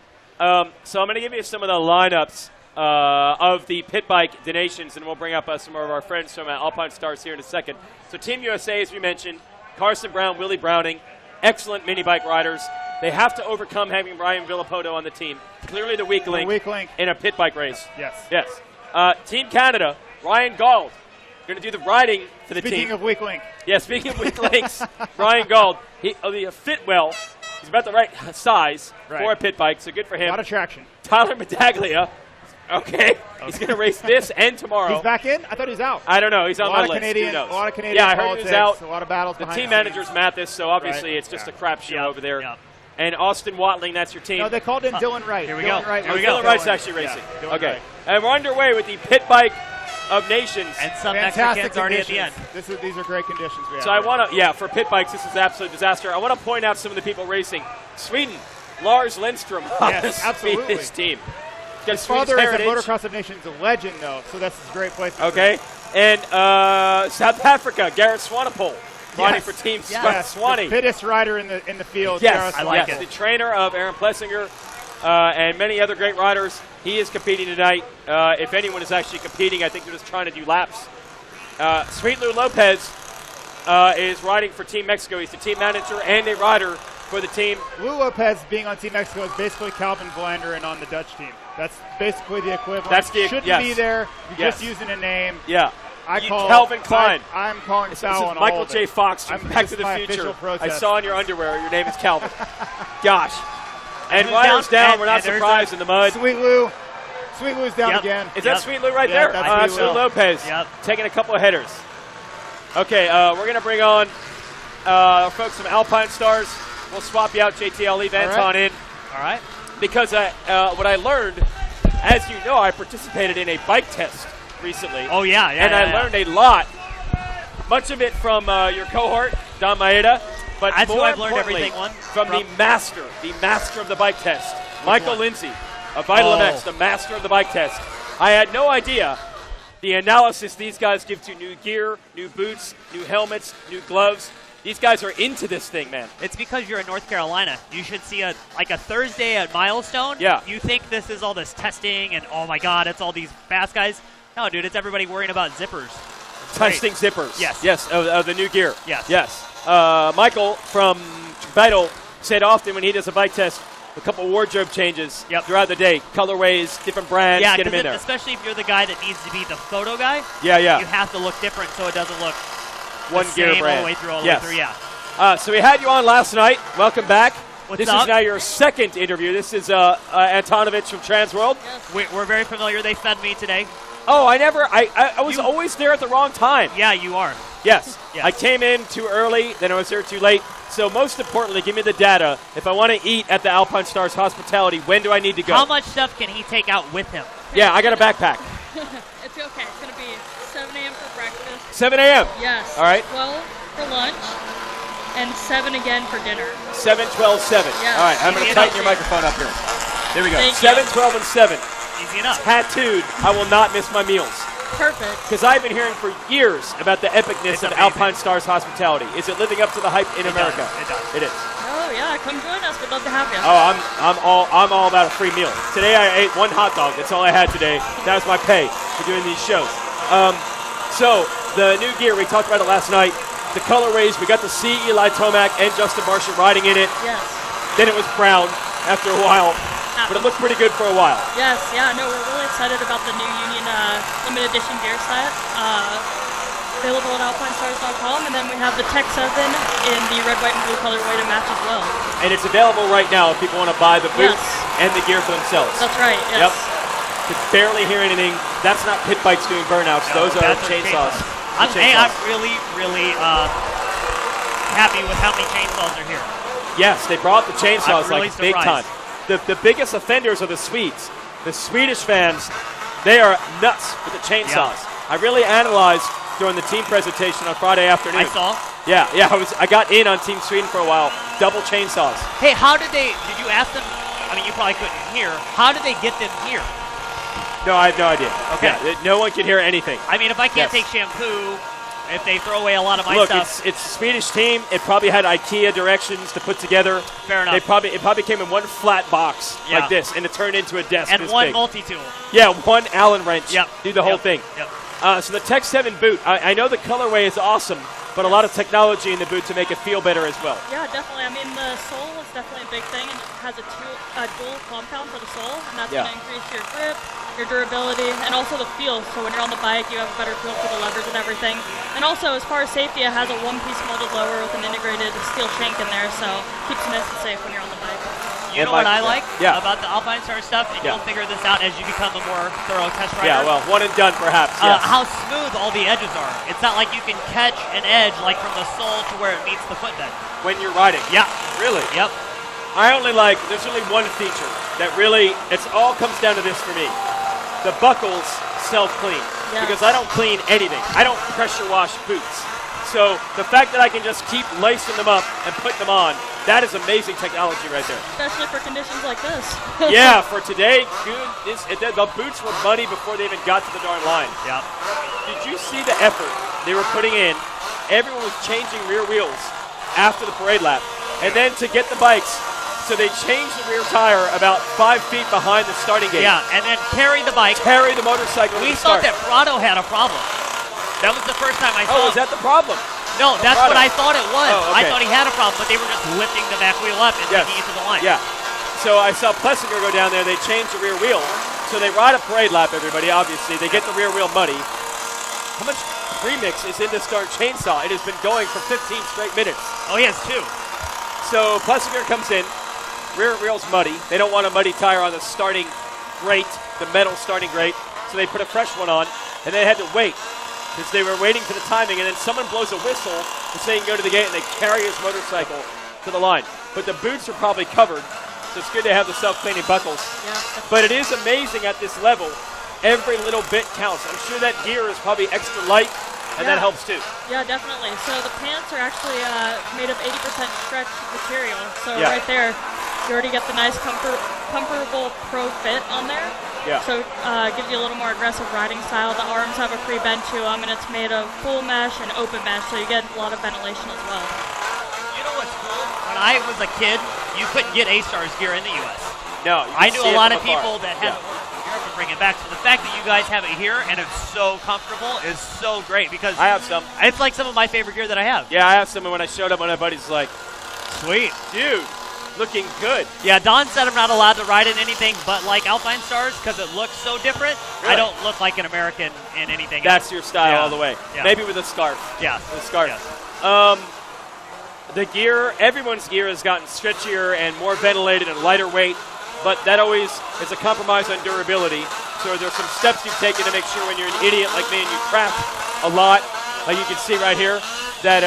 So I'm going to give you some of the lineups of the Pit Bike Nations, and we'll bring up some of our friends from Alpine Stars here in a second. So Team USA, as we mentioned, Carson Brown, Willie Browning, excellent mini bike riders. They have to overcome having Ryan Villapoto on the team. Clearly the weak link in a pit bike race. Yes. Yes. Team Canada, Ryan Gauld, going to do the riding for the team. Speaking of weak link. Yeah, speaking of weak links, Brian Gold, he fit well. He's about the right size for a pit bike, so good for him. A lot of traction. Tyler Medaglia. Okay. He's going to race this and tomorrow. He's back in? I thought he was out. I don't know. He's on my list. A lot of Canadian Yeah, I heard politics, he was out. A lot of battles The behind team the scenes. manager's Mathis, so obviously it's just a crap show over there. And Austin Watling, that's your team. No, they called in Dylan Wright. Here we Dylan go. Wright Dylan Wright's actually racing. Yeah, Dylan okay. Wright. And we're underway with the Pit Bike of Nations. And some Fantastic Mexicans already at the end. conditions. These are great conditions we have. So I want to, for pit bikes, this is an absolute disaster. I want to point out some of the people racing. Sweden, Lars Lindstrom on Yes, absolutely. his team. His father is a Motocross of Nations legend, though, so that's a great place. Okay. And South Africa, Garrett Swanepoel, riding for Team Swanee. The fittest rider in the field. Yes, I like it. The trainer of Aaron Plessinger and many other great riders. He is competing tonight. If anyone is actually competing, I think they're just trying to do laps. Sweet Lou Lopez is riding for Team Mexico. He's the team manager and a rider for the team. Lou Lopez being on Team Mexico is basically Calvin Vlaanderen on the Dutch team. That's basically the equivalent. Shouldn't be there. You're just using a name. Yeah. I call Calvin Klein. I'm calling foul on Michael all of J. it. Fox from Back to the Future. I saw on your underwear your name is Calvin. Gosh. And Ryder's down. We're not surprised in the mud. Sweet Lou. Sweet Lou's down again. Is that Sweet Lou right there? That's Lou Lopez taking a couple of headers. Okay, we're going to bring on folks from Alpine Stars. We'll swap you out, JT. I'll leave Anton in. All right. Because what I learned, as you know, I participated in a bike test recently. Oh, yeah. And I learned a lot. Much of it from your cohort, Don Maeda. But That's who more I've learned importantly, everything from the master of the bike test, Michael Lindsay of Vital MX, the master of the bike test. I had no idea the analysis these guys give to new gear, new boots, new helmets, new gloves. These guys are into this thing, man. It's because you're in North Carolina. You should see a Thursday at Milestone. Yeah. You think this is all this testing and, oh, my God, it's all these fast guys. No, dude, it's everybody worrying about zippers. Testing zippers. Yes. Yes, of the new gear. Yes. Yes. Michael from Vital said often when he does a bike test, a couple wardrobe changes throughout the day, colorways, different brands, get them in there. Especially if you're the guy that needs to be the photo guy. Yeah. You have to look different so it doesn't look one the gear same brand. all the way through, yeah. So we had you on last night. Welcome back. What's this up? is now your second interview. This is Antonovich from Transworld. Yes. We're very familiar. They fed me today. Oh, I was always there at the wrong time. Yeah, you are. Yes. I came in too early, then I was there too late. So most importantly, give me the data. If I want to eat at the Alpine Stars Hospitality, when do I need to go? How much stuff can he take out with him? Yeah, I got a backpack. It's okay. It's going to be 7 a.m. for breakfast. 7 a.m.? Yes. All right. 12 for lunch, and 7 again for dinner. 7, 12, 7. Yes. All right, I'm going to tighten your microphone up here. There we go. Thank 7, you. 12, and 7. Easy enough. Tattooed. I will not miss my meals. Perfect. Because I've been hearing for years about the epicness of Alpine Stars Hospitality. Is it living up to the hype in America? It does. It is. Oh yeah, come join us. We'd love to have you. Oh, I'm all about a free meal. Today I ate one hot dog. That's all I had today. That was my pay for doing these shows. So the new gear, we talked about it last night. The colorways, we got to see Eli Tomac and Justin Marshall riding in it. Yes. Then it was brown after a while, but it looked pretty good for a while. Yes, yeah, no, we're really excited about the new Union limited edition gear set. Available at alpinestars.com, and then we have the Tech 7 in the red, white, and blue colorway to match as well. And it's available right now if people want to buy the boots and the gear for themselves. That's right, yes. Yep. Could barely hear anything. That's not pit bikes doing burnouts. No, Those are chainsaws. I'm really, really happy with how many chainsaws are here. Yes, they brought the chainsaws I'm really like big time. The biggest offenders are the Swedes. The Swedish fans, they are nuts with the chainsaws. Yeah. I really analyzed during the team presentation on Friday afternoon. I saw. Yeah, I got in on Team Sweden for a while. Double chainsaws. Hey, did you ask them? I mean, you probably couldn't hear. How did they get them here? No, I have no idea. Okay. Yeah, no one can hear anything. I mean, if I can't take shampoo, if they throw away a lot of my stuff. stuff. It's a Swedish team. It probably had IKEA directions to put together. Fair enough. It probably came in one flat box like this, and it turned into a desk. And this one big. multi-tool. Yeah, one Allen wrench. Yep. Do the whole thing. Yep. So the Tech 7 boot, I know the colorway is awesome, but a lot of technology in the boot to make it feel better as well. Yeah, definitely. I mean, the sole is definitely a big thing, and it has a dual compound for the sole, and that's going to increase your grip your durability, and also the feel. So when you're on the bike, you have a better feel for the levers and everything. And also, as far as safety, it has a one-piece molded lower with an integrated steel shank in there, so keeps you nice and safe when you're on the bike. You know what I like about the Alpine Star stuff, and you'll figure this out as you become a more thorough test rider. Yeah, well, one and done perhaps, yes. How smooth all the edges are. It's not like you can catch an edge like from the sole to where it meets the footbed. When you're riding? Yeah. Really? Yep. I only like, there's only one feature that really, it's all comes down to this for me. The buckles self-clean, because I don't clean anything. I don't pressure wash boots. So the fact that I can just keep lacing them up and putting them on, that is amazing technology right there. Especially for conditions like this. Yeah, for today, the boots were muddy before they even got to the darn line. Yeah. Did you see the effort they were putting in? Everyone was changing rear wheels after the parade lap. And then to get the bikes, so they changed the rear tire about 5 feet behind the starting gate. Yeah, and then carry the bike. Carry the motorcycle to We the thought start. that Prado had a problem. That was the first time I saw Oh, is that the problem? No, that's Prado. what I thought it was. Oh, okay. I thought he had a problem, but they were just lifting the back wheel up and taking it to the line. Yeah. So I saw Plessinger go down there. They changed the rear wheel. So they ride a parade lap, everybody, obviously. They get the rear wheel muddy. How much premix is in this darn chainsaw? It has been going for 15 straight minutes. Oh, he has 2. So Plessinger comes in. Rear wheel's muddy. They don't want a muddy tire on the starting grate, the metal starting grate. So they put a fresh one on, and they had to wait because they were waiting for the timing, and then someone blows a whistle to say he can go to the gate, and they carry his motorcycle to the line. But the boots are probably covered, so it's good to have the self-cleaning buckles. Yeah. But it is amazing at this level. Every little bit counts. I'm sure that gear is probably extra light, and that helps too. Yeah, definitely. So the pants are actually made of 80% stretch material. So Yeah. right there, you already get the nice comfortable pro fit on there. Yeah. So gives you a little more aggressive riding style. The arms have a pre-bend to them, and it's made of full mesh and open mesh, so you get a lot of ventilation as well. You know what's cool? When I was a kid, you couldn't get A-Stars gear in the U.S. No, I knew a lot of people that had to Europe and bring it back. So the fact that you guys have it here and it's so comfortable is so great because I have some. It's like some of my favorite gear that I have. Yeah, I have some, and when I showed up, one of my buddies was like, sweet. Dude, looking good. Yeah, Don said I'm not allowed to ride in anything but like Alpine Stars because it looks so different. Really? I don't look like an American in anything That's else. your style Yeah. all the way. Yeah. Maybe with a scarf. Yeah. With a scarf. Yes. The gear, everyone's gear has gotten stretchier and more ventilated and lighter weight, but that always is a compromise on durability. So there's some steps you've taken to make sure when you're an idiot like me and you craft a lot, like you can see right here, that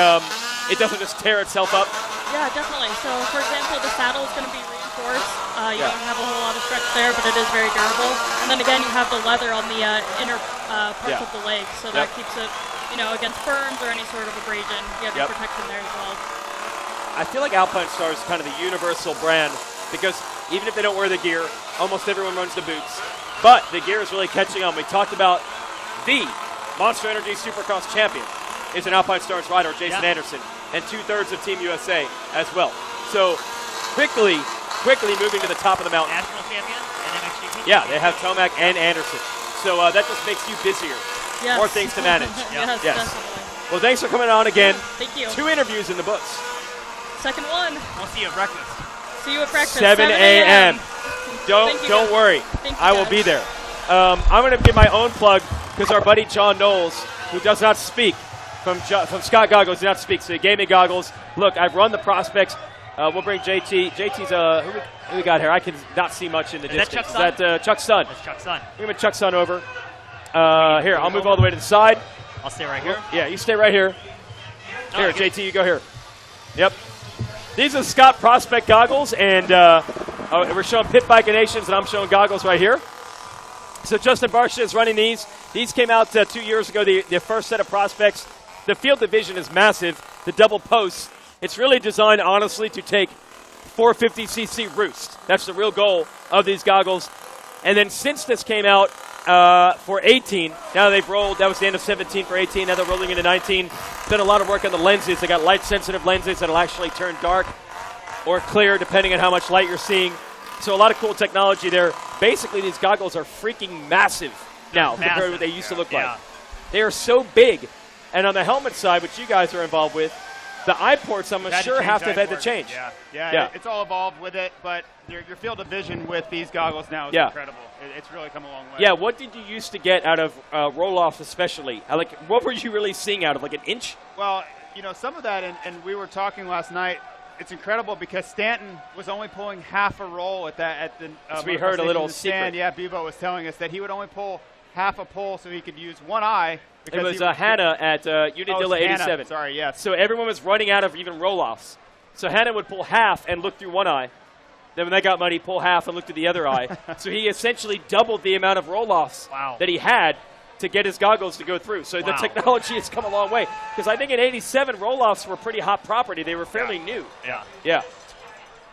it doesn't just tear itself up. Yeah, definitely. So, for example, the saddle is going to be reinforced. You don't have a whole lot of stretch there, but it is very durable. And then again, you have the leather on the inner parts of the legs, so that keeps it, against burns or any sort of abrasion. You have your protection there as well. I feel like Alpine Star is kind of the universal brand because even if they don't wear the gear, almost everyone runs the boots. But the gear is really catching on. We talked about the Monster Energy Supercross champion is an Alpine Stars rider, Jason Anderson, and 2/3 of Team USA as well. So quickly moving to the top of the mountain. National champion and MXGP. Yeah, they have Tomac and Anderson. So that just makes you busier. Yes. More things to manage. Yes, definitely. Well, thanks for coming on again. Thank you. 2 interviews in the books. Second one. We'll see you at breakfast. See you at breakfast. 7 a.m. Thank you, Don't guys. worry. Thank you, I will guys. be there. I'm going to give my own plug because our buddy John Knowles, who does not speak, from Scott Goggles, does not speak. So he gave me goggles. Look, I've run the prospects. We'll bring JT. JT's who we got here? I can not see much in the distance. Is that Chuck's son? That's Chuck's son. We're going to Chuck's son over. Here, I'll move all the way to the side. I'll stay right here. Yeah, you stay right here. No, Here, I get JT, you go here. Yep. These are Scott Prospect goggles, and we're showing Pit Bike Nations, and I'm showing goggles right here. So Justin Barsha is running these. These came out 2 years ago, the first set of Prospects. The field division is massive. The double posts. It's really designed, honestly, to take 450cc roost. That's the real goal of these goggles. And then since this came out for 18, now they've rolled, that was the end of 17 for 18, now they're rolling into 19. Done a lot of work on the lenses. They got light-sensitive lenses that'll actually turn dark or clear depending on how much light you're seeing. So a lot of cool technology there. Basically, these goggles are freaking massive now compared to what they used to look like. They are so big. And on the helmet side, which you guys are involved with, The eye ports, I'm sure, have to have had to change. Yeah, it's all evolved with it, but your field of vision with these goggles now is incredible. It's really come a long way. Yeah, what did you used to get out of roll-offs especially? What were you really seeing out of, like an inch? Well, some of that, and we were talking last night, it's incredible because Stanton was only pulling half a roll at the so we heard a little secret. Yeah, Bevo was telling us that he would only pull half a pull so he could use one eye. It was Hannah at Unadilla 87. Sorry, yes. So everyone was running out of even roll-offs. So Hannah would pull half and look through one eye. Then when they got money, pull half and look through the other eye. So he essentially doubled the amount of roll-offs that he had to get his goggles to go through. So the technology has come a long way. Because I think in 87, roll-offs were pretty hot property. They were fairly new. Yeah.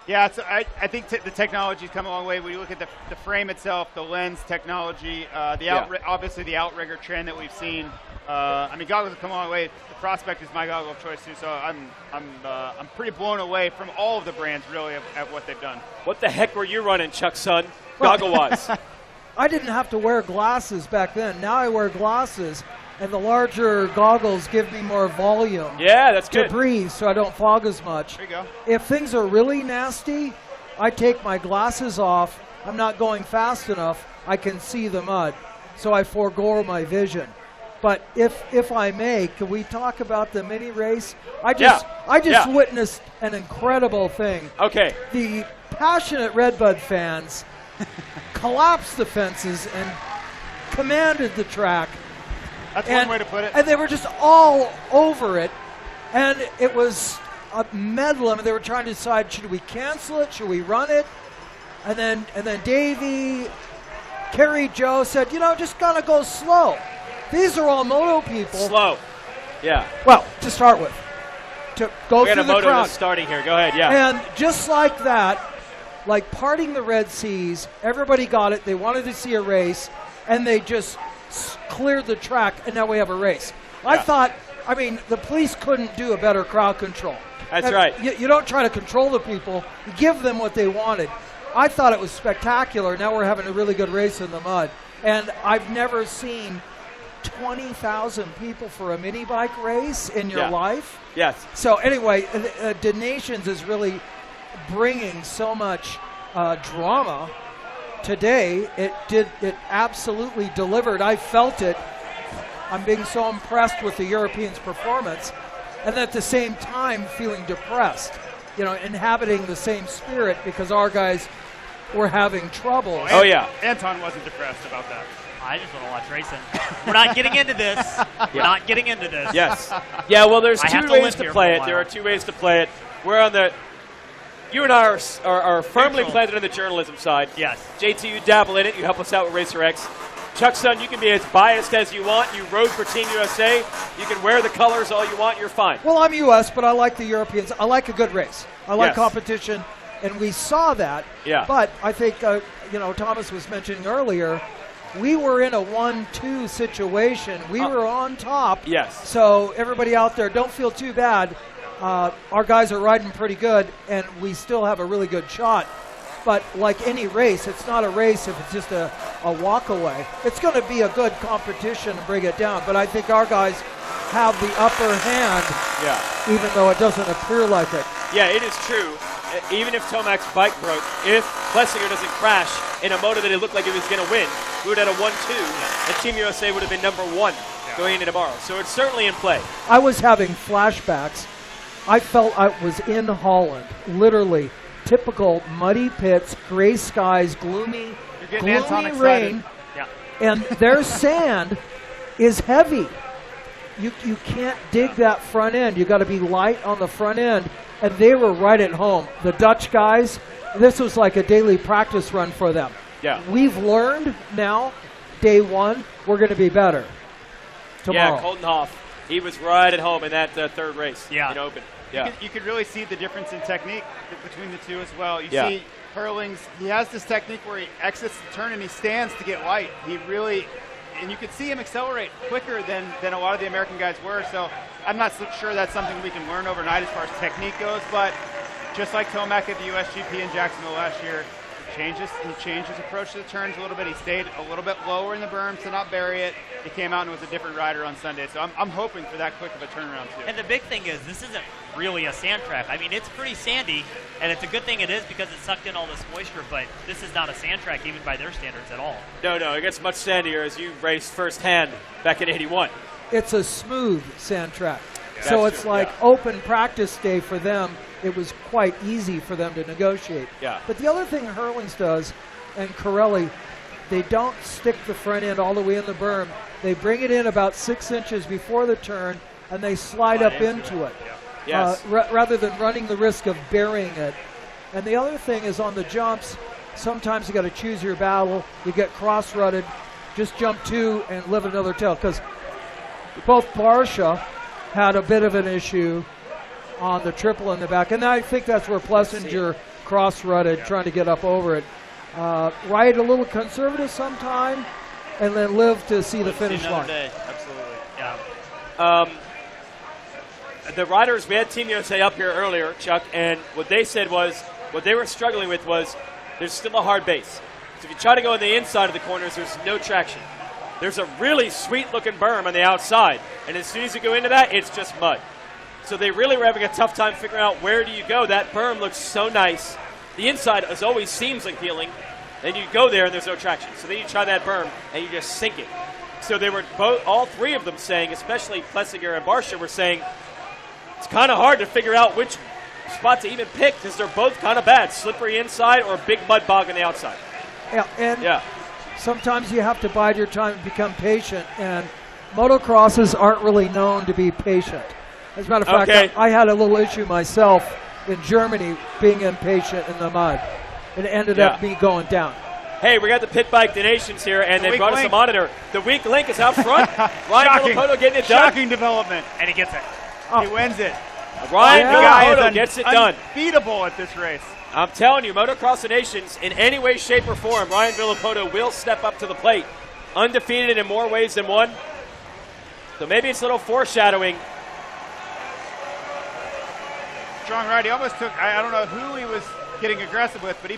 Yeah, I think the technology's come a long way. When you look at the frame itself, the lens technology, obviously the outrigger trend that we've seen. Goggles have come a long way. The Prospect is my goggle of choice too, so I'm pretty blown away from all of the brands really at what they've done. What the heck were you running, Chuck Son, goggle-wise? I didn't have to wear glasses back then. Now I wear glasses, and the larger goggles give me more volume. Yeah, that's good. To breathe, so I don't fog as much. There you go. If things are really nasty, I take my glasses off. I'm not going fast enough. I can see the mud, so I forego my vision. But if I may, can we talk about the mini race? I just witnessed an incredible thing. Okay. The passionate RedBud fans collapsed the fences and commanded the track. That's one way to put it. And they were just all over it. And it was a medlem. They were trying to decide, should we cancel it? Should we run it? And then Davey, Kerry Joe said, just gotta go slow. These are all moto people. Slow. Yeah. Well, to start with. To go through the crowd. We got a moto that's starting here. Go ahead, yeah. And just like that, like parting the Red Seas, everybody got it. They wanted to see a race, and they just cleared the track, and now we have a race. I thought, the police couldn't do a better crowd control. That's right. You don't try to control the people. You give them what they wanted. I thought it was spectacular. Now we're having a really good race in the mud. And I've never seen 20,000 people for a mini bike race in your life. Yes. So anyway, Donations is really bringing so much drama today. It absolutely delivered. I felt it. I'm being so impressed with the Europeans' performance, and at the same time feeling depressed, inhabiting the same spirit because our guys were having trouble. Anton wasn't depressed about that. I just want to watch racing. We're not getting into this. We're not getting into this. Yes. Yeah, well, there's two ways to play it. There are two ways to play it. We're on the... You and I are firmly planted on the journalism side. Yes. JT, you dabble in it. You help us out with Racer X. Chuck Son, you can be as biased as you want. You rode for Team USA. You can wear the colors all you want. You're fine. Well, I'm U.S., but I like the Europeans. I like a good race. I like competition, and we saw that. Yeah. But I think, Thomas was mentioning earlier, we were in a 1-2 situation. We were on top. Yes. So everybody out there, don't feel too bad. Our guys are riding pretty good, and we still have a really good shot. But like any race, it's not a race if it's just a walk away. It's going to be a good competition to bring it down. But I think our guys have the upper hand, even though it doesn't appear like it. Yeah, it is true. Even if Tomac's bike broke, if Plessinger doesn't crash in a moto that it looked like it was going to win, we would have had a 1-2, and Team USA would have been number 1 going into tomorrow. So it's certainly in play. I was having flashbacks. I felt I was in Holland, literally. Typical muddy pits, gray skies, gloomy rain, and their sand is heavy. You can't dig that front end. You got to be light on the front end, and they were right at home. The Dutch guys, this was like a daily practice run for them. Yeah. We've learned now, day one, we're going to be better tomorrow. Yeah, Coldenhoff, he was right at home in that third race in Open. Yeah. You could really see the difference in technique between the two as well. You see Hurlings, he has this technique where he exits the turn and he stands to get light. He really, and you could see him accelerate quicker than a lot of the American guys were. So I'm not so sure that's something we can learn overnight as far as technique goes, but just like Tomac at the USGP in Jacksonville last year, He changed his approach to the turns a little bit. He stayed a little bit lower in the berms to not bury it. He came out and was a different rider on Sunday. So I'm hoping for that quick of a turnaround too. And the big thing is this isn't really a sand track. I mean, it's pretty sandy, and it's a good thing it is because it sucked in all this moisture, but this is not a sand track even by their standards at all. No, it gets much sandier as you raced firsthand back in '81. It's a smooth sand track. That's So it's true, like yeah. open practice day for them. It was quite easy for them to negotiate. Yeah. But the other thing Hurlings does, and Corelli, they don't stick the front end all the way in the berm. They bring it in about 6 inches before the turn, and they slide up into it. Yeah. Yes. Rather than running the risk of burying it. And the other thing is on the jumps, sometimes you got to choose your battle. You get cross-rutted, just jump 2 and live another tail. Because both Barsha had a bit of an issue on the triple in the back. And I think that's where Plessinger cross-rutted, trying to get up over it. Ride a little conservative sometime, and then live to see the finish line. Absolutely. Yeah. The riders, we had Team USA up here earlier, Chuck, and what they said was, what they were struggling with was, there's still a hard base. So if you try to go on the inside of the corners, there's no traction. There's a really sweet-looking berm on the outside, and as soon as you go into that, it's just mud. So they really were having a tough time figuring out where do you go. That berm looks so nice. The inside always seems like healing. Then you go there and there's no traction. So then you try that berm and you just sink it. So they were all three of them saying, especially Plessinger and Barsha were saying, it's kind of hard to figure out which spot to even pick because they're both kind of bad. Slippery inside or big mud bog on the outside. Yeah, and sometimes you have to bide your time and become patient. And motocrosses aren't really known to be patient. As a matter of fact, I had a little issue myself in Germany being impatient in the mud. It ended up me going down. Hey, we got the pit bike donations here, and they brought us a monitor. The weak link is out front. Ryan Villapoto getting it done. Shocking development. And he gets it. He wins it. Ryan Villapoto gets it done. Unbeatable at this race. I'm telling you, Motocross of Nations, in any way, shape, or form, Ryan Villapoto will step up to the plate. Undefeated in more ways than one. So maybe it's a little foreshadowing. Strong ride. He almost took, I don't know who he was getting aggressive with, but he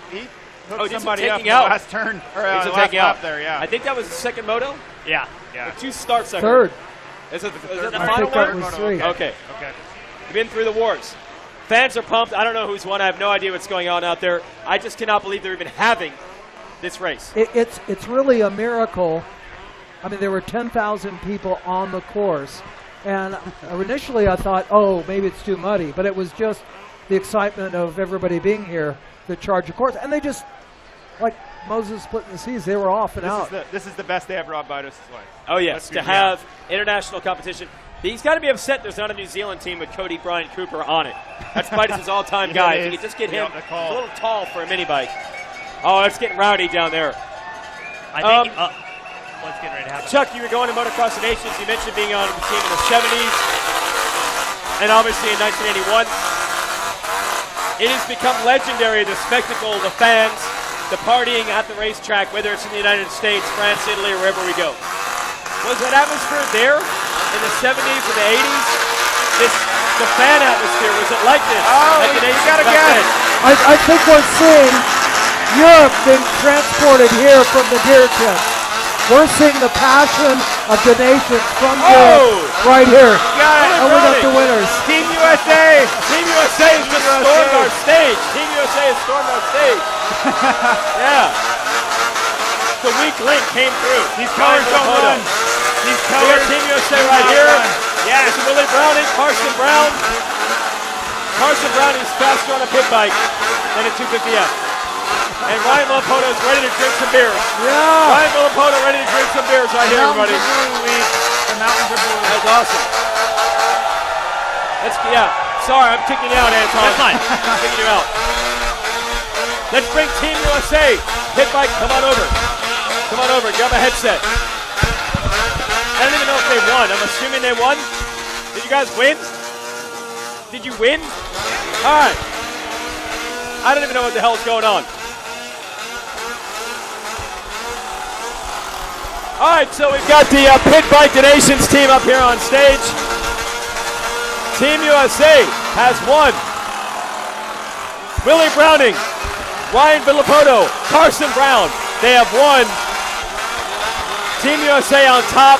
hooked just somebody up in the out. last turn, or He's last taking lap out there, yeah. I think that was the second moto? Yeah. Or 2 starts. I Third. heard. Is it the I final think that one? was 3. Okay. You've been through the wars. Fans are pumped. I don't know who's won. I have no idea what's going on out there. I just cannot believe they're even having this race. It's really a miracle. I mean, there were 10,000 people on the course. And initially I thought, oh, maybe it's too muddy. But it was just the excitement of everybody being here that charged the course. And they just, like Moses splitting the seas, they were off and out. This is the best day of Rob Bidos' life. Oh, yes, to have international competition. He's got to be upset there's not a New Zealand team with Cody Bryant Cooper on it. That's Bidos' all-time guy. If you could just get him, he's a little tall for a mini bike. Oh, it's getting rowdy down there. I think what's getting ready to happen? Chuck, you were going to Motocross of Nations. You mentioned being on the team in the 70s and obviously in 1981. It has become legendary, the spectacle, the fans, the partying at the racetrack, whether it's in the United States, France, Italy, or wherever we go. Was that atmosphere there in the 70s and the 80s? The fan atmosphere, was it like this? Oh, you gotta guess. I think we're seeing Europe being transported here from the beer tent. We're seeing the passion of the nations from Europe right here. And we got the winners. Team USA! Team USA has just stormed our stage. Team USA has stormed our stage. Yeah. The weak link came through. These colors don't run. These colors. We got Team USA right here. Yeah. This is Willie Browning, Carson Brown. Carson Brown is faster on a pit bike than a 250F. And Ryan Villapoto is ready to drink some beers. Yeah. Ryan Villapoto ready to drink some beers right here, everybody. The mountains are blue. That's awesome. Sorry, I'm kicking you out, Anton. That's fine. I'm kicking you out. Let's bring Team USA. Pit bike, come on over. Come on over. Grab a headset. I don't even know if they won. I'm assuming they won. Did you guys win? Did you win? All right. I don't even know what the hell is going on. All right, so we've got the Pit Bike Donations team up here on stage. Team USA has won. Willie Browning, Ryan Villapoto, Carson Brown. They have won. Team USA on top.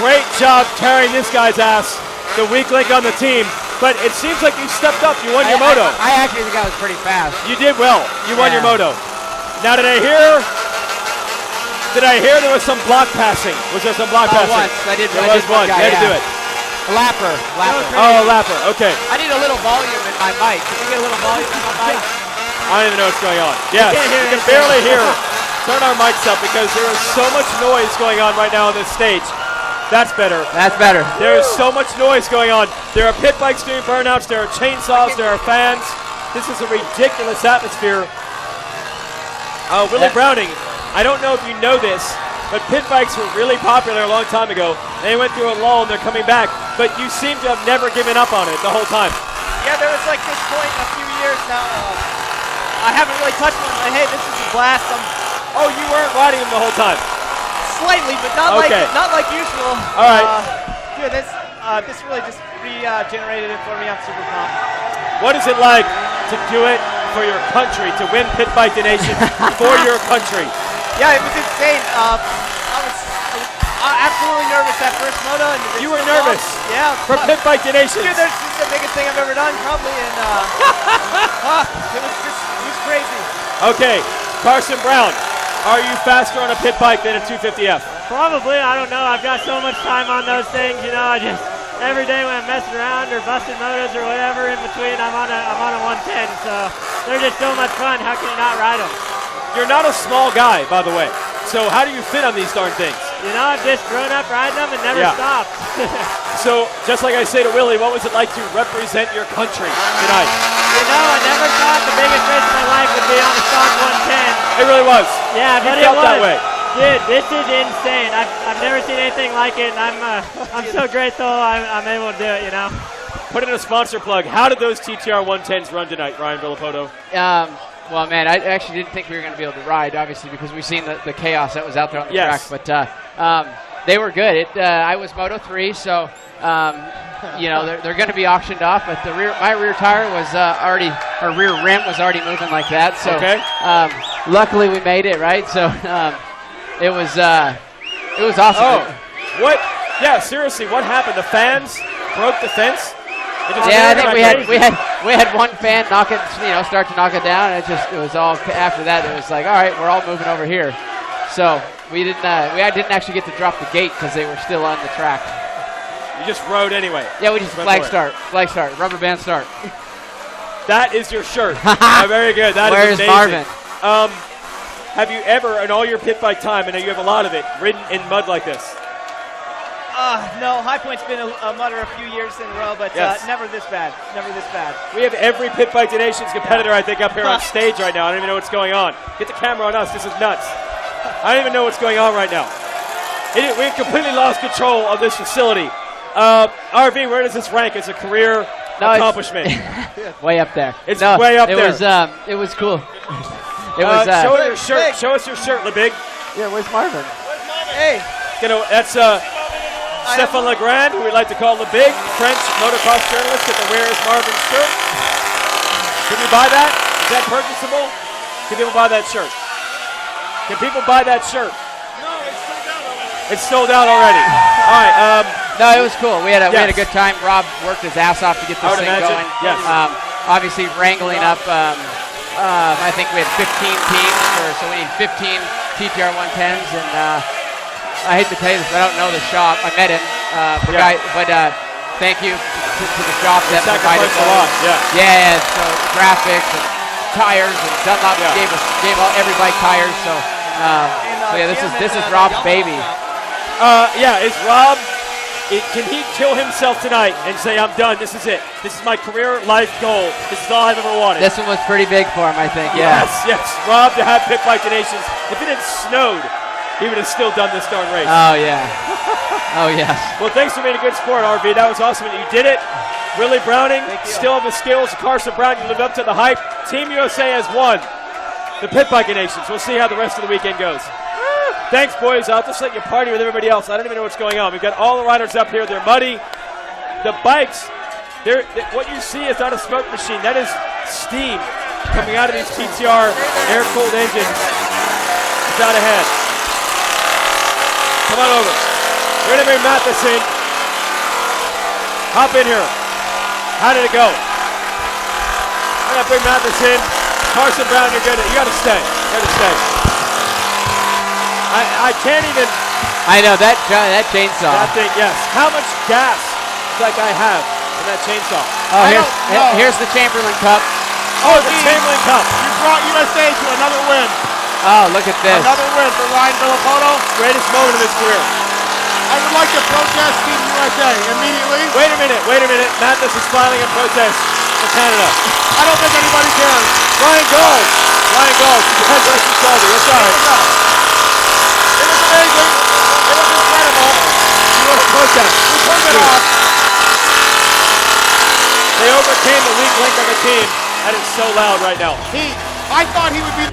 Great job carrying this guy's ass, the weak link on the team. But it seems like you stepped up. You won your moto. I actually think I was pretty fast. You did well. You won your moto. Now, did I hear there was some block passing? Was there some block passing? Once. I did. There was one. You had to do it. A lapper. Oh, a lapper. Okay. I need a little volume in my mic. Can you get a little volume in my mic? I don't even know what's going on. Yes, you can barely hear. Turn our mics up because there is so much noise going on right now on this stage. That's better. That's better. There is so much noise going on. There are pit bikes doing burnouts. There are chainsaws. There are fans. This is a ridiculous atmosphere. Willie Browning, I don't know if you know this, but pit bikes were really popular a long time ago. They went through a lull and they're coming back, but you seem to have never given up on it the whole time. Yeah, there was like this point a few years now. I haven't really touched one, but hey, this is a blast. Oh, you weren't riding them the whole time? Slightly, but not like usual. All right. Dude, this really just regenerated it for me. I'm super pumped. What is it like to do it for your country, to win Pit Bike Nation for your country? Yeah, it was insane. I was absolutely nervous that first moto. And you were nervous? Yeah. For Pit Bike Nation. Dude, this is the biggest thing I've ever done, probably. And it was crazy. Okay, Carson Brown. Are you faster on a pit bike than a 250F? Probably. I don't know. I've got so much time on those things. You know, I just every day when I'm messing around or busting motos or whatever in between, I'm on a 110. So they're just so much fun. How can you not ride them? You're not a small guy, by the way. So how do you fit on these darn things? You know, I've just grown up riding them and never stopped. So just like I say to Willie, what was it like to represent your country tonight? You know, I never thought the biggest race of my life would be on a stock 110. It really was. Yeah, but you felt it was. that way. Dude, this is insane. I've never seen anything like it, and I'm so grateful I'm able to do it, you know. Put in a sponsor plug. How did those TTR 110s run tonight, Ryan Villapoto? Well, man, I actually didn't think we were going to be able to ride, obviously, because we've seen the chaos that was out there on the track. But they were good. I was Moto 3, so, you know, they're going to be auctioned off. But my rear tire was rear rim was already moving like that. So luckily we made it, right? So it was awesome. Oh, what? Yeah, seriously, what happened? The fans broke the fence? Yeah, I think we had one fan start to knock it down, and it was all after that. It was like, all right, we're all moving over here. So we didn't actually get to drop the gate because they were still on the track. You just rode anyway. Yeah, we just flag start, rubber band start. That is your shirt. Very good. That Where's is amazing. Marvin? Have you ever, in all your pit bike time, and you have a lot of it, ridden in mud like this? No, High Point's been a mutter a few years in a row, but never this bad. Never this bad. We have every Pit Bike Nations competitor, I think, up here on stage right now. I don't even know what's going on. Get the camera on us. This is nuts. I don't even know what's going on right now. We've completely lost control of this facility. RV, where does this rank as a career accomplishment? Way up there. It's way up there. It was cool. Show us your shirt. Show us your shirt, LeBig. Yeah, where's Marvin? Hey. That's Stefan Legrand, who we like to call LeBig, French motocross journalist at the Where is Marvin shirt. Can you buy that? Is that purchasable? Can people buy that shirt? Can people buy that shirt? No, it's sold out already. All right. No, it was cool. We had a good time. Rob worked his ass off to get this thing going. Yes. Obviously wrangling up. I think we had 15 teams, so we need 15 TTR 110s, and I hate to tell you this, but I don't know the shop. I met him, thank you to the shop that provided a lot. Yeah. So graphics and tires, and Dunlop gave every bike tires. So this is Rob's baby. Is Rob? Can he kill himself tonight and say, I'm done, this is it. This is my career life goal. This is all I've ever wanted. This one was pretty big for him, I think, yeah. Yes. Rob to have Pit Bike Nations. If it had snowed, he would have still done this darn race. Oh, yeah. Oh, yes. Well, thanks for being a good sport, RV. That was awesome. You did it. Willie Browning still have the skills. Carson Brown, you lived up to the hype. Team USA has won the Pit Bike Nations. We'll see how the rest of the weekend goes. Thanks, boys. I'll just let you party with everybody else. I don't even know what's going on. We've got all the riders up here. They're muddy. The bikes, what you see is not a smoke machine. That is steam coming out of these TTR air-cooled engines. It's out ahead. Come on over. We're going to bring Matheson. Hop in here. How did it go? I'm going to bring Matheson. Carson Brown, you got to stay. You got to stay. I can't even. I know that chainsaw. That thing, yes. How much gas does that guy have in that chainsaw? Oh, here's the Chamberlain Cup. Oh, the Chamberlain Cup. You brought USA to another win. Oh, look at this. Another win for Ryan Villapoto. Greatest moment of his career. I would like to protest Team USA immediately. Wait a minute. Mathis is filing a protest for Canada. I don't think anybody cares. Ryan Gold. Congratulations, Goldie. That's all right. It was amazing. It was incredible. You want to protest? We turned it off. They overcame the weak link of the team, and it's so loud right now. I thought he would be.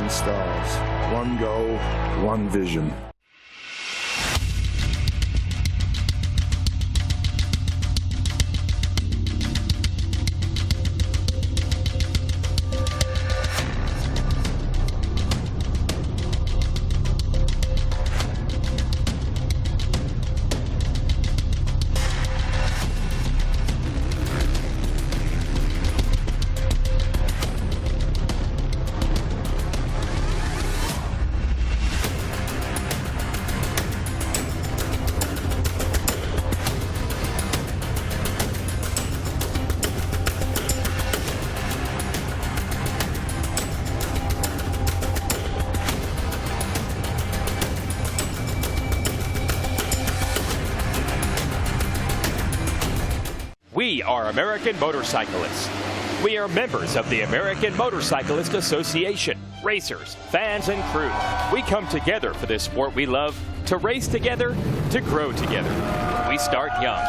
Stars. One goal, one vision. We are American motorcyclists. We are members of the American Motorcyclist Association. Racers, fans, and crew. We come together for this sport we love, to race together, to grow together. We start young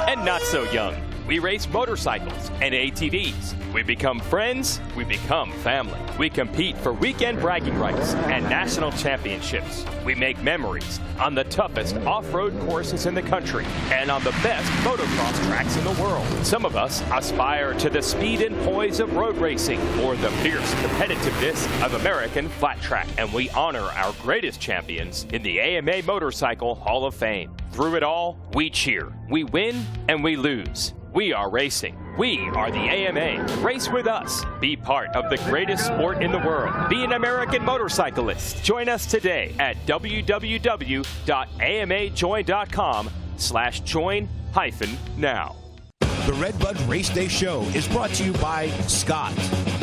and not so young. We race motorcycles and ATVs. We become friends, we become family. We compete for weekend bragging rights and national championships. We make memories on the toughest off-road courses in the country and on the best motocross tracks in the world. Some of us aspire to the speed and poise of road racing or the fierce competitiveness of American flat track. And we honor our greatest champions in the AMA Motorcycle Hall of Fame. Through it all, we cheer, we win, and we lose. We are racing. We are the AMA. Race with us. Be part of the greatest sport in the world. Be an American motorcyclist. Join us today at www.amajoin.com/join-now. The RedBud Race Day Show is brought to you by Scott,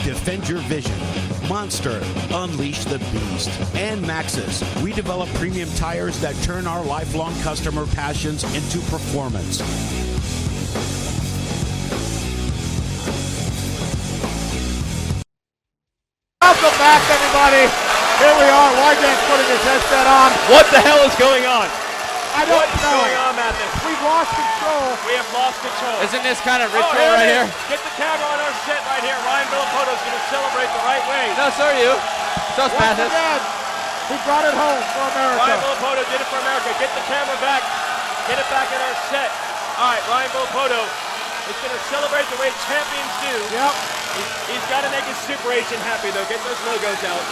Defend your vision. Monster, unleash the beast. And Maxxis, we develop premium tires that turn our lifelong customer passions into performance. Welcome back, everybody. Here we are. Wyden's putting his headset on. What the hell is going on? I don't What is know. going on, Mathis? We've lost control. We have lost control. Isn't this kind of ritual it right is. here? Get the camera on our set right here. Ryan Villapoto is going to celebrate the right way. No, so are you. So is Once Mathis. again, he brought it home for America. Ryan Villapoto did it for America. Get the camera back. Get it back in our set. All right, Ryan Villapoto is going to celebrate the way champions do. Yep. He's got to make his Super Agent happy, though. Get those logos out.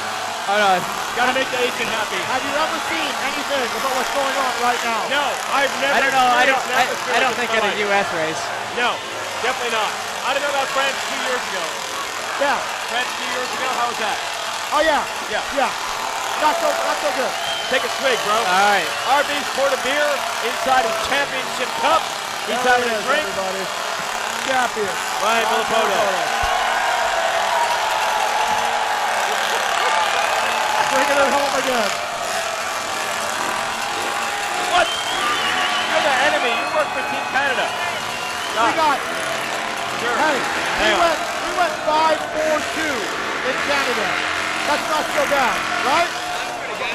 All right. Got to make the agent happy. Have you ever seen anything about what's going on right now? No, I've never. I don't know. I don't think in at a U.S. race. No, definitely not. I don't know about France 2 years ago. Yeah. France 2 years ago, how was that? Oh, yeah. Yeah. Not so good. Take a swig, bro. All right. RB's poured a beer inside his championship cup. He's having a drink. Everybody. Champion. Ryan Villapoto. Bringing it home again. What? You're the enemy. You work for Team Canada. We got. Sure. Hey, Hang on. we went 5-4-2 in Canada. That's not so bad, right?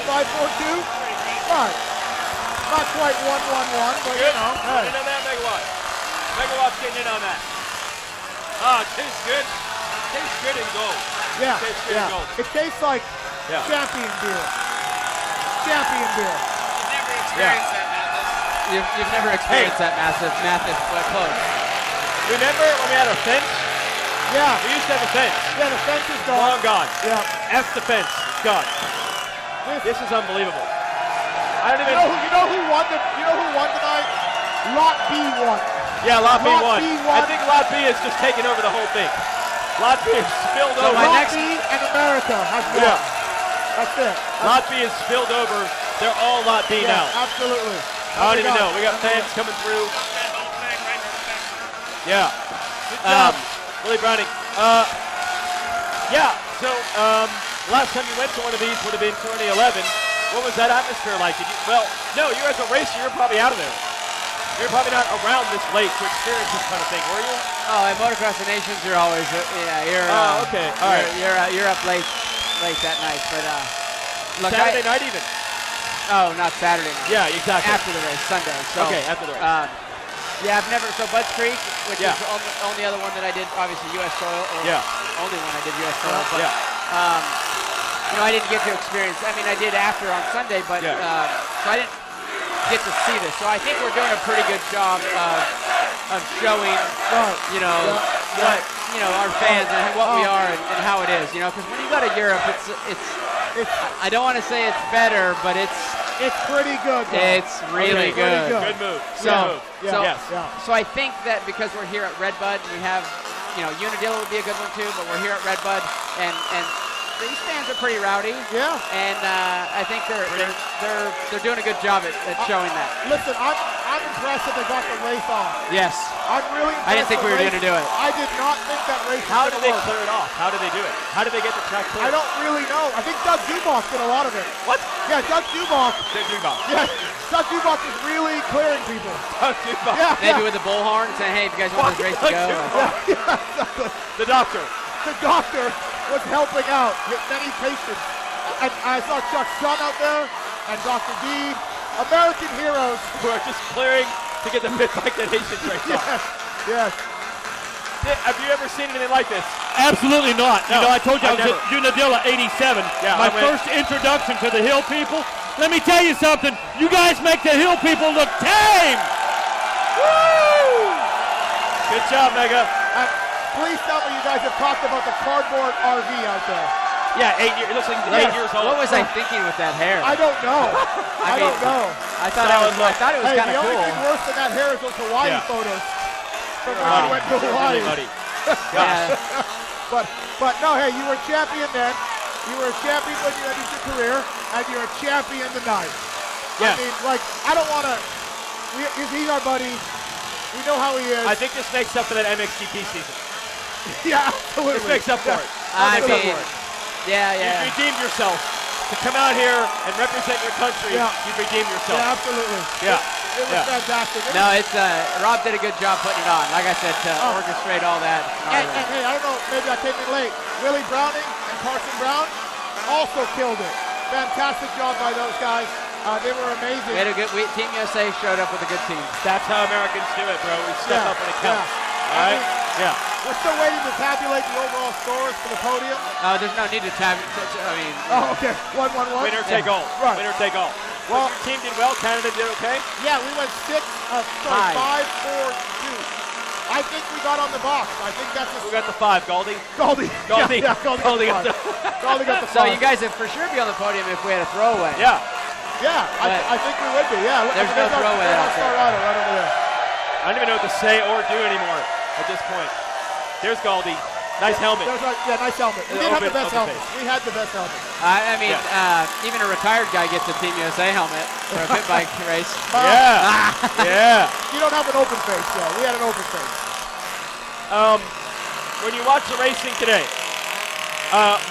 5-4-2? Right. Not quite 1-1-1, but Good. you know. Hey. Get in on that, Megawatt. Megawatt's getting in on that. Ah, it tastes good. Tastes good in gold. Yeah, Tastes good in gold. It tastes like champion beer. Champion beer. You've never experienced that, Mathis, but close. Remember when we had our fence? Yeah. We used to have a fence. Yeah, the fence is gone. Long gone. Yeah. F the fence. It's gone. This is unbelievable. I don't even. You know who won tonight? Lot B won. Yeah, Lot B won. I won. think Lot B has just taken over the whole thing. Lot B is spilled over. Lot B and America has won. Yeah. That's it. Lot B is spilled over. They're all Lot B now. Absolutely. I don't even know. We got fans coming through. Yeah. Good job. Willie Browning. Yeah. So last time you went to one of these would have been 2011. What was that atmosphere like? Well, no, you as a racer, you're probably out of there. You're probably not around this late to experience this kind of thing, were you? Oh, at Motocross of Nations, you're always you're. Okay. All right. You're up late that night, but look, Saturday night even. Oh, not Saturday night. Yeah, exactly. After the race, Sunday. So, okay, after the race. Yeah, I've never. So Bud's Creek, which is the only other one that I did, obviously U.S. soil. Or only one I did U.S. soil. But, I didn't get to experience. I mean, I did after on Sunday, but so I didn't get to see this. So I think we're doing a pretty good job of showing, what our fans and what we are and how it is. Because when you go to Europe, it's I don't want to say it's better, but it's pretty good. It's really good. Good move. So I think that because we're here at RedBud, we have, Unadilla would be a good one too, but we're here at RedBud, and these fans are pretty rowdy. Yeah. And I think they're doing a good job at showing that. Listen, I'm impressed that they got the race off. Yes. I'm really impressed. I didn't think we were going to do it. I did not think that race How was did going they to work. clear it off? How did they do it? How did they get the track clear? I don't really know. I think Doug Dubach did a lot of it. What? Yeah, Doug Dubach. Yeah. Doug Dubach is really clearing people. Doug Dubach. Yeah, Maybe with the bullhorn saying, hey, if you guys want this race to go. Yeah, exactly. The doctor. The doctor was helping out with many patients. And I saw Chuck Sun out there and Dr. D. American heroes. Who are just clearing to get the pit vaccination race off. Yes. Have you ever seen anything like this? Absolutely not. No, I told you I was never. at Unadilla 87. Yeah, My first introduction to the Hill people. Let me tell you something. You guys make the Hill people look tame. Woo! Good job, Mega. Please tell me you guys have talked about the cardboard RV out there. Yeah, 8 years. It looks like 8 years old. What was I thinking with that hair? I don't know. I don't know. I thought it was kind of The cool. only thing worse than that hair is those Hawaii photos from when I went to Hawaii. But no, hey, you were a champion then. You were a champion when you ended your career, and you're a champion tonight. Yes. I mean, I don't want to. He's our buddy. We know how he is. I think this makes up for that MXGP season. Yeah, absolutely. This makes up for it. I mean, yeah. You redeemed yourself. To come out here and represent your country, you redeemed yourself. Yeah, absolutely. Yeah. It was fantastic. No, it's Rob did a good job putting it on. Like I said, to orchestrate all that. And hey, I don't know, maybe I came in late. Willie Browning and Carson Brown also killed it. Fantastic job by those guys. They were amazing. Team USA showed up with a good team. That's how Americans do it, bro. We step up when it counts. All right? We're still waiting to tabulate the overall scores for the podium. There's no need to tabulate. I mean. Oh, okay. 1-1-1. Winner take all. Right. Winner take all. Well, your team did well. Canada did okay. Yeah, we went 5-4-2. I think we got on the box. I think that's Who got the 5? Goldie? Goldie. Goldie. Yeah, Goldie got the 5. So you guys would for sure be on the podium if we had a throwaway. Yeah. Yeah, I think we would be. Yeah. There's no throwaway out there. Right over there. I don't even know what to say or do anymore at this point. There's Goldie. Nice helmet. Nice helmet. We did have the best helmet. We had the best helmet. I mean, even a retired guy gets a Team USA helmet for a pit bike race. Yeah. You don't have an open face, though. We had an open face. When you watch the racing today,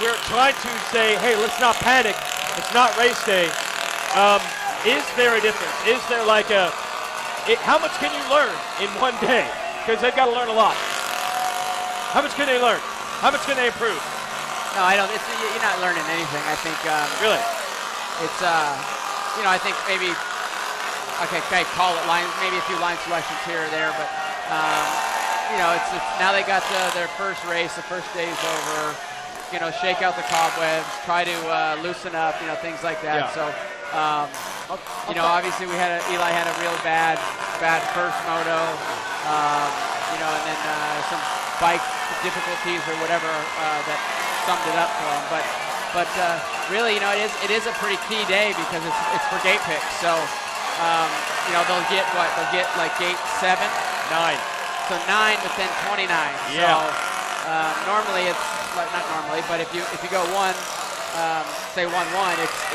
we're trying to say, hey, let's not panic. It's not race day. Is there a difference? Is there like how much can you learn in one day? Because they've got to learn a lot. How much can they learn? How much can they improve? No, I don't. You're not learning anything. I think. Really? It's I think maybe. Okay, call it line. Maybe a few line selections here or there, but it's now they got their first race. The first day's over. Shake out the cobwebs. Try to loosen up. Things like that. Yeah. So, obviously Eli had a real bad first moto. And then some bike difficulties or whatever that summed it up for him. But really, it is a pretty key day because it's for gate picks. So, they'll get what? They'll get like gate 7, 9. So 9, but then 29. Yeah. So normally it's not normally, but if you go 1, say 1-1,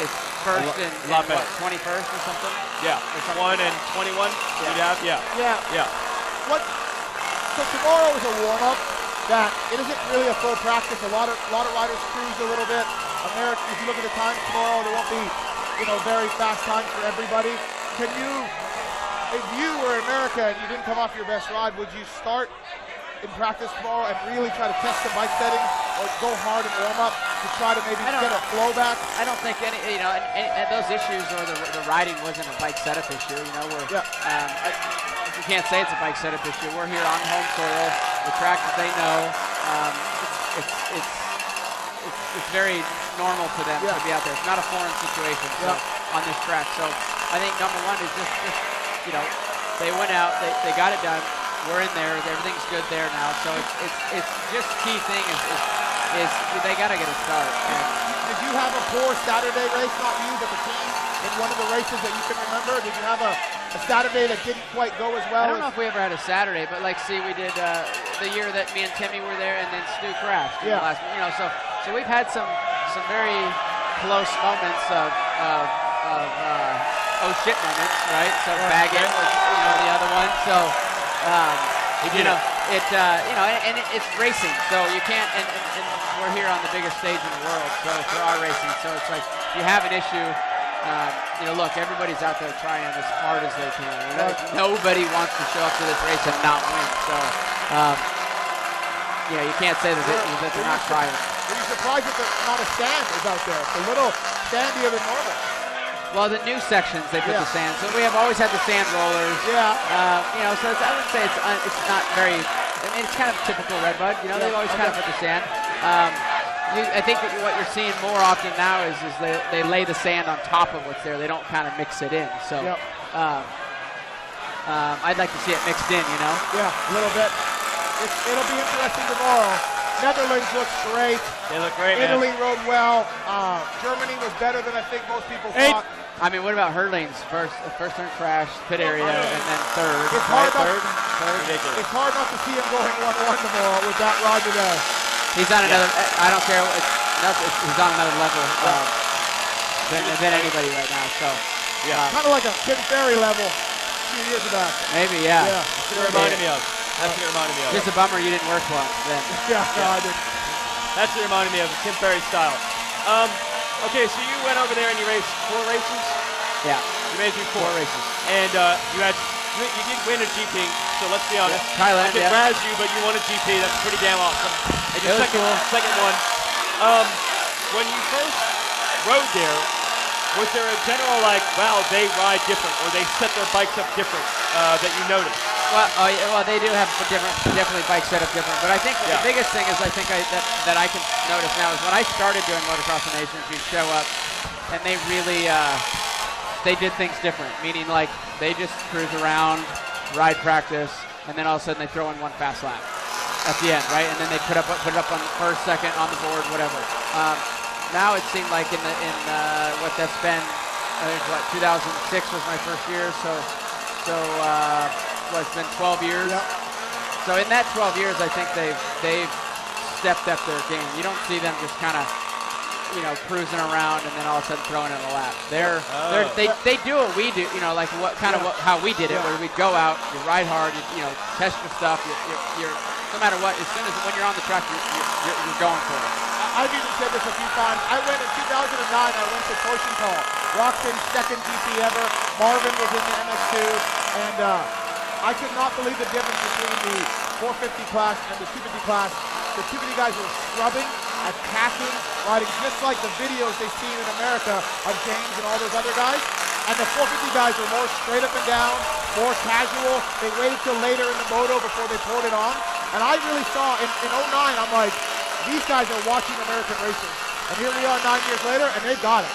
it's first and 21st or something. Yeah. Or something. 1 and 21. Yeah. So tomorrow is a warm-up that it isn't really a full practice. A lot of riders cruise a little bit. America, if you look at the times tomorrow, there won't be, very fast times for everybody. Can you, if you were in America and you didn't come off your best ride, would you start in practice tomorrow and really try to test the bike settings or go hard and warm up to try to maybe get a flow back? I don't think any those issues or the riding wasn't a bike setup issue. You can't say it's a bike setup issue. We're here on home soil, the track that they know. It's very normal to them to be out there. It's not a foreign situation on this track. So I think number one is just they went out, they got it done. We're in there. Everything's good there now. So it's just key thing is they got to get a start. Did you have a poor Saturday race? Not you, but the team in one of the races that you can remember. Did you have a Saturday that didn't quite go as well? I don't know if we ever had a Saturday, but we did the year that me and Timmy were there, and then Stu crashed. So we've had some very close moments of oh shit moments, right? So Baggett was the other one. So. And it's racing, so you can't, and we're here on the biggest stage in the world, so for our racing, so it's like, you have an issue, look, everybody's out there trying as hard as they can. Nobody wants to show up to this race and not win, so, you can't say that they're not trying. Were you surprised that not a sand is out there? It's a little sandier than normal. Well, the new sections they put the sand. So we have always had the sand rollers. Yeah. So I would say it's not very. I mean, it's kind of typical RedBud. They've always kind of put the sand. I think that what you're seeing more often now is they lay the sand on top of what's there. They don't kind of mix it in. So I'd like to see it mixed in. Yeah, a little bit. It'll be interesting tomorrow. Netherlands looks great. They look great, Italy rode well. Germany was better than I think most people thought. I mean, what about Hurling's first turn crash, pit area, and then third? It's hard Third. It's hard not to see him going 1-1 tomorrow with that ride today. He's on another. I don't care. He's on another level than anybody right now. So kind of like a Tim Ferry level a few years back. Maybe, yeah. That's what it reminded me of. Just a bummer you didn't work for him then. No, I didn't. That's what reminded me of Tim Ferry style. Okay, so you went over there and you raced 4 races. Yeah. You made it through 4 races, and you did win a GP. So let's be honest. Yeah. Thailand. I can razz you, but you won a GP. That's pretty damn awesome. And your It was cool. second one. When you first rode there, was there a general like, wow, they ride different, or they set their bikes up different that you noticed? Well, they do have definitely bike setup different. But I think the biggest thing is that I can notice now is when I started doing Motocross of Nations, you show up and they really they did things different. Meaning like they just cruise around, ride practice, and then all of a sudden they throw in one fast lap at the end, right? And then they put it up on first, second, on the board, whatever. Now it seemed like in what that's been, I think 2006 was my first year, so it's been 12 years. Yep. So in that 12 years, I think they've stepped up their game. You don't see them just kind of, cruising around and then all of a sudden throwing in a lap. They do what we do, like how we did it, where we go out, you ride hard, you test your stuff, you're no matter what, as soon as when you're on the track, you're going for it. I've even said this a few times. I went in 2009, I went to Portugal. Roxton's second GP ever. Marvin was in the MX2, and I could not believe the difference between the 450 class and the 250 class. The 250 guys were scrubbing, attacking, riding just like the videos they've seen in America of James and all those other guys. And the 450 guys were more straight up and down, more casual. They waited till later in the moto before they poured it on. And I really saw in 09, I'm like, these guys are watching American racing. And here we are 9 years later, and they've got it.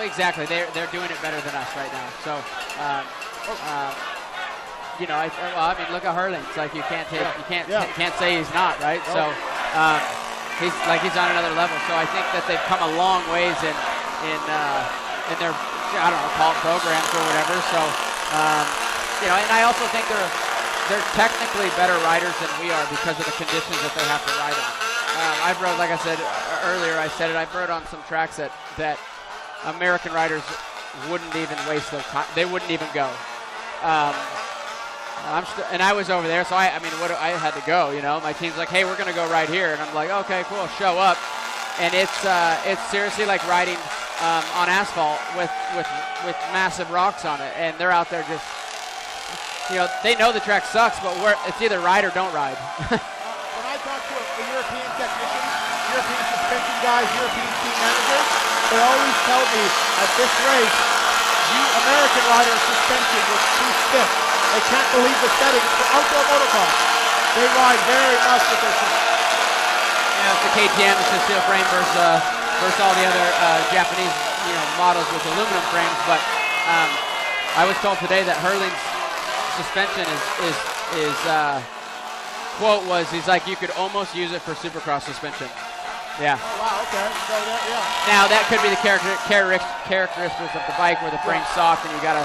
Exactly. They're doing it better than us right now. So, I mean, look at Hurling. It's like you can't say he's not, right? So, he's on another level. So I think that they've come a long ways in their, I don't know, call it programs or whatever. So, and I also think they're technically better riders than we are because of the conditions that they have to ride on. I've rode, like I said earlier, I've rode on some tracks that American riders wouldn't even waste their time. They wouldn't even go. And I was over there, so I had to go. My team's like, hey, we're gonna go right here, and I'm like, okay, cool, show up. And it's seriously like riding on asphalt with massive rocks on it, and they're out there just, they know the track sucks, but it's either ride or don't ride. When I talk to a European technician, European suspension guys, European team managers, they always tell me at this race, the American rider's suspension was too stiff. They can't believe the settings for outdoor motocross. They ride very much with their suspension. It's the KTM, it's the steel frame versus all the other Japanese models with aluminum frames. But I was told today that Hurling's suspension is quote was, he's like, you could almost use it for Supercross suspension. Yeah. Oh, wow, okay. So Now that could be the characteristics of the bike where the frame's soft and you gotta,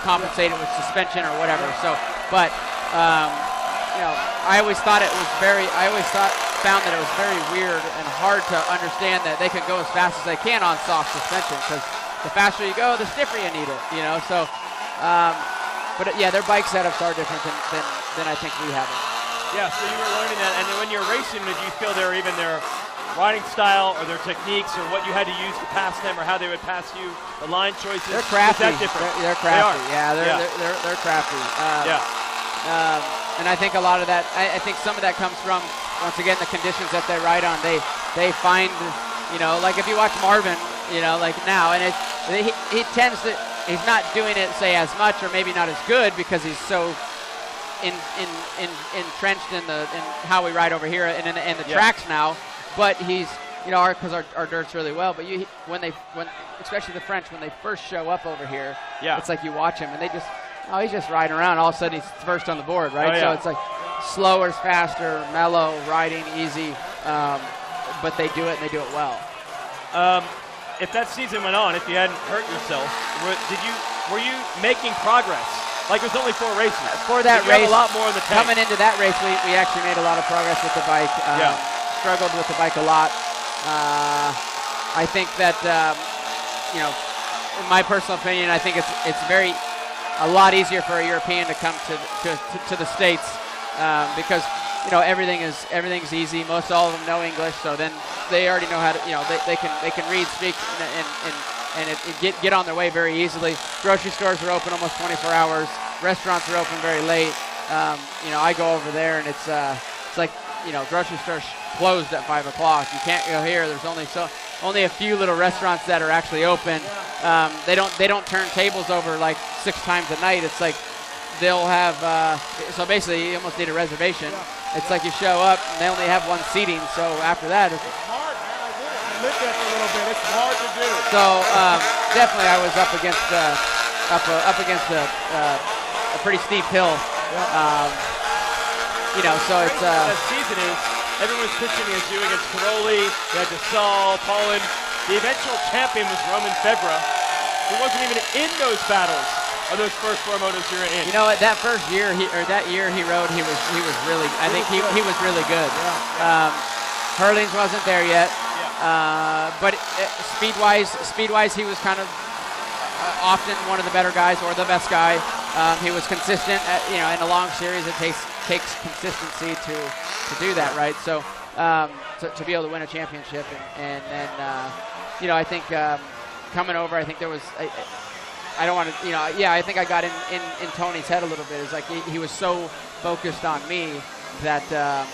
compensate it with suspension or whatever. So, but I always found that it was very weird and hard to understand that they could go as fast as they can on soft suspension, because the faster you go, the stiffer you need it. So, but their bike setups are different than I think we have them. Yeah, so you were learning that, and then when you're racing, did you feel their riding style or their techniques or what you had to use to pass them or how they would pass you, the line choices? They're crafty. Is that different? They're crafty. They're crafty. And I think a lot of that, I think some of that comes from, once again, the conditions that they ride on. They find, like if you watch Marvin, like now, and he tends to, he's not doing it, say, as much or maybe not as good because he's so entrenched in how we ride over here and in the tracks now. But he's, because our dirt's really well. But when especially the French, when they first show up over here, it's like you watch him and he's just riding around. All of a sudden he's first on the board, right? So it's like slower, faster, mellow, riding easy. But they do it and they do it well. If that season went on, if you hadn't hurt yourself, were you making progress? Like it was only 4 races. For that race, a lot more in the tank. Coming into that race, we actually made a lot of progress with the bike. Struggled with the bike a lot. I think that in my personal opinion, I think it's a lot easier for a European to come to the States because everything's easy. Most all of them know English, so then they already know how to, they can read, speak, and get on their way very easily. Grocery stores are open almost 24 hours. Restaurants are open very late. I go over there and it's like, grocery stores closed at 5 o'clock. You can't go here. There's only a few little restaurants that are actually open. They don't turn tables over like 6 times a night. It's like they'll have so basically you almost need a reservation. It's like you show up and they only have 1 seating. So after that, it's hard, man. I lived there for a little bit. It's hard to do. So definitely, I was up against a pretty steep hill. So it's the season is everyone's pitching against you, against Caroli, you had DeSalle, Poland. The eventual champion was Roman Febvre, who wasn't even in those battles of those first 4 motos you're in. That first year he rode, he was really, I think he was really good. Hurlings wasn't there yet, but speed-wise he was kind of often one of the better guys or the best guy. He was consistent. In a long series, it takes consistency to do that, right? So to be able to win a championship, and then I think coming over, I think there was. I don't want to, I think I got in Tony's head a little bit. It's like he was so focused on me that Febvre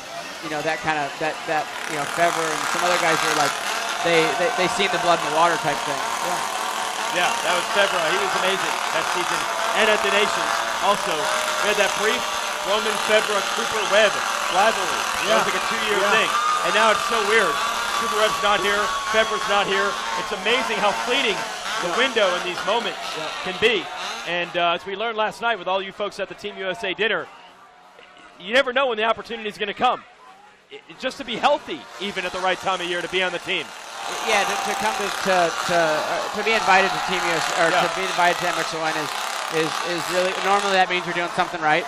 and some other guys were like they seen the blood in the water type thing. Yeah, that was Febvre. He was amazing that season. And at the Nations, also, we had that brief Roman Febvre Cooper Webb rivalry. It was like a 2-year thing. And now it's so weird. Cooper Webb's not here. Febvre's not here. It's amazing how fleeting the window in these moments can be. And as we learned last night with all you folks at the Team USA dinner, you never know when the opportunity is going to come. Just to be healthy, even at the right time of year, to be on the team. Yeah, to come to be invited to Team US or to be invited to MXON is really, normally that means you're doing something right,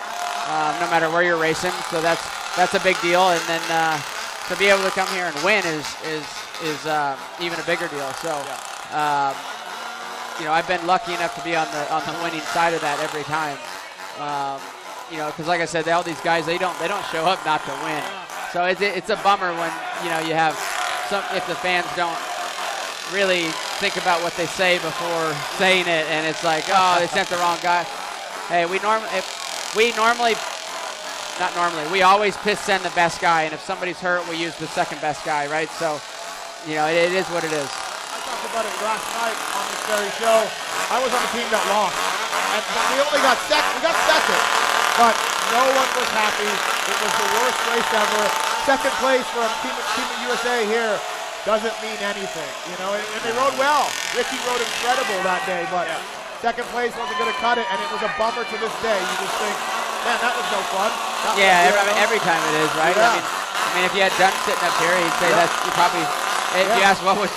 no matter where you're racing. So that's a big deal, and then to be able to come here and win is even a bigger deal. So I've been lucky enough to be on the winning side of that every time. Because like I said, all these guys they don't show up not to win. So it's a bummer when you have if the fans don't really think about what they say before saying it, and it's like, oh, they sent the wrong guy. Hey, we always send the best guy, and if somebody's hurt, we use the second best guy, right? So, it is what it is. I talked about it last night on this very show. I was on the team that lost, and we only got second. We got second, but no one was happy. It was the worst race ever. Second place from Team USA here doesn't mean anything, and they rode well. Ricky rode incredible that day, but second place wasn't going to cut it, and it was a bummer to this day. You just think, man, that was no fun. Every time it is, right? Yeah. I mean, if you had Dunn sitting up here, he'd say that's you probably. If you ask what's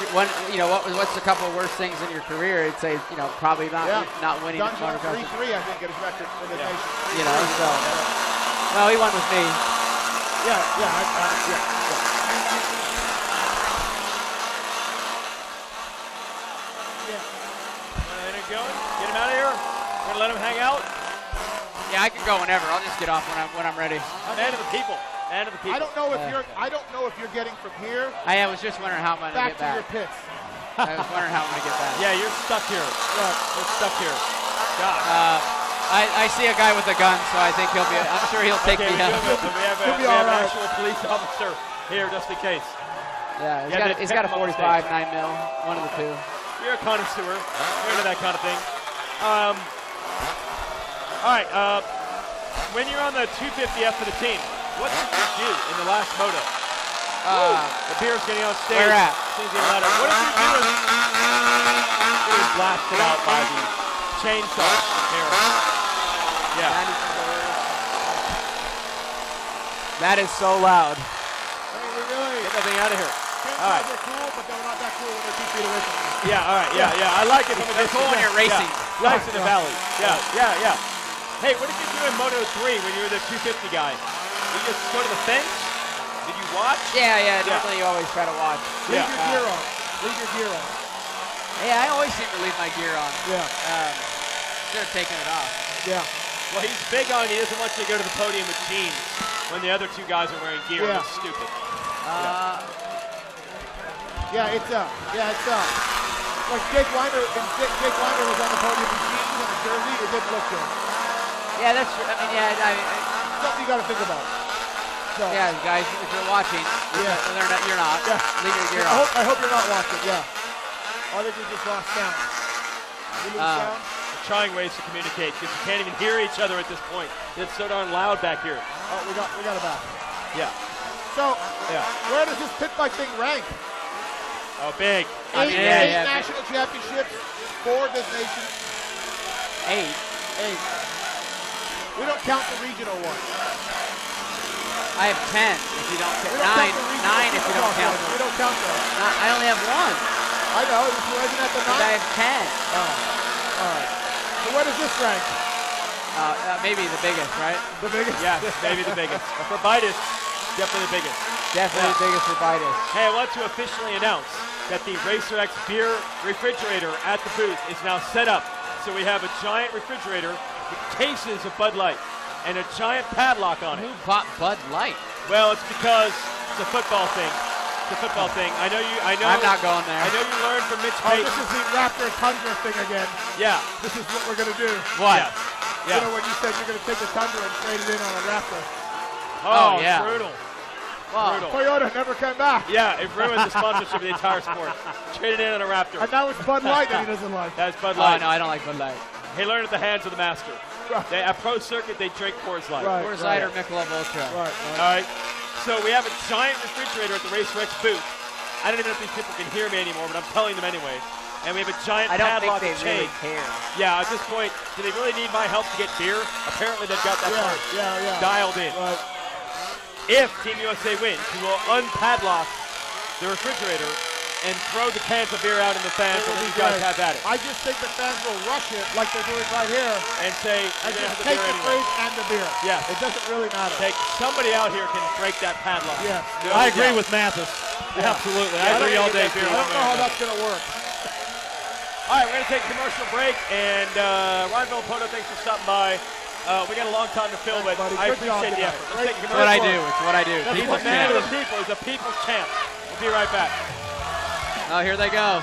a couple of worst things in your career, he'd say probably not winning. Dunn's on 3-3, I think, at his record for the nation. Well, he won with me. Yeah. Going? Get him out of here. We're gonna let him hang out. Yeah, I can go whenever. I'll just get off when I'm ready. Man of the people. Man of the people. I don't know if you're getting from here. I was just wondering how I'm gonna get back. Back to your pits. I was wondering how I'm gonna get back. Yeah, you're stuck here. You're stuck here. God. I see a guy with a gun, so I think he'll be. I'm sure he'll take me out. We have an actual police officer here just in case. Yeah, he's got a 45 9mm, one of the two. You're a connoisseur. You're into that kind of thing. All right. When you're on the 250F for the team, what did you do in the last moto? The beer's getting on stage. Where at? What did you do? It was blasted out by the chainsaw here. Yeah. That is so loud. Get that thing out of here. All right. They're cool, but they're not that cool when they're 2 feet away from you. Yeah, all right. Yeah. I like it from a distance. Cool when you're racing. Nice in the valley. Yeah. Hey, what did you do in Moto 3 when you were the 250 guy? Did you just go to the fence? Did you watch? Yeah. Normally you always try to watch. Leave your gear on. Leave your gear on. Yeah, I always seem to leave my gear on. Yeah. Should have taken it off. Yeah. Well, he's big on. He doesn't want you to go to the podium with jeans. when the other two guys are wearing gear. Yeah. It's stupid. Like Jake Weiner was on the podium in jeans and a jersey. It didn't look good. Yeah, that's true. I mean, Something you got to think about. So. Yeah, guys, if you're watching, you're not. Yeah. Leave your gear off. I hope you're not watching. Yeah. I think we just lost sound. We lose sound. We're trying ways to communicate because you can't even hear each other at this point. It's so darn loud back here. Oh, we got it back. Yeah. So, where does this pit bike thing rank? Oh, big. Eight national championships, 4 designations. 8. We don't count the regional one. I have 10 if you don't count. 9 if you don't count. We don't count those. I only have 1. I know. Isn't that the 9? I have 10. Oh. All right. So where does this rank? Maybe the biggest, right? The biggest? Yeah, maybe the biggest. For Bitus, definitely the biggest. Definitely the biggest for Bitus. Hey, I want to officially announce that the Racer X beer refrigerator at the booth is now set up. So we have a giant refrigerator with cases of Bud Light and a giant padlock on it. Who bought Bud Light? Well, it's because it's a football thing. It's a football thing. I know. I'm not going there. I know you learned from Mitch Oh, Payton. this is the Raptor Tundra thing again. Yeah. This is what we're going to do. What? You know when you said you're going to take the Tundra and trade it in on a Raptor. Oh, yeah. Brutal. Wow. Brutal. Toyota never came back. Yeah, it ruined the sponsorship of the entire sport. Traded in on a Raptor. And now it's Bud Light that he doesn't like. That's Bud Light. Oh, no, I don't like Bud Light. He learned at the hands of the master. At Pro Circuit, they drink Coors Light. Coors Light or Michelob Ultra. Right. All right. So we have a giant refrigerator at the Racer X booth. I don't even know if these people can hear me anymore, but I'm telling them anyway. And we have a giant padlock think and they chain. really care. Yeah, at this point, do they really need my help to get beer? Apparently they've got that part dialed in. Right. If Team USA wins, we will unpadlock the refrigerator and throw the cans of beer out in the fans and let you guys have at it. I just think the fans will rush it like they're doing right here. And say, And you're just gonna take have the the beer anyway. fridge and the beer. Yeah. It doesn't really matter. Somebody out here can break that padlock. Yeah. No I agree doubt. with Mathis. Yeah. Absolutely. Yeah, I agree all day. I don't know how that's going to work. All right, we're going to take a commercial break. And Ronville and Puerto, thanks for stopping by. We got a long time to fill, but buddy. I Good job appreciate the tonight. effort. Great. Let's take a It's commercial what I break. do. It's what I do. He's People's a man of champ. the people. He's a people's champ. We'll be right back. Oh, here they go.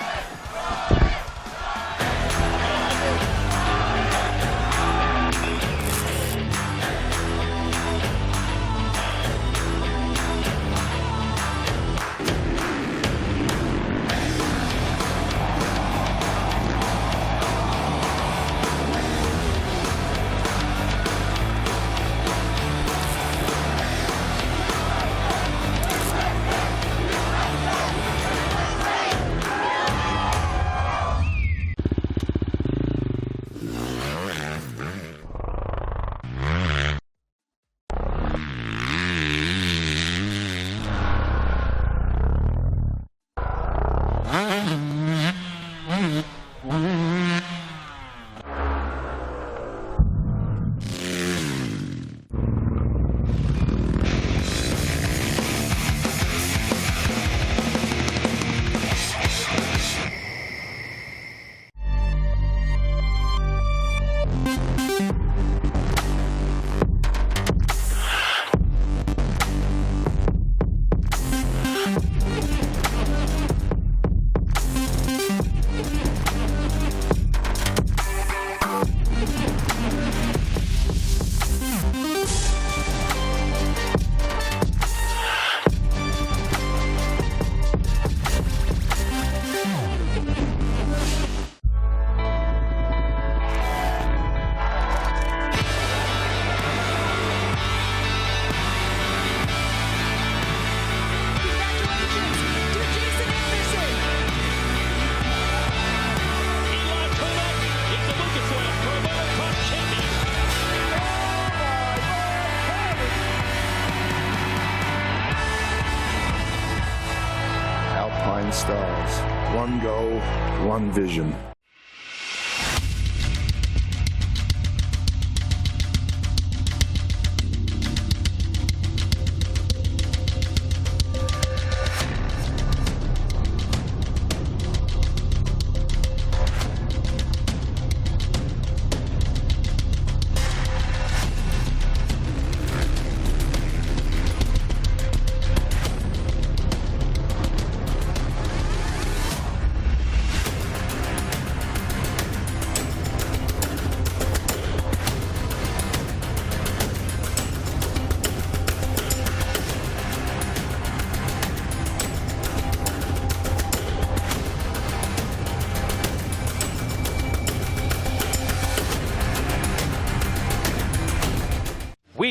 Alpine Stars. One goal, one vision.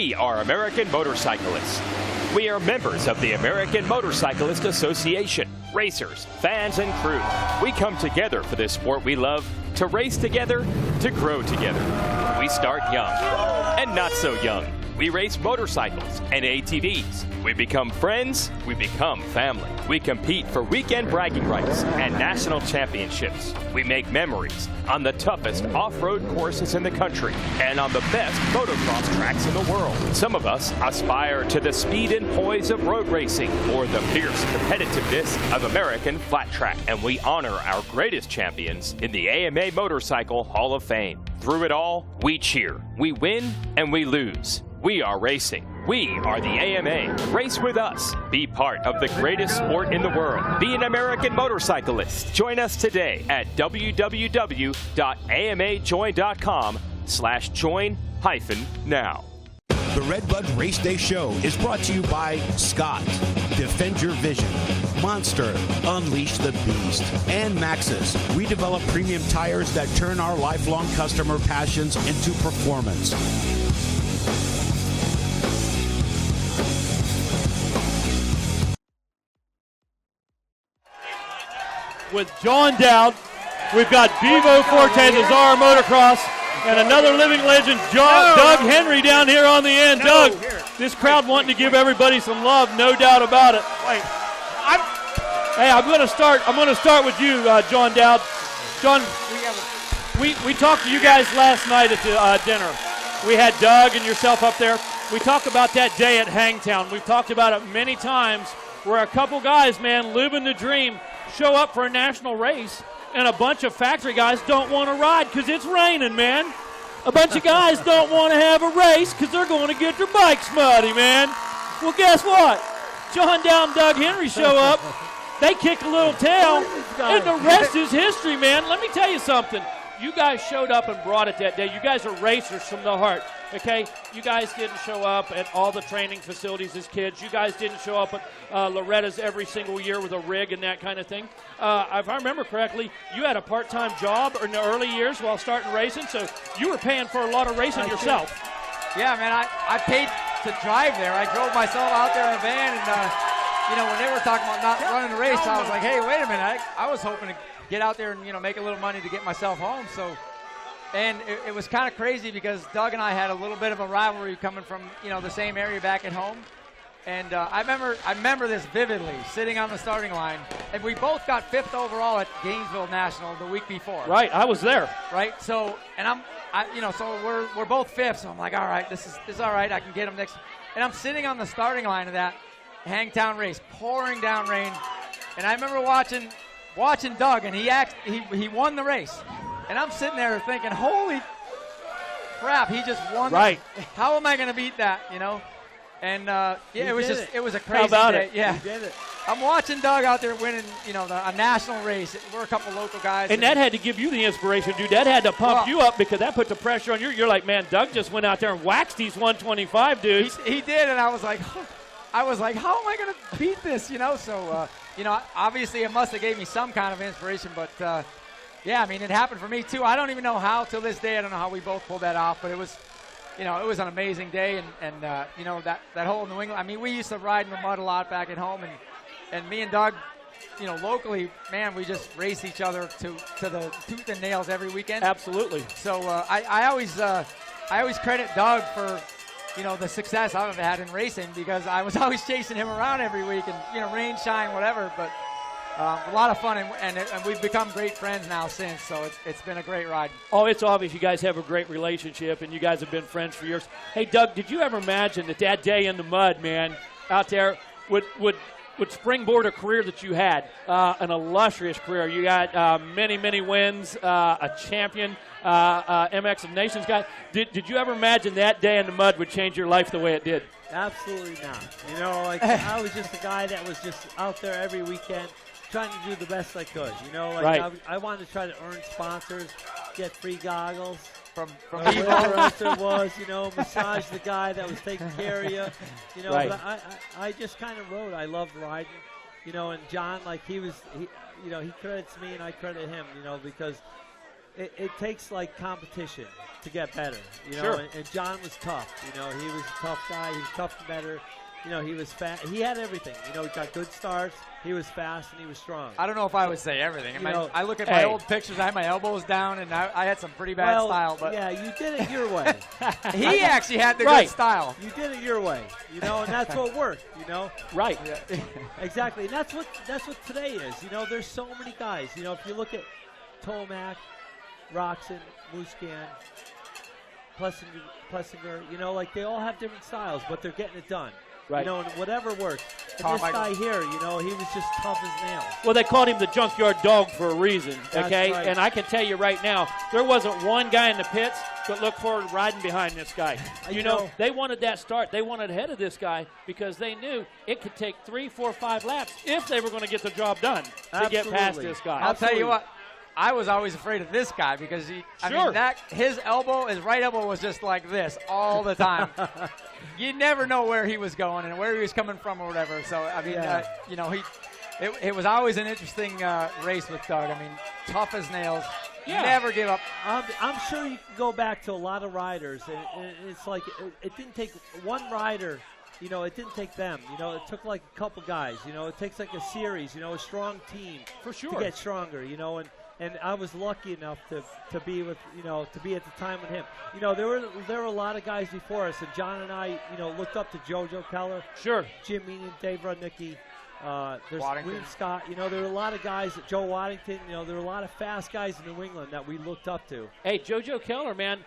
We are American motorcyclists. We are members of the American Motorcyclist Association. Racers, fans, and crew. We come together for this sport we love, to race together, to grow together. We start young and not so young. We race motorcycles and ATVs. We become friends, we become family. We compete for weekend bragging rights and national championships. We make memories on the toughest off-road courses in the country and on the best motocross tracks in the world. Some of us aspire to the speed and poise of road racing or the fierce competitiveness of American flat track. And we honor our greatest champions in the AMA Motorcycle Hall of Fame. Through it all, we cheer, we win, and we lose. We are racing. We are the AMA. Race with us. Be part of the greatest sport in the world. Be an American motorcyclist. Join us today at www.amajoin.com/join-now. The RedBud Race Day Show is brought to you by Scott, Defend Your Vision, Monster, Unleash the Beast, and Maxxis. We develop premium tires that turn our lifelong customer passions into performance. With John Dowd, we've got Bevo Forte, the Czar of Motocross, and another living legend, Doug Henry, down here on the end. Doug, this crowd wanting to give everybody some love, no doubt about it. I'm going to start with you, John Dowd. John, we talked to you guys last night at the dinner. We had Doug and yourself up there. We talked about that day at Hangtown. We've talked about it many times, where a couple guys, man, living the dream, show up for a national race, and a bunch of factory guys don't want to ride because it's raining, man. A bunch of guys don't want to have a race because they're going to get their bikes muddy, man. Well, guess what? John Dowd and Doug Henry show up. They kick a little tail, and the rest is history, man. Let me tell you something. You guys showed up and brought it that day. You guys are racers from the heart, okay? You guys didn't show up at all the training facilities as kids. You guys didn't show up at Loretta's every single year with a rig and that kind of thing. If I remember correctly, you had a part-time job in the early years while starting racing, so you were paying for a lot of racing yourself. Yeah, man, I paid to drive there. I drove myself out there in a van, and, when they were talking about not running the race, I was like, hey, wait a minute. I was hoping to get out there and, make a little money to get myself home. So, and it was kind of crazy because Doug and I had a little bit of a rivalry coming from, the same area back at home. And I remember this vividly, sitting on the starting line. And we both got 5th overall at Gainesville National the week before. Right, I was there. Right, so, and so we're both 5th. So I'm like, all right, this is all right. I can get him next. And I'm sitting on the starting line of that Hangtown race, pouring down rain. And I remember watching Doug, and he won the race. And I'm sitting there thinking, holy crap, he just won. Right. How am I going to beat that, And it was a crazy How about day. it? Yeah. He did it. I'm watching Doug out there winning, a national race. We're a couple local guys. And that had to give you the inspiration, dude. That had to pump you up because that put the pressure on you. You're like, man, Doug just went out there and waxed these 125 dudes. He did, and I was like, how am I going to beat this, So, obviously it must have gave me some kind of inspiration, but, yeah, I mean, it happened for me, too. I don't even know how till this day. I don't know how we both pulled that off, but it was, it was an amazing day, and that whole New England, I mean, we used to ride in the mud a lot back at home, and me and Doug, locally, man, we just race each other to the tooth and nails every weekend. Absolutely. So I always credit Doug for, the success I've had in racing because I was always chasing him around every week and, rain, shine, whatever. But a lot of fun, and we've become great friends now since, so it's been a great ride. Oh, it's obvious you guys have a great relationship, and you guys have been friends for years. Hey, Doug, did you ever imagine that day in the mud, man, out there would springboard a career that you had, an illustrious career? You got many, many wins, a champion, MX of Nations guy. Did you ever imagine that day in the mud would change your life the way it did? Absolutely not. I was just a guy that was just out there every weekend trying to do the best I could. Right. I wanted to try to earn sponsors, get free goggles. From whatever else there was, massage the guy that was taking care of you, Right. But I just kind of rode. I loved riding, and John, he credits me and I credit him, because it takes like competition to get better, you know. Sure. And John was tough, you know. He was a tough guy. He was tough and better. You know, he was fast. He had everything. You know, he got good starts. He was fast and he was strong. I don't know if I would say everything. You know, I look at my old pictures. I had my elbows down, and I had some pretty bad style. But yeah, you did it your way. he actually had the good style. You did it your way, you know, and that's what worked. You know, right? Yeah. Exactly, and that's what today is. You know, there's so many guys. You know, if you look at Tomac, Roxon, Muscan, Plessinger, you know, like they all have different styles, but they're getting it done. Right. You know, and whatever works. And this guy here, you know, he was just tough as nails. Well, they called him the junkyard dog for a reason, That's okay? right. And I can tell you right now, there wasn't one guy in the pits that looked forward to riding behind this guy. You know, they wanted that start. They wanted ahead of this guy because they knew it could take 3, 4, 5 laps if they were going to get the job done to get past this guy. I'll tell you what. I was always afraid of this guy because I mean, his right elbow was just like this all the time. You never know where he was going and where he was coming from or whatever. So I mean, you know, it was always an interesting race with Doug. I mean, tough as nails. Yeah. Never give up. I'm sure you can go back to a lot of riders, and it's like it didn't take one rider. You know, it didn't take them. You know, it took like a couple guys. You know, it takes like a series. You know, a strong team for sure to get stronger. You know, and I was lucky enough to be with, you know, to be at the time with him. You know, there were a lot of guys before us, and John and I, you know, looked up to JoJo Keller, Jim Meanian, Dave Rudnicki, there's William Scott. You know, there were a lot of guys, Joe Waddington. You know, there were a lot of fast guys in New England that we looked up to. Hey, JoJo Keller, man,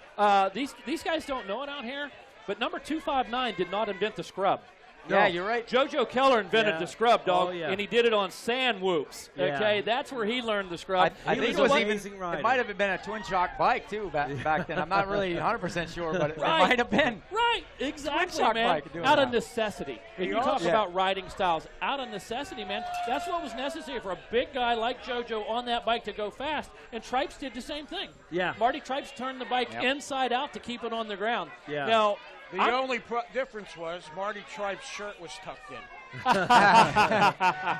these guys don't know it out here, but number 259 did not invent the scrub. Yeah, you're right. JoJo Keller invented the scrub, dog, and he did it on sand whoops. Yeah. Okay, that's where he learned the scrub. I think it was even. It might have been a twin shock bike too back then. I'm not really 100% sure, but it might have been. Right, exactly, Twin shock man. bike doing Out that. of necessity. And you talk about riding styles. Out of necessity, man. That's what was necessary for a big guy like JoJo on that bike to go fast. And Tripes did the same thing. Yeah. Marty Tripes turned the bike inside out to keep it on the ground. Yeah. Now. The only difference was Marty Tripe's shirt was tucked in.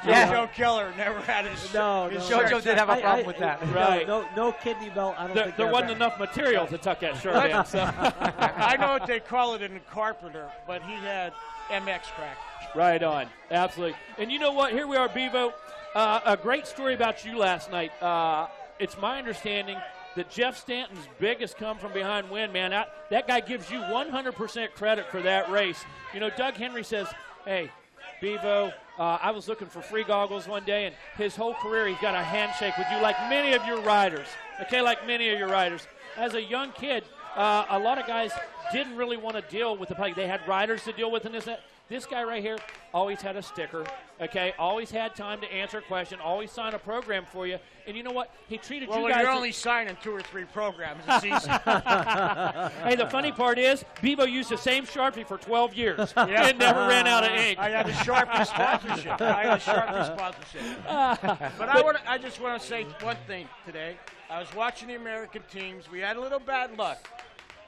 Joe Keller never had his shirt. No. JoJo did have a problem with that. Right. No kidney belt. I don't think there wasn't enough material to tuck that shirt in. So. I know what they call it in Carpenter, but he had MX crack. Right on. Absolutely. And you know what? Here we are, Bevo. A great story about you last night. It's my understanding that Jeff Stanton's biggest come from behind win, man. That guy gives you 100% credit for that race. You know, Doug Henry says, hey, Bevo, I was looking for free goggles one day, and his whole career he's got a handshake with you like many of your riders. Okay, like many of your riders. As a young kid, a lot of guys didn't really want to deal with the public. They had riders to deal with in this. This guy right here always had a sticker, okay? Always had time to answer a question, always signed a program for you. And you know what? He treated you guys... Well, you're only signing 2 or 3 programs a season. Hey, the funny part is, Bevo used the same Sharpie for 12 years. It never ran out of ink. I had a Sharpie sponsorship. But I just want to say one thing today. I was watching the American teams. We had a little bad luck.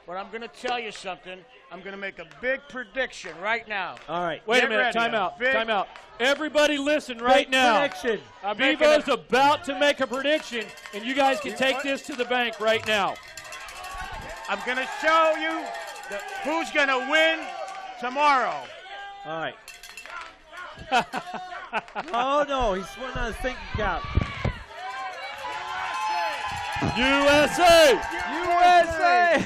But I'm going to tell you something. I'm going to make a big prediction right now. All right. Wait a minute. Time out. Everybody listen right now. Prediction. Bevo's about to make a prediction, and you guys can take this to the bank right now. I'm going to show you who's going to win tomorrow. All right. Oh, no. He's sweating on his thinking cap. USA! USA!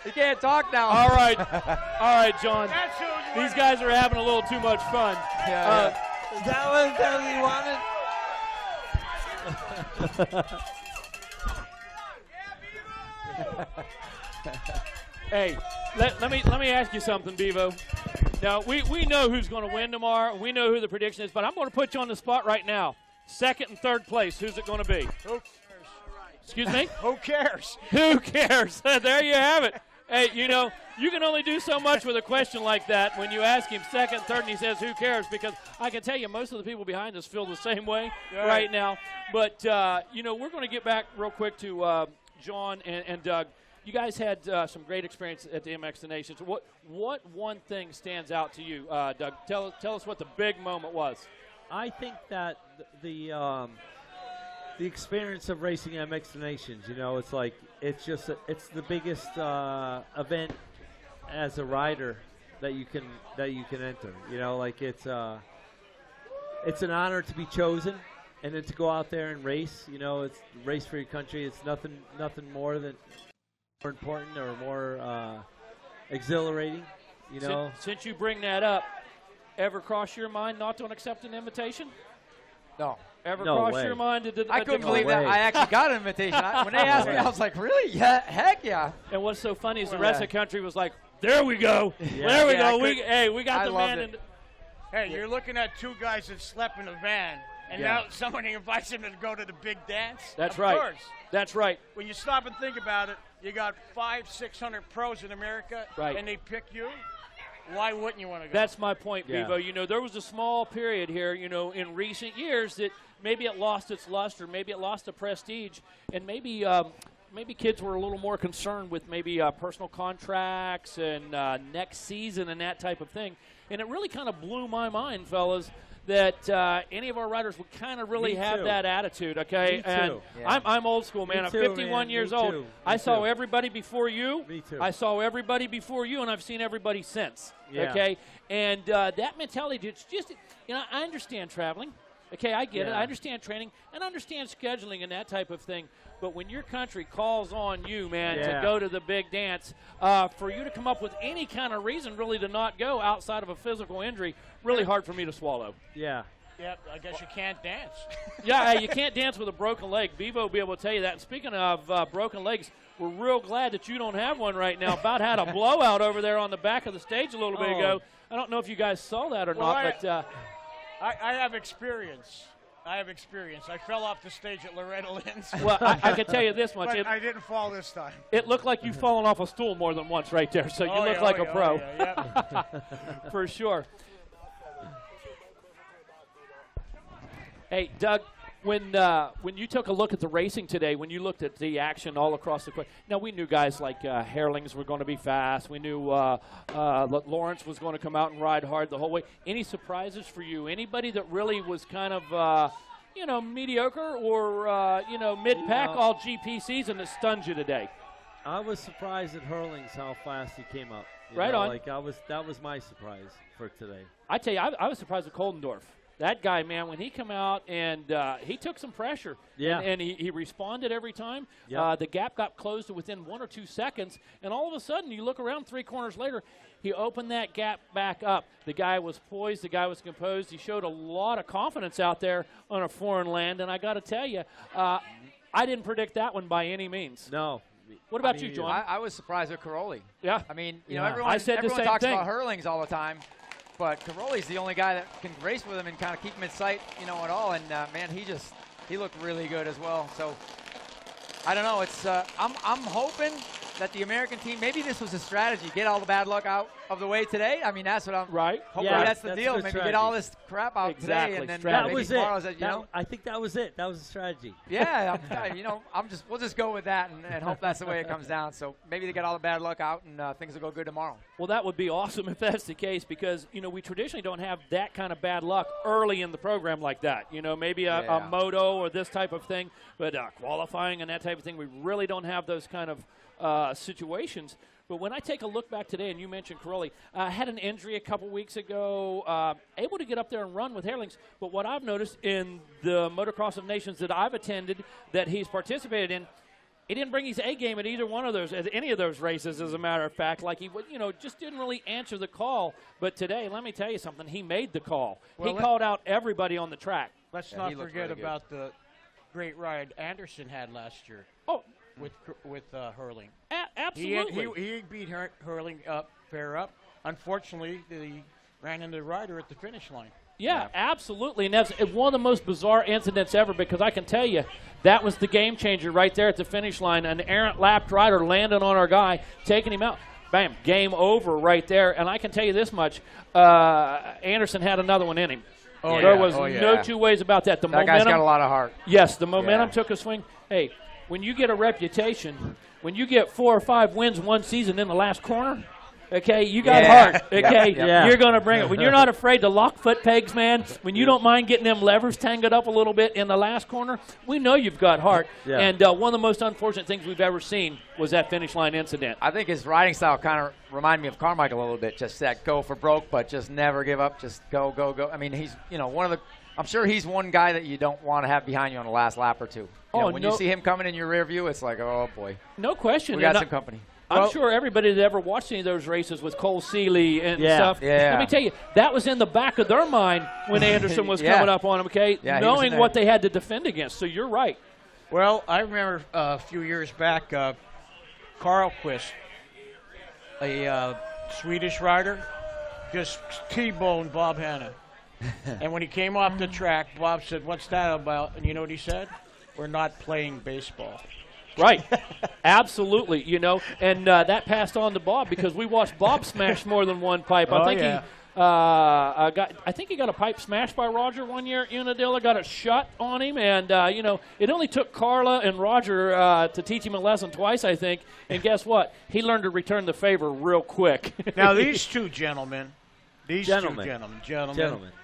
You can't talk now. All right, John. These guys are having a little too much fun. Is that what you wanted? Hey, let me ask you something, Bevo. Now, we know who's going to win tomorrow. We know who the prediction is, but I'm going to put you on the spot right now. Second and third place, who's it going to be? Who cares? Excuse me? Who cares? Who cares? There you have it. Hey, you know, you can only do so much with a question like that when you ask him second, third, and he says, who cares? Because I can tell you most of the people behind us feel the same way right now. But, you know, we're going to get back real quick to John and Doug. You guys had some great experience at the MX Nations. What one thing stands out to you, Doug? Tell us what the big moment was. I think that the experience of racing MX Nations, it's like it's the biggest event as a rider that you can enter. Like it's an honor to be chosen, and then to go out there and race. It's race for your country. It's nothing more important or more exhilarating. Since you bring that up, ever cross your mind not to accept an invitation? No. Ever No cross way. your mind to I couldn't believe that I actually got an invitation. When they asked me, I was like, really? Yeah, heck yeah. And what's so funny is the rest of the country was like, there we go. Yeah. There we Yeah, go. We got I the loved man. it. Hey, you're looking at two guys that slept in a van, and Yeah. now somebody invites them to go to the big dance? That's Of right. course. That's right. When you stop and think about it, you got 500-600 pros in America, Right. and they pick you. Why wouldn't you want to go? That's my point, Yeah. Bevo. There was a small period here, in recent years that maybe it lost its luster, maybe it lost the prestige, and maybe kids were a little more concerned with maybe personal contracts and next season and that type of thing. And it really kind of blew my mind, fellas, that any of our riders would kind of really Me have too. that attitude, okay? Me too. And Yeah. I'm old school, man. Me I'm too, 51 man. years Me old. too. I Me saw too. everybody before you. Me too. I saw everybody before you, and I've seen everybody since, Yeah. okay? And that mentality, it's just, I understand traveling. Okay, I get it. Yeah. I understand training and I understand scheduling and that type of thing. But when your country calls on you, man, to Yeah. go to the big dance, for you to come up with any kind of reason really to not go outside of a physical injury, really hard for me to swallow. Yeah. Yep, I guess you can't dance. Yeah, you can't dance with a broken leg. Bevo will be able to tell you that. And speaking of broken legs, we're real glad that you don't have one right now. About had a blowout over there on the back of the stage a little bit Oh. ago. I don't know if you guys saw that or Well, not, but I have experience. I fell off the stage at Loretta Lynn's. well, I can tell you this much. But I didn't fall this time. It looked like you've fallen off a stool more than once right there, so you Oh, look yeah, like oh, a yeah, pro. oh, yeah, For sure. Hey, Doug, when you took a look at the racing today, when you looked at the action all across the course, now we knew guys like Herlings were going to be fast. We knew Lawrence was going to come out and ride hard the whole way. Any surprises for you? Anybody that really was kind of mediocre or mid-pack all GP season that stunned you today? I was surprised at Herlings how fast he came up. Right on. Like that was my surprise for today. I tell you, I was surprised with Koldendorf. That guy, man, when he come out and he took some pressure, Yeah. and he responded every time. Yep. The gap got closed to within 1 or 2 seconds, and all of a sudden, you look around 3 corners later, he opened that gap back up. The guy was poised. The guy was composed. He showed a lot of confidence out there on a foreign land, and I got to tell you, I didn't predict that one by any means. No. What about you, John? I was surprised with Caroli. Yeah. I mean, Yeah. everyone, I said the everyone same talks thing. about Herlings all the time, but Caroli's the only guy that can race with him and kind of keep him in sight, at all. And man, he looked really good as well. So I don't know. It's I'm hoping that the American team, maybe this was a strategy, get all the bad luck out of the way today. I mean, that's what I'm right. hoping. Yeah, that's the that's deal. good Maybe strategy. get all this crap out Exactly, today, and then strategy. That maybe was tomorrow's it. that, I think that was it. That was a strategy. Yeah, we'll just go with that and hope that's the way it comes down. So maybe they get all the bad luck out and things will go good tomorrow. Well, that would be awesome if that's the case because, we traditionally don't have that kind of bad luck early in the program like that. Maybe a moto or this type of thing, but qualifying and that type of thing, we really don't have those kind of situations. But when I take a look back today, and you mentioned Caroli, had an injury a couple weeks ago, able to get up there and run with Herlings. But what I've noticed in the Motocross of Nations that I've attended that he's participated in, he didn't bring his A game at either one of those, at any of those races, as a matter of fact. Like he, just didn't really answer the call. But today, let me tell you something, he made the call. Well, he called out everybody on the track. Let's Yeah, not he looked forget really good. about the great ride Anderson had last year. Oh, with Herling. Absolutely. He beat Herling fair up. Unfortunately, he ran into the rider at the finish line. Yeah, absolutely. And that's one of the most bizarre incidents ever because I can tell you that was the game changer right there at the finish line. An errant lapped rider landing on our guy, taking him out. Bam, game over right there. And I can tell you this much, Anderson had another one in him. Oh, there yeah. was no two ways about that. The That momentum, guy's got a lot of heart. Yes, the momentum Yeah. took a swing. Hey, when you get a reputation, when you get 4 or 5 wins one season in the last corner, Okay, you got heart. Okay, you're going to bring it. When you're not afraid to lock foot pegs, man, when you don't mind getting them levers tangled up a little bit in the last corner, we know you've got heart. Yeah. And one of the most unfortunate things we've ever seen was that finish line incident. I think his riding style kind of reminded me of Carmichael a little bit. Just that go for broke, but just never give up. Just go, go, go. I mean, he's one of the. I'm sure he's one guy that you don't want to have behind you on the last lap or two. When you see him coming in your rear view, it's like, oh boy. No question. We got some company. I'm sure everybody that ever watched any of those races with Cole Seeley and stuff, let me tell you, that was in the back of their mind when Anderson was coming up on him, okay, knowing what they had to defend against. So you're right. Well, I remember a few years back, Carl Quist, a Swedish rider, just T-boned Bob Hanna. And when he came off the track, Bob said, "What's that about?" And you know what he said? "We're not playing baseball." Right. Absolutely, and that passed on to Bob because we watched Bob smash more than one pipe. I think he got a pipe smashed by Roger one year at Unadilla, got it shut on him, and it only took Carla and Roger to teach him a lesson twice, I think, and guess what? He learned to return the favor real quick. Now these two gentlemen, were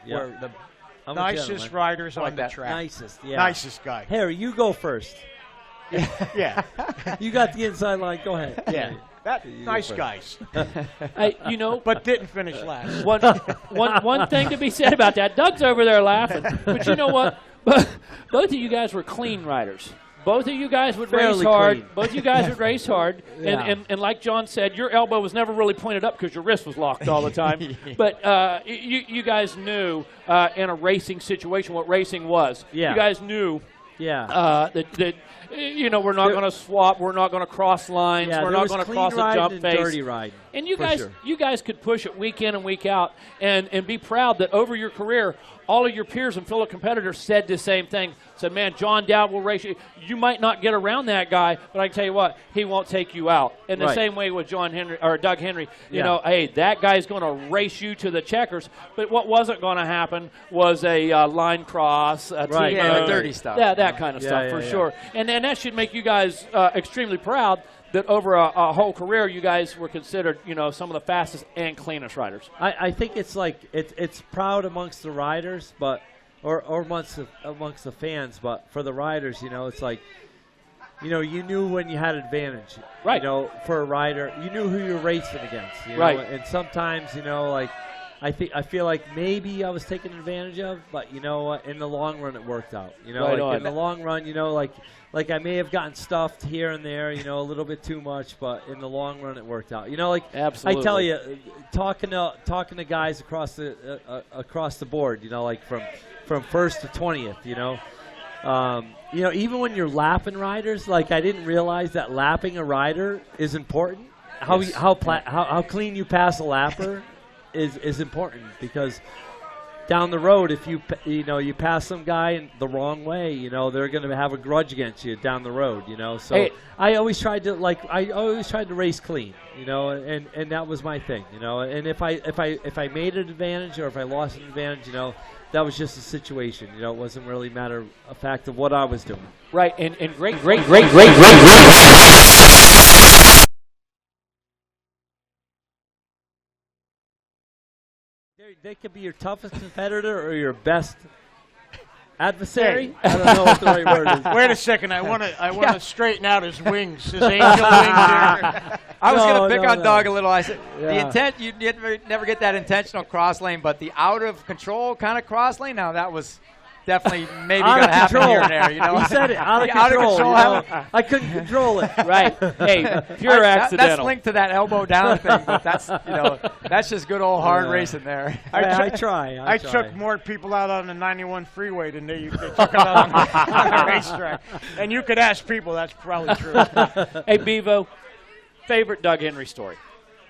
the nicest riders on the track. Nicest guy. Harry, you go first. Yeah. You got the inside line. Go ahead. Yeah. Nice guys. But didn't finish last. One thing to be said about that. Doug's over there laughing. But you know what? Both of you guys were clean riders. Both of you guys would race hard. Clean. Both of you guys would race hard. And like John said, your elbow was never really pointed up because your wrist was locked all the time. But you guys knew in a racing situation what racing was. Yeah. You guys knew that we're not going to swap. We're not going to cross lines. Yeah, we're not going to cross a jump face. Dirty ride. And you guys could push it week in and week out and be proud that over your career, all of your peers and fellow competitors said the same thing. Said, man, John Dowd will race you. You might not get around that guy, but I can tell you what, he won't take you out. In the same way with Doug Henry, hey, that guy's going to race you to the checkers. But what wasn't going to happen was a line cross, a team the dirty stuff. that kind of stuff for sure. And that should make you guys extremely proud that over a whole career you guys were considered, some of the fastest and cleanest riders. I think it's like it's proud amongst the riders, but or amongst the fans, but for the riders, it's like, you knew when you had advantage, right? For a rider, you knew who you were racing against, right? And sometimes, I feel like maybe I was taken advantage of, but in the long run it worked out. In the long run, like I may have gotten stuffed here and there, a little bit too much, but in the long run it worked out. Absolutely. I tell you, talking to guys across the board, like from first to 20th, even when you're lapping riders, like I didn't realize that lapping a rider is important. How clean you pass a lapper is important, because down the road, if you pass some guy in the wrong way, they're going to have a grudge against you down the road, So hey, I always tried to race clean, and that was my thing, And if I made an advantage or if I lost an advantage, that was just a situation, It wasn't really a fact of what I was doing. Right, and great. They could be your toughest competitor or your best adversary. I don't know what the right word is. Wait a second. I want to straighten out his wings, his angel wings here. I was going to pick on Doug a little. I said the intent, you never get that intentional cross lane, but the out of control kind of cross lane, now that was definitely maybe going to happen here and there. He said it, out of control. I couldn't control it. Right. Hey, pure accidental. That's linked to that elbow down thing, but that's just good old hard racing there. I try. I took more people out on the 91 freeway than they took out on the racetrack. And you could ask people, that's probably true. Hey, Bevo, favorite Doug Henry story?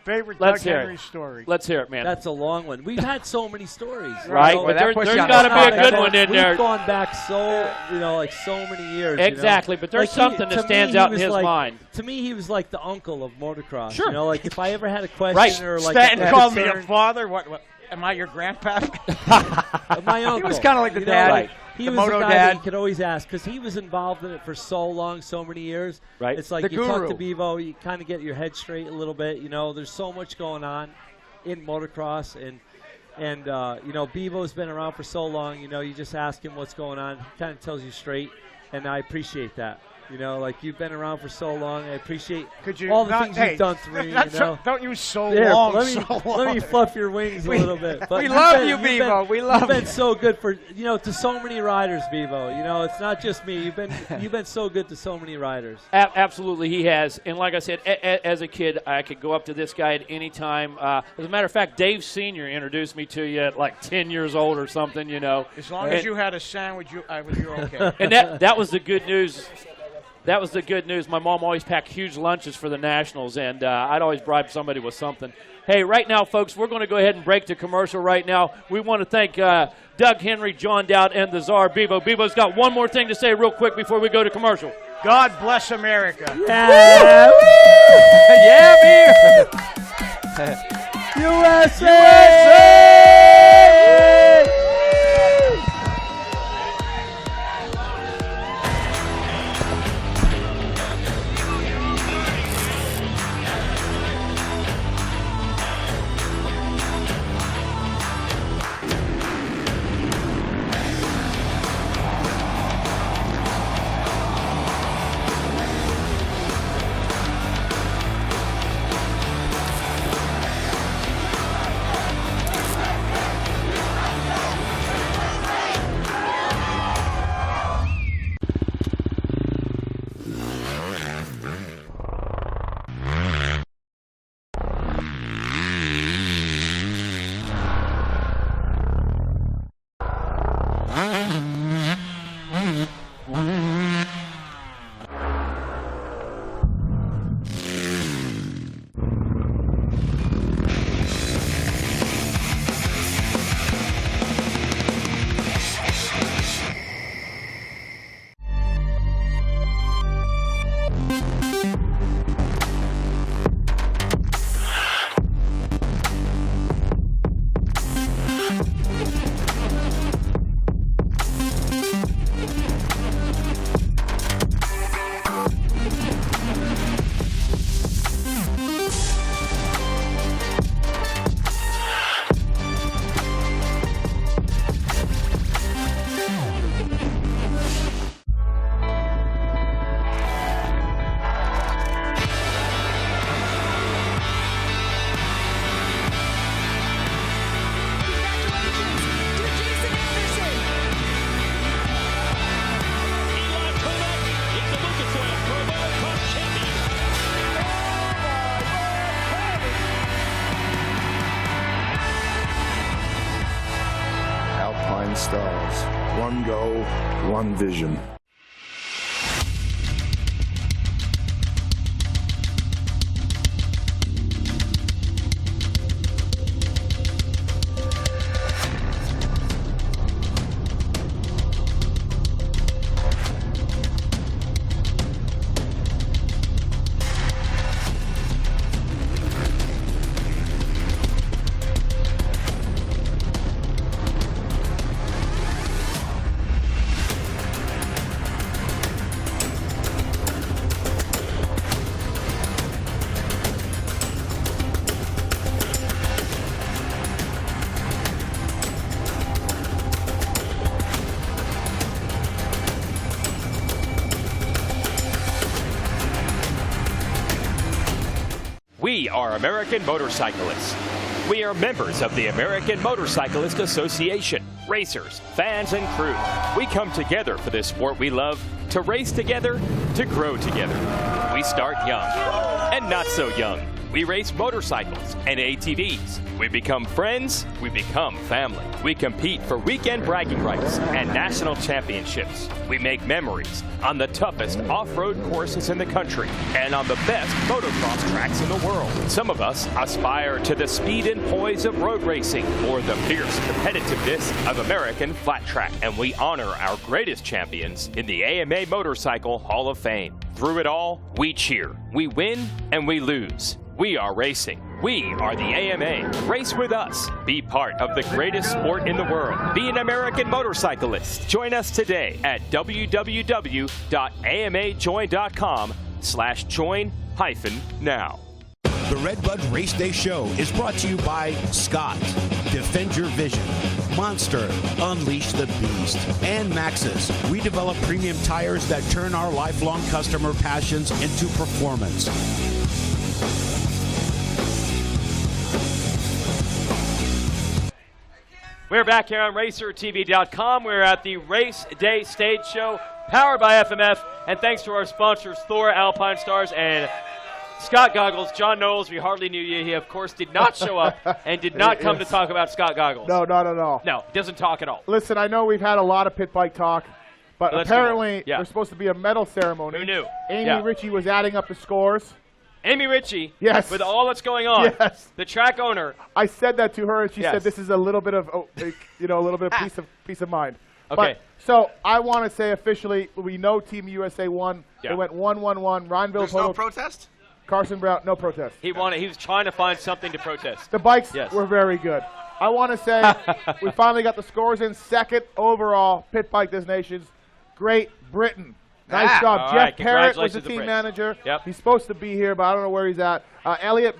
Favorite Doug Henry story. Let's hear it, man. That's a long one. We've had so many stories. Right. But there's got to be a good one in there. We've gone back so many years. Exactly. But there's something that stands out in his mind. To me, he was like the uncle of motocross. Sure. Like if I ever had a question or like Stanton called me a father. What? Am I your grandpa? My uncle. He was kind of like the dad. he the was Moto a guy Dad. that you could always ask because he was involved in it for so long, so many years. Right. It's like The you talk guru. to Bevo, you kind of get your head straight a little bit. You know, there's so much going on in motocross, and you know, Bevo's been around for so long. You know, you just ask him what's going on. He kind of tells you straight, and I appreciate that. You know, like you've been around for so long. I appreciate all the things you've done for me. You know, don't use so There, long. let me fluff your wings a little bit. But we you've love been- you, you've Bevo. been- We love You've been you. so good for to so many riders, Bevo. You know, it's not just me. You've been so good to so many riders. Absolutely, he has. And like I said, as a kid, I could go up to this guy at any time. As a matter of fact, Dave Sr. introduced me to you at like 10 years old or something, you know. As long as you had a sandwich, you're okay. And that was the good news. That was the good news. My mom always packed huge lunches for the Nationals, and I'd always bribe somebody with something. Hey, right now, folks, we're going to go ahead and break to commercial right now. We want to thank Doug Henry, John Dowd, and the Czar, Bevo. Bevo's got one more thing to say real quick before we go to commercial. God bless America. Yeah. Yeah, USA! USA! Alpine Stars. One goal, one vision. We are American motorcyclists. We are members of the American Motorcyclist Association. Racers, fans, and crew. We come together for this sport we love, to race together, to grow together. We start young and not so young. We race motorcycles and ATVs. We become friends, we become family. We compete for weekend bragging rights and national championships. We make memories on the toughest off-road courses in the country and on the best motocross tracks in the world. Some of us aspire to the speed and poise of road racing or the fierce competitiveness of American flat track, and we honor our greatest champions in the AMA Motorcycle Hall of Fame. Through it all, we cheer, we win, and we lose. We are racing. We are the AMA. Race with us. Be part of the greatest sport in the world. Be an American motorcyclist. Join us today at www.amajoin.com/join-now. The RedBud Race Day Show is brought to you by Scott, Defend Your Vision, Monster, Unleash the Beast, and Maxxis. We develop premium tires that turn our lifelong customer passions into performance. We're back here on RacerTV.com. We're at the Race Day Stage Show, powered by FMF, and thanks to our sponsors, Thor, Alpine Stars, and Scott Goggles. John Knowles, we hardly knew you. He, of course, did not show up and did not come to talk about Scott Goggles. No, not at all. No, he doesn't talk at all. Listen, I know we've had a lot of pit bike talk, but Let's apparently yeah. there's supposed to be a medal ceremony. Who knew? Amy Yeah. Ritchie was adding up the scores. Amy Ritchie, yes, with all that's going on, yes. the track owner. I said that to her, and she Yes. said this is a little bit of, a little bit of peace of mind. Okay. But, so I want to say officially, we know Team USA won. Yeah. They went 1-1-1. Ryan There's Villopoto. no protest? Carson Brown, no protest. He was trying to find something to protest. The bikes Yes. were very good. I want to say we finally got the scores in. Second overall pit bike designations. Great Britain. Nice job. All Jeff right, Parrott was congratulations the to team Brit. manager. Yep. He's supposed to be here, but I don't know where he's at. Elliot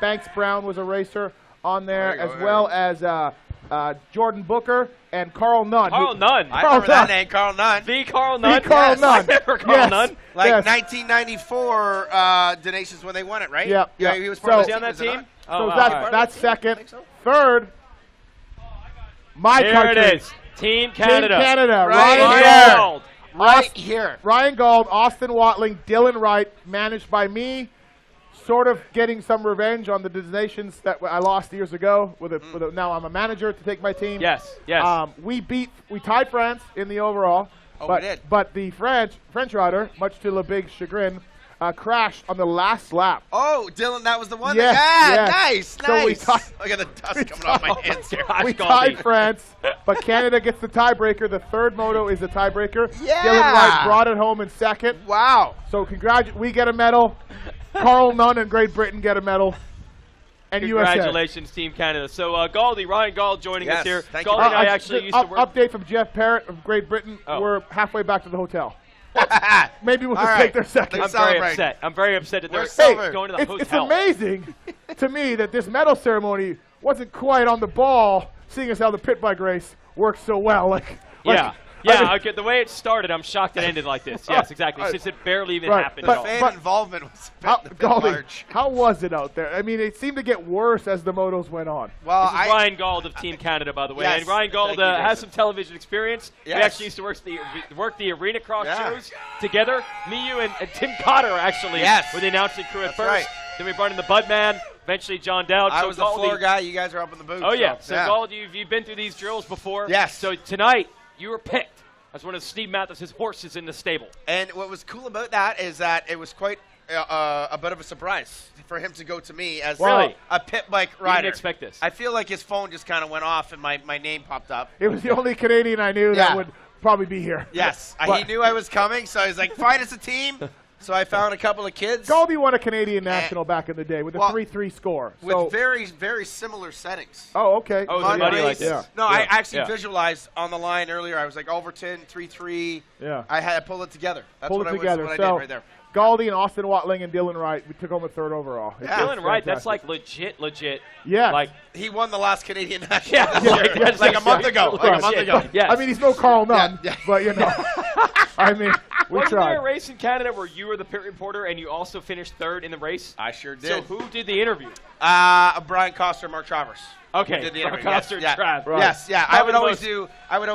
Banks Brown was a racer on there, as well as Jordan Booker and Carl Nunn. Carl Nunn. I remember that name, Carl Nunn. The Carl Nunn. The Carl Yes. Nunn. I remember Carl Nunn. Like Yes. 1994 donations when they won it, right? Yeah. Yeah, he was part of the on that is it team? not? So wow. that's second. Third, my Here country. it is. Team Canada. Team Canada. Right Ryan here. Gold. Right here. Ryan Gold, Austin Watling, Dylan Wright, managed by me, sort of getting some revenge on the designations that I lost years ago. Now I'm a manager to take my team. Yes, yes. We tied France in the overall. Oh, but, we did. But the French rider, much to Le Big's chagrin, crashed on the last lap. Oh, Dylan, that was the one? Yes, Yeah, yes. nice, So we nice. tied- Look at the dust coming off my hands here. We tied France, but Canada gets the tiebreaker. The third moto is the tiebreaker. Yeah. Dylan Wright brought it home in second. Wow. So we get a medal. Carl Nunn and Great Britain get a medal. And Congratulations, Team Canada. So, Galdi, Ryan Gall joining us here. thank Galdi you. and I actually used to work. Update from Jeff Parrott of Great Britain. Oh. We're halfway back to the hotel. Maybe we'll All just right. take their second. I'm very upset. I'm very upset that they're celebrating. going to the It's hotel. amazing to me that this medal ceremony wasn't quite on the ball, seeing as how the pit bike race works so well. Yeah. I mean- Okay, the way it started, I'm shocked it ended like this. Yes, exactly. Since it barely even Right, happened but- at all. Fan involvement was a bit Galdi, large. how was it out there? I mean, it seemed to get worse as the motos went on. Well, This is Ryan Gauld of Team Canada, by the way. Yes, And Ryan Gauld thank you, has Jason. some television experience. Yes. We actually used to work the arena cross Yeah. shows together. Me, you, and Tim Cotter, actually, Yes. were the announcing crew at That's first. right. Then we brought in the Budman, eventually John Dowd. I So was the Galdi- floor guy. You guys were up in the booth. Oh, yeah. So, yeah. Gauld, you've been through these drills before. Yes. So tonight, you were picked as one of Steve Mathis's horses in the stable. And what was cool about that is that it was quite a bit of a surprise for him to go to me as Really? a pit bike You rider. didn't expect this. I feel like his phone just kind of went off and my name popped up. It was the only Canadian I knew that Yeah. would probably be here. Yes, But he knew I was coming, so he's like, "Find us a team." So I found a couple of kids Galdi won a Canadian national back in the day with a well, 3-3 score. with So, very, very similar settings. oh, okay. Oh, Mud the muddy race. like this. Yeah. No, I Yeah. actually Yeah. visualized on the line earlier. I was like Overton 3-3. Yeah. I had to pull it together. That's Pulled what it together. I So, did right there. Galdi and Austin Watling and Dylan Wright, we took home a third overall. It's Dylan Wright, that's fantastic. like legit. Yeah. Like, He won the last Canadian national yeah, this year. that's like a month ago. Like a month legit. ago. Yes. I mean, he's no Carl Nunn, Yeah. but you know, I mean, we Wasn't tried. there a race in Canada where you were the pit reporter and you also finished third in the race? I sure did. So who did the interview? Brian Coster, Mark Travers. Okay, Who did the Brian interview. Coster, yes, yeah. Trav. Right. Yes, yeah. Probably I would the always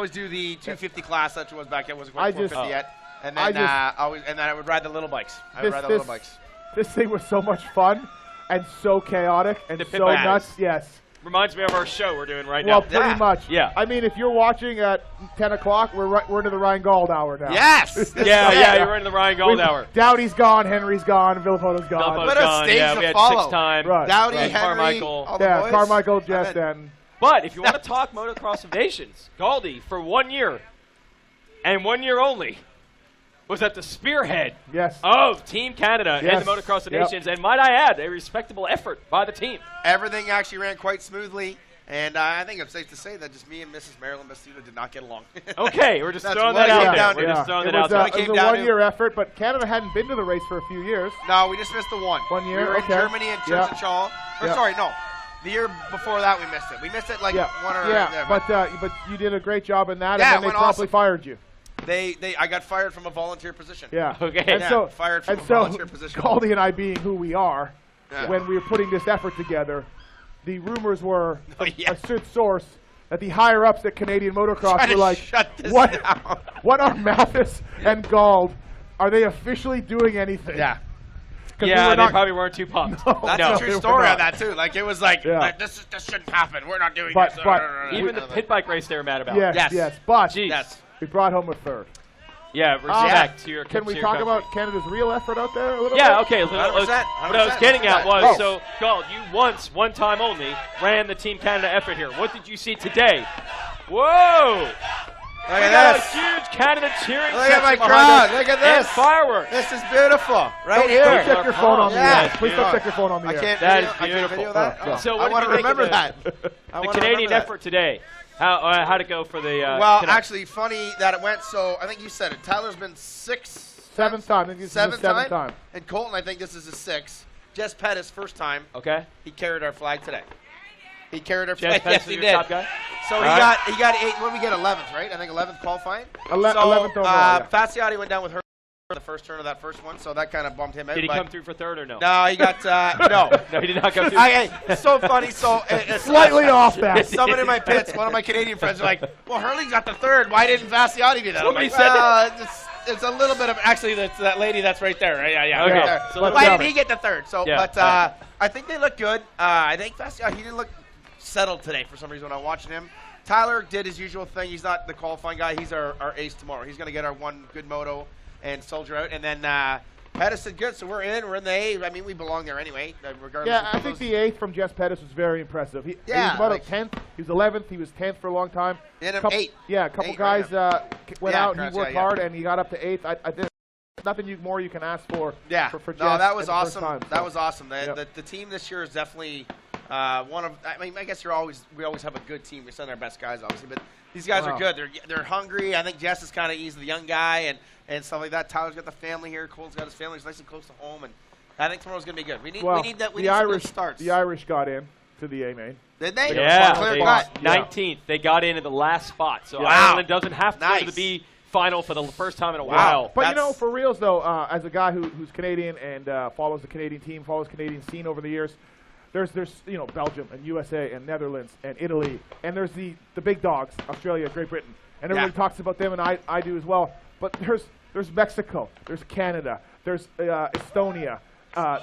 most- do the 250 class that was back then. It wasn't I quite just- 450 yet. And I then just- and then I would ride the little bikes. I would ride the little bikes. This thing was so much fun and so chaotic and The pit so bike nuts. Yes. Reminds me of our show we're doing right Well, now. pretty much. Yeah. I mean, if you're watching at 10 o'clock, we're into the Ryan Gauld hour now. Yes. Yeah, you're in the Ryan Gold hour. Dowdy's gone, Henry's gone, Villaphoto's gone. Villaphoto's What a gone. stage Yeah, to we had follow. 6 time. Right. Dowdy, Right. Henry, Carmichael. all the Yeah, boys. Carmichael, I Jess, mean, and But if you want to talk motocross of nations, Galdi, for 1 year, and 1 year only, was at the spearhead Yes. of Team Canada Yes. in the Motocross of Yep. Nations, and might I add, a respectable effort by the team. Everything actually ran quite smoothly, and I think it's safe to say that just me and Mrs. Marilyn Bastuda did not get along. Okay, we're just That's throwing what that it out came there. down We're to. just throwing It that was, out there. it was a one-year effort, but Canada hadn't been to the race for a few years. No, we just missed the one. 1 year, We were okay. in Germany and Yeah. Church. Yeah. Sorry, no. The year before that, we missed it. We missed it like one or yeah, but you did a great job in that, Yeah, and then it they went promptly awesome. fired you. I got fired from a volunteer position. Yeah. Okay. And so, fired from and a so volunteer position. Goldie and I, being who we are, Yeah. when we were putting this effort together, the rumors were yeah. a good source that the higher ups at Canadian Motocross Trying were to like, shut this "What? down." What are Mathis and Gald? Are they officially doing anything?" Yeah. 'Cause Yeah, we were they not- probably weren't too pumped. That's No. a true they were story not. on that too. Like it was like, Yeah. like, this shouldn't happen. We're not doing But- this. but Even the pit bike race they were mad about. Yes, yes, but Jeez. Yes. we brought home a third. Yeah, respect to your Can we to your talk country. about Canada's real effort out there a little bit? Yeah, okay. 100%, What I was getting at 100%. was, Oh. so, Gald, you once, one time only, ran the Team Canada effort here. What did you see today? Whoa! Look We at got this. a huge Canada cheering Look at my section behind crowd. us Look at and this. fireworks. This is beautiful. Right Don't here. check your phone on the Yeah. air. Please don't check your phone on the I air. can't That video, is I can't beautiful. video that. Yeah. So I what want do to you think of remember that. I The wanna Canadian remember that. effort today. How'd it go for the Well, Canucks? actually, funny that it went. So I think you said it. Tyler's been Seventh time. I think this is the seventh seventh time. And Colton, I think this is his sixth. Jess Pettis, first time. Okay. He carried our flag today. He carried our Jess flag. Pettis Yes, is he your did. top guy? So All he right. got 8. What did we get? 11th, right? I think 11th qualifying. 11th overall. Yeah. Fasciotti went down with her in the first turn of that first one, so that kind of bumped him out. Did he but come through for third or no? No, he got no. No, he did not come through. Okay, it's so funny. So it's Slightly off that. Someone in my pits, one of my Canadian friends, are like, "Well, Hurley got the third. Why didn't Fasciotti do that?" I'm Somebody like, said "Well, it's a little bit of actually that's that lady that's right there. Right? Yeah, Okay. right there. So Why let's didn't he get the third? So, Yeah. but I think they look good. I think Fasciotti he didn't look settled today for some reason when I'm watching him. Tyler did his usual thing. He's not the qualifying guy. He's our ace tomorrow. He's going to get our one good moto and soldier out. And then Pettis did good, so we're in the A. I mean, we belong there anyway, regardless. Yeah, of I think the 8th from Jess Pettis was very impressive. He Yeah, was about like- a 10th. He was 11th. He was 10th for a long time. And an Couple- 8. Yeah, a couple 8, right, guys went Yeah, out and correct, he worked yeah. hard and he got up to 8th. I think nothing more you can ask for. Yeah, For Jess no, that was at the first awesome. time, That so. was awesome. Yep. The team this year is definitely one of. I mean, I guess we always have a good team. We send our best guys, obviously, but these guys Wow. are good. They're hungry. I think Jess is kind of he's the young guy and stuff like that. Tyler's got the family here. Cole's got his family. He's nice and close to home, and I think tomorrow's gonna be good. We need that. We the need some Irish good starts. The Irish got in to the A main. Did they? Yeah, Clear they cut. 19th. They got in at the last spot, so Wow. Ireland doesn't have to go Nice. to the B final for the first time in a Wow. while. But you know, for reals though, as a guy who's Canadian and follows the Canadian team, follows Canadian scene over the years, there's Belgium and USA and Netherlands and Italy, and there's the big dogs, Australia, Great Britain, and everybody talks about them, and I do as well. But there's Mexico, there's Canada, there's Estonia,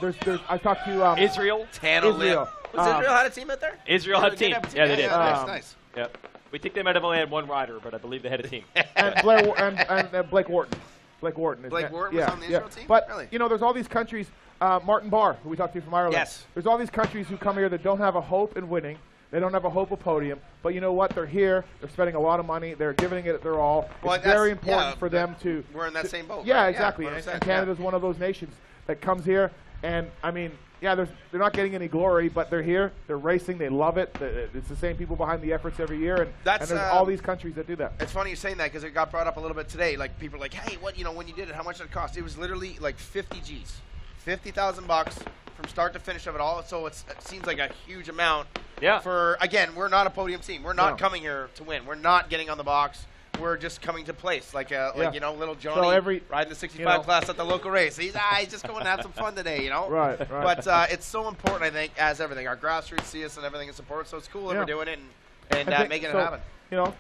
there's I talked to Israel. Israel. Was Israel had a team out there? Israel had a team. Yeah, they did. Yeah, nice. Yep. We think they might have only had one rider, but I believe they had a team. and Blair and Blake Wharton. Blake Wharton. Blake Wharton was on the Israel team? But Really? there's all these countries. Martin Barr, who we talked to from Ireland. Yes. There's all these countries who come here that don't have a hope in winning. They don't have a hope of podium. But you know what? They're here. They're spending a lot of money. They're giving it their all. Well, it's very that's- important yeah, for them to. We're in that same boat. Yeah, right? exactly. 100%, And Canada's one of those nations that comes here. And I mean, yeah, they're not getting any glory, but they're here. They're racing. They love it. It's the same people behind the efforts every year, and That's, there's all these countries that do that. It's funny you're saying that because it got brought up a little bit today. Like people are like, hey, what when you did it, how much did it cost? It was literally like 50 G's, $50,000 from start to finish of it all. So it seems like a huge amount. Yeah. For again, we're not a podium team. We're not No. coming here to win. We're not getting on the box. We're just coming to place, like little Johnny riding the 65 class at the local race. He's just going to have some fun today, Right. But it's so important, I think, as everything. Our grassroots see us and everything and support. So it's cool that we're doing it and making it happen.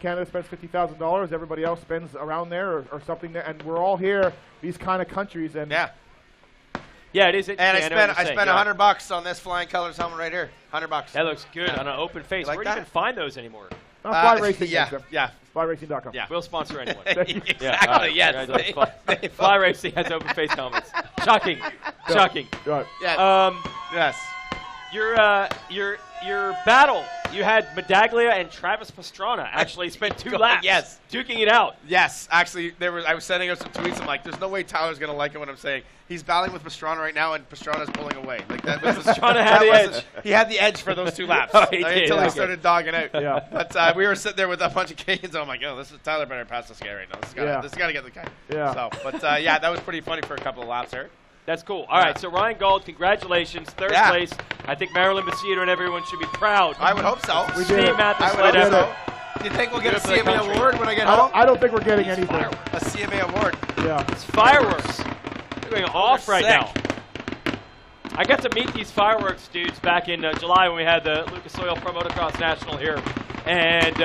Canada spends $50,000. Everybody else spends around there or something there, and we're all here. These kind of countries, and yeah, it is. And I spent $100 on this flying colors helmet right here. $100. That looks good on an open face. Like Where do you even find those anymore? Fly Racing. Yeah. FlyRacing.com. Yeah, we'll sponsor anyone. Exactly. Yes. Fly Racing has open face helmets. Shocking. Shocking. Right. Yes. Your battle You had Medaglia and Travis Pastrana actually spent 2 laps duking it out. Yes, actually, I was sending out some tweets. I'm like, there's no way Tyler's going to like it when I'm saying. He's battling with Pastrana right now, and Pastrana's pulling away. Like that was Pastrana had the edge. He had the edge for those 2 laps until he started dogging out. Yeah. But we were sitting there with a bunch of Canes, and I'm like, oh, Tyler better pass this guy right now. This has got to get the guy. Yeah. So, but that was pretty funny for a couple of laps there. That's cool. All right, so Ryan Gold, congratulations. Third place. I think Marilyn Macedo and everyone should be proud. I would hope so. We Steve did. Mathis I led would hope effort. so. Do you think we'll get a CMA award when I get home? I don't think we're getting anything. A CMA award. Yeah. It's fireworks. They're going off right now. I got to meet these fireworks dudes back in July when we had the Lucas Oil Pro Motocross National here. And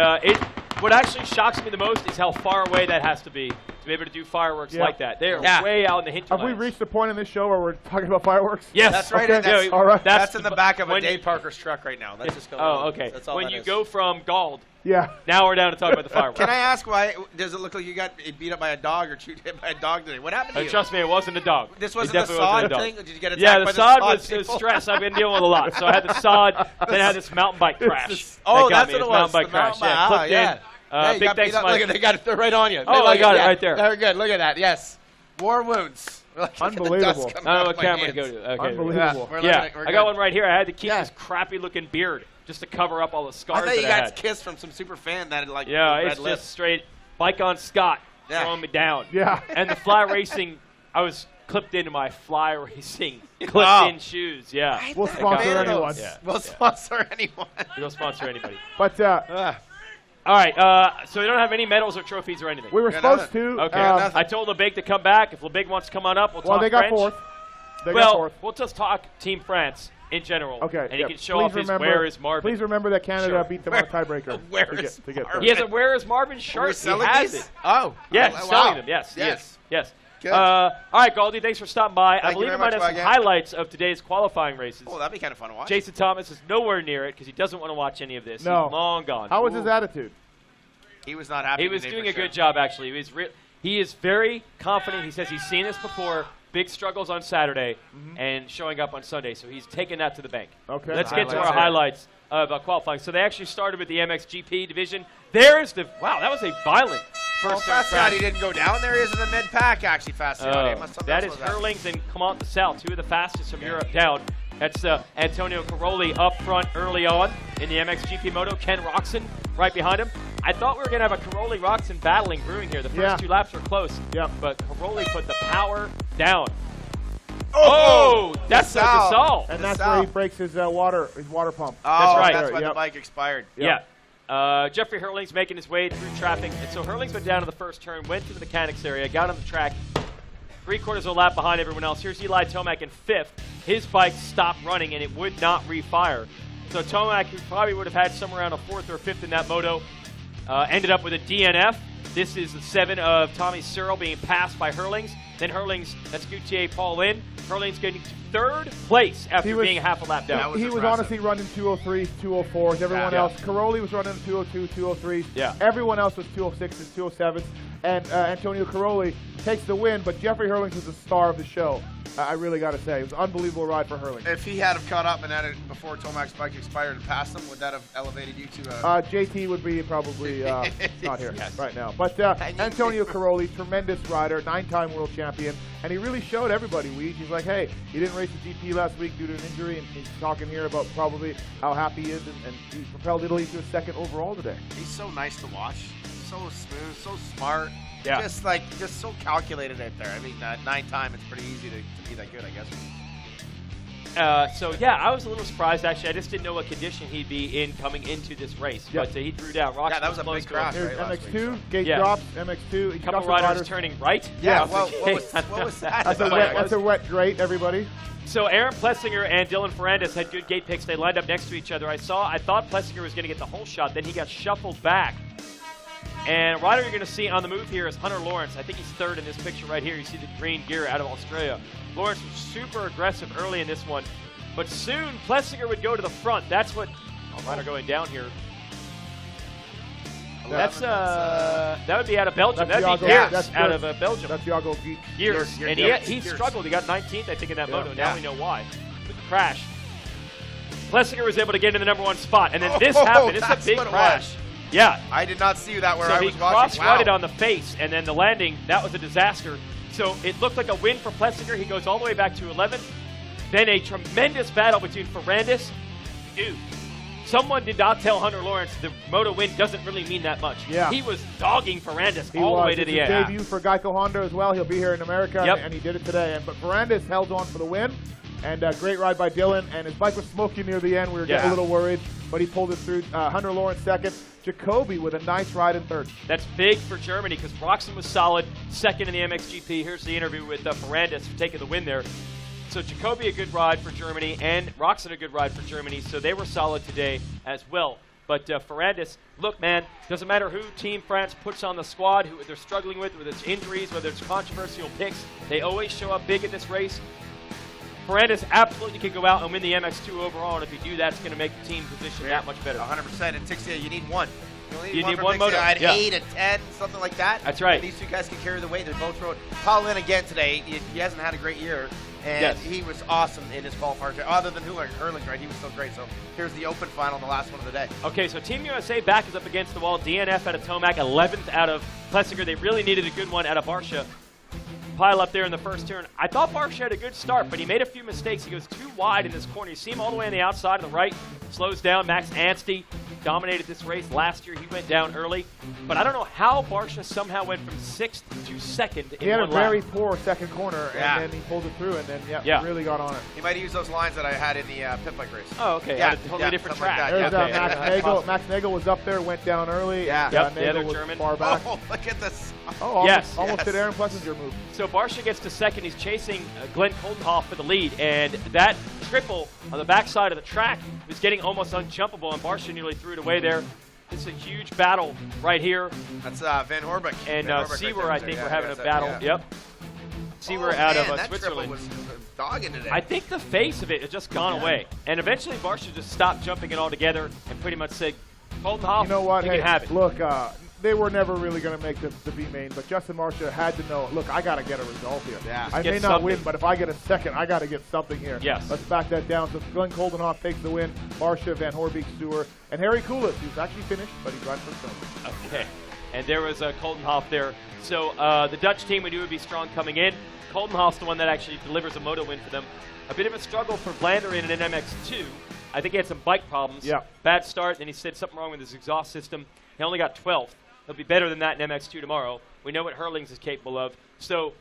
what actually shocks me the most is how far away that has to be be able to do fireworks like that. They're way out in the hinterlands. Have we reached the point in this show where we're talking about fireworks? Yes. That's right. Okay. That's, all right. That's in the back of a Dave Parker's truck right now. That's just going on. okay. That's all when that you is. go from Gald, now we're down to talk about the fireworks. Can I ask why does it look like you got beat up by a dog or chewed hit by a dog today? What happened to you? Trust me, it wasn't a dog. This wasn't It the definitely wasn't a sod dog. thing? Did you get attacked Yeah, by the the sod sod was stress. I've been dealing with a lot. So I had the sod, then I had this mountain bike crash. Oh, that got that's me. what it was. Mountain bike The crash. mountain Yeah, bike. clipped Yeah. in. You Big got thanks beat up. to my. Look at they got it right on you. Oh, I got it right there. Very good. Look at that. Yes. War wounds. Unbelievable. I don't know what camera to go to. Okay. Unbelievable. Yeah, I got one right here. I had to keep this crappy-looking beard just to cover up all the scars I thought you that I got had. kissed from some super fan that had like Yeah, red it's lip. just straight bike on Scott throwing me down. Yeah. And the fly racing, I was clipped into my fly racing clipped-in shoes. Yeah. We'll sponsor anyone. Yeah. We'll sponsor anyone. We'll sponsor anybody. But all right, so we don't have any medals or trophies or anything. we were supposed to. Okay. I told LeBig to come back. If LeBig wants to come on up, we'll talk they got French. fourth. They got fourth. We'll just talk Team France in general. Okay. And he can show off his Where is Marvin. Please remember that Canada beat them on a tiebreaker. Where is Marvin? He has a Where is Marvin shirt. He has it. Oh. Yeah, wow. selling them. Yes. Yes. Good. All right, Goldie, thanks for stopping by. I Thank you believe very we might much, have some Wagon. highlights of today's qualifying races. Oh, that'd be kind of fun to watch. Jason Thomas is nowhere near it because he doesn't want to watch any of this. No. He's long gone. How was his attitude? He was not happy. He was today doing for a sure. good job, actually. He is very confident. He says he's seen this before. Big struggles on Saturday and showing up on Sunday. So he's taking that to the bank. Okay. Let's get to Highlights our here. highlights of qualifying. So they actually started with the MXGP division. There's the wow. That was a violent first turn Fasciotti crash. didn't go down. There he is in the mid pack, actually. Fasciotti. That is Hurlings and Clement South, two of the fastest from Europe down. That's Antonio Caroli up front early on in the MXGP Moto. Ken Roxon right behind him. I thought we were going to have a Caroli-Roxon battling brewing here. The first 2 laps were close. Yep. But Caroli put the power down. Oh, that's the Gasol. And that's where he breaks his water pump. Oh, right. That's why Yep. the bike expired. Yeah. Jeffrey Hurling's making his way through traffic. And so Hurling's went down to the first turn, went to the mechanics area, got on the track, 3/4 of a lap behind everyone else. Here's Eli Tomac in 5th. His bike stopped running, and it would not refire. So Tomac, who probably would have had somewhere around a 4th or 5th in that moto, ended up with a DNF. This is the 7 of Tommy Searle being passed by Hurlings. Then Hurlings, that's Gautier Paul Lynn. Hurlings getting to 3rd place after being half a lap down. He was honestly running 203s, 204s. Everyone else, Caroli was running 202, 203s. Yeah. Everyone else was 206s, 207s. And Antonio Caroli takes the win, but Jeffrey Hurlings was the star of the show. I really got to say. It was an unbelievable ride for Hurlings. If he had have caught up and had it before Tomac's bike expired and passed him, would that have elevated you to JT would be probably not here right now. But Antonio Caroli, tremendous rider, 9-time world champion, and he really showed everybody, He's like, hey, he didn't race the GP last week due to an injury, and he's talking here about probably how happy he is, and he propelled Italy to a 2nd overall today. He's so nice to watch. So smooth, so smart. Yeah. Just so calculated out there. I mean, 9-time, it's pretty easy to be that good, I guess. I was a little surprised, actually. I just didn't know what condition he'd be in coming into this race. Yep. But he threw down. Roxon that was a close big to him. crash. Here's Right, MX2, gate drops, MX2. A couple riders turning right. Yeah, Off the gate. what was that? That's a wet grate, everybody. So Aaron Plessinger and Dylan Ferrandis had good gate picks. They lined up next to each other. I thought Plessinger was going to get the whole shot. Then he got shuffled back. And a rider you're going to see on the move here is Hunter Lawrence. I think he's 3rd in this picture right here. You see the green gear out of Australia. Lawrence was super aggressive early in this one. But soon, Plessinger would go to the front. That's what... rider going down here. That would be out of Belgium. That would be Geerts out of Belgium. That's Jago Geerts. And he struggled. He got 19th, I think, in that moto. Now we know why. With the crash. Plessinger was able to get into the number 1 spot, and then this happened. It's a That's big what it crash. was. Yeah. I did not see that where So I he was watching. cross-rutted Wow. on the face, and then the landing, that was a disaster. So it looked like a win for Plessinger. He goes all the way back to 11th. Then a tremendous battle between Ferrandis. Dude, someone did not tell Hunter Lawrence the moto win doesn't really mean that much. Yeah. He was dogging Ferrandis He all was. the way to It's the his end. debut for Geico Honda as well. He'll be here in America, Yep. and he did it today. But Ferrandis held on for the win, and great ride by Dylan. And his bike was smoky near the end. We were getting a little worried, but he pulled it through. Hunter Lawrence second. Jacoby with a nice ride in third. That's big for Germany because Broxton was solid, second in the MXGP. Here's the interview with Ferrandis for taking the win there. So Jacoby a good ride for Germany, and Roxon a good ride for Germany. So they were solid today as well. But Ferrandis, look, man, doesn't matter who Team France puts on the squad, who they're struggling with, whether it's injuries, whether it's controversial picks, they always show up big at this race. Ferrandis absolutely can go out and win the MX2 overall, and if you do that, it's going to make the team position that much better. 100%. And 68, you need one. You need for one moto. Pixie. I had Yeah. 8, a 10, something like that. That's right. And these two guys can carry the weight. They both rode. Paul Lynn again today. He hasn't had a great year, and Yes. he was awesome in his qualifier. Other than Hurling's right, he was so great. So here's the open final, the last one of the day. Okay, so Team USA back is up against the wall. DNF out of Tomac, 11th out of Plessinger. They really needed a good one out of Barsha. Pile up there in the first turn. I thought Barsha had a good start, but he made a few mistakes. He goes too wide in this corner. You see him all the way on the outside on the right. Slows down. Max Anstey dominated this race last year. He went down early. But I don't know how Barsha somehow went from 6th to 2nd in He had a one lap. very poor second corner, Yeah. and then he pulled it through, and then Yeah. really got on it. He might use those lines that I had in the pit bike race. Oh, okay. Yeah, On a totally different something track. Like that. There's Yeah. Max Okay. Nagel. Max Nagel was up there, went down early. Yeah. and, Yep, the Nagel other was German. far back. Oh, look at this. Oh, Yes. almost did Aaron Plessinger move. So Barsha gets to second. He's chasing Glenn Coldenhoff for the lead. And that triple on the backside of the track was getting almost unjumpable, and Barsha nearly threw it away there. It's a huge battle right here. That's Van Horbeck. And Van Horbeck Seawer, right I there. think, Yeah, we're having yeah, a battle. yeah. Yep. Seawer Oh, out man, of that Switzerland. triple was dogging today. I think the face of it has just gone away. And eventually Barsha just stopped jumping it altogether and pretty much said, Coldenhoff, You know what? you Hey, can have it. look, they were never really going to make the B main, but Justin Marcia had to know, look, I got to get a result here. Yeah. I Get may not something. win, but if I get a second, I got to get something here. Yes. Let's back that down. So Glenn Coldenhoff takes the win, Marcia, Van Horbeek, Stewart, and Harry Koulis, who's actually finished, but he's riding for silver. Okay. And there was Coldenhoff there. So the Dutch team we knew would be strong coming in. Coldenhoff's the one that actually delivers a moto win for them. A bit of a struggle for Blanderen in an MX2. I think he had some bike problems. Yeah. Bad start, then he said something wrong with his exhaust system. He only got 12th. He'll be better than that in MX2 tomorrow. We know what Hurlings is capable of. So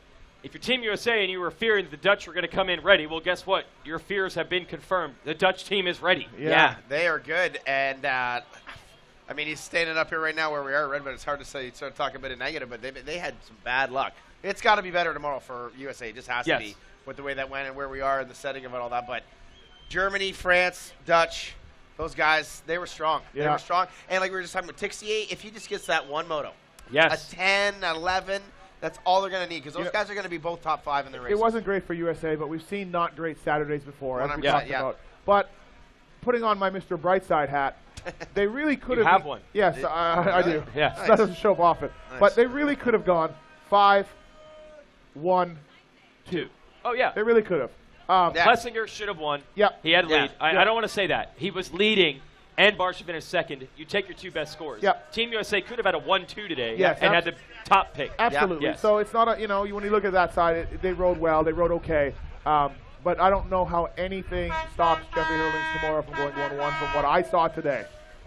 if you're Team USA and you were fearing that the Dutch were going to come in ready, well, guess what? Your fears have been confirmed. The Dutch team is ready. Yeah, they are good. And, I mean, he's standing up here right now where we are at RedBud. It's hard to say, sort of talk a bit of negative, but they had some bad luck. It's got to be better tomorrow for USA. It just has to be with the way that went and where we are and the setting of it, all that. But Germany, France, Dutch, those guys, they were strong. They Yeah. were strong. And like we were just talking about, Tixier, if he just gets that one moto, Yes. a 10, 11, that's all they're going to need because those Yeah. guys are going to be both top 5 in the race. It wasn't great for USA, but we've seen not great Saturdays before, as we 100%, talked about. But putting on my Mr. Brightside hat, they really could You have. have one. Yes, I do. Yes. That doesn't show up often. Nice. But they really could have gone 5, 1, 2. Oh, yeah. They really could have. Plessinger should have won. Yep. He had lead. Yeah. I don't want to say that. He was leading, and Barsha finished second. You take your two best scores. Yep. Team USA could have had a 1-2 today Yes, and had the top pick. Absolutely. Yes. So it's not a, when you look at that side, they rode well. They rode okay. But I don't know how anything stops Jeffrey Hurlings tomorrow from going 1-1 from what I saw today.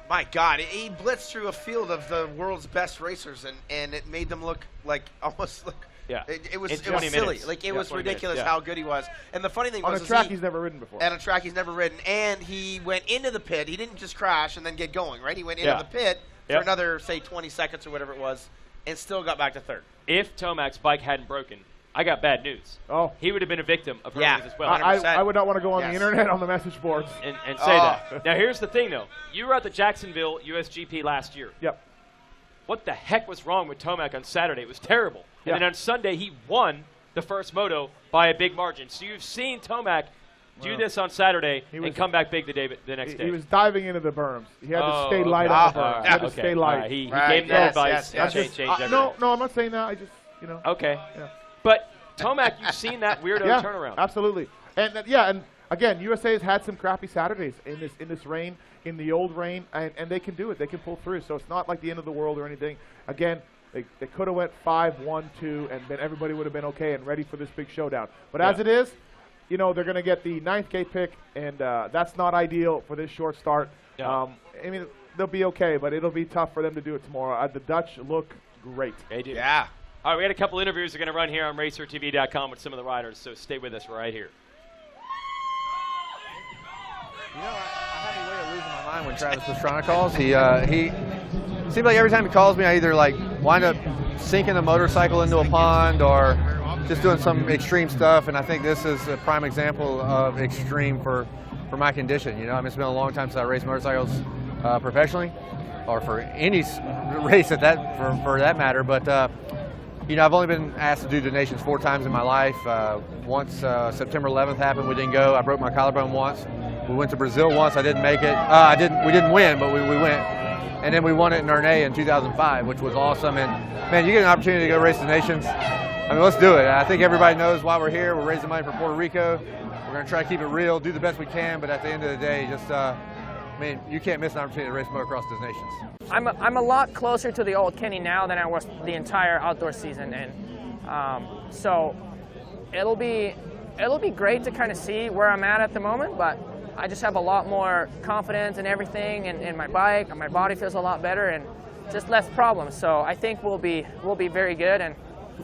My God, he blitzed through a field of the world's best racers, and it made them look like almost like it was In it 20 was silly. minutes. Like it Yeah, was 20 ridiculous minutes, yeah. how good he was. And the funny thing On was a track he's never ridden before. on a track he's never ridden, and he went into the pit. He didn't just crash and then get going, right? He went into the pit for another, say, 20 seconds or whatever it was, and still got back to third. If Tomac's bike hadn't broken, I got bad news. Oh. He would have been a victim of Hurlings as well. I would not want to go on the internet on the message boards. And say that. Now, here's the thing, though. You were at the Jacksonville USGP last year. Yep. What the heck was wrong with Tomac on Saturday? It was terrible. Yeah. And then on Sunday, he won the first moto by a big margin. So you've seen Tomac do this on Saturday and come back big the next day. He was diving into the berms. He had to stay light on the berms. He had to stay light. He gave them advice. Change everything. No, I'm not saying that. I just, Okay. Yeah. But Tomac, you've seen that weirdo turnaround. Absolutely. And again, USA has had some crappy Saturdays in this rain, in the old rain, and they can do it. They can pull through. So it's not like the end of the world or anything. Again, they could have went 5-1-2, and then everybody would have been okay and ready for this big showdown. But as it is, you know, they're going to get the 9th gate pick, and that's not ideal for this short start. I mean, they'll be okay, but it'll be tough for them to do it tomorrow. The Dutch look great. They do. Yeah. All right, we had a couple interviews we're going to run here on RacerTV.com with some of the riders, so stay with us right here. You know, I had a way of losing my mind when Travis Pastrana calls. He seems like every time he calls me, I either like wind up sinking a motorcycle into a pond or just doing some extreme stuff. And I think this is a prime example of extreme for my condition. You know, I mean, it's been a long time since I raced motorcycles professionally, or for any race for that matter. But you know, I've only been asked to do donations 4 times in my life. Once September 11th happened, we didn't go. I broke my collarbone once. We went to Brazil once. I didn't make it. We didn't win, but we went. And then we won it in Ernée in 2005, which was awesome. And man, you get an opportunity to go race the nations. I mean, let's do it. I think everybody knows why we're here. We're raising money for Puerto Rico. We're going to try to keep it real, do the best we can. But at the end of the day, just I mean, you can't miss an opportunity to race motocross those nations. I'm a lot closer to the old Kenny now than I was the entire outdoor season, and so it'll be great to kind of see where I'm at the moment. But I just have a lot more confidence in everything, and in my bike, and my body feels a lot better, and just less problems. So I think we'll be very good, and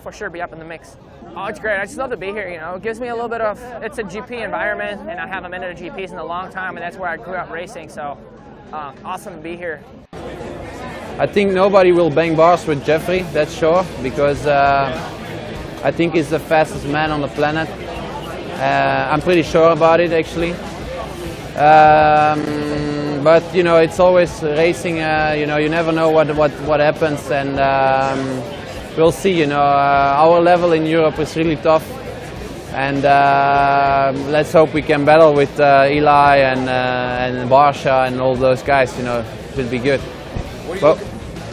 for sure be up in the mix. Oh, it's great. I just love to be here. You know, it gives me a little bit of, it's a GP environment, and I haven't been to the GPs in a long time, and that's where I grew up racing. So awesome to be here. I think nobody will bang bars with Jeffrey, that's sure, because I think he's the fastest man on the planet. I'm pretty sure about it, actually. But you know, it's always racing. You know, you never know what happens, and we'll see. You know, our level in Europe is really tough, and let's hope we can battle with Eli and Barsha and all those guys. You know, it will be good. But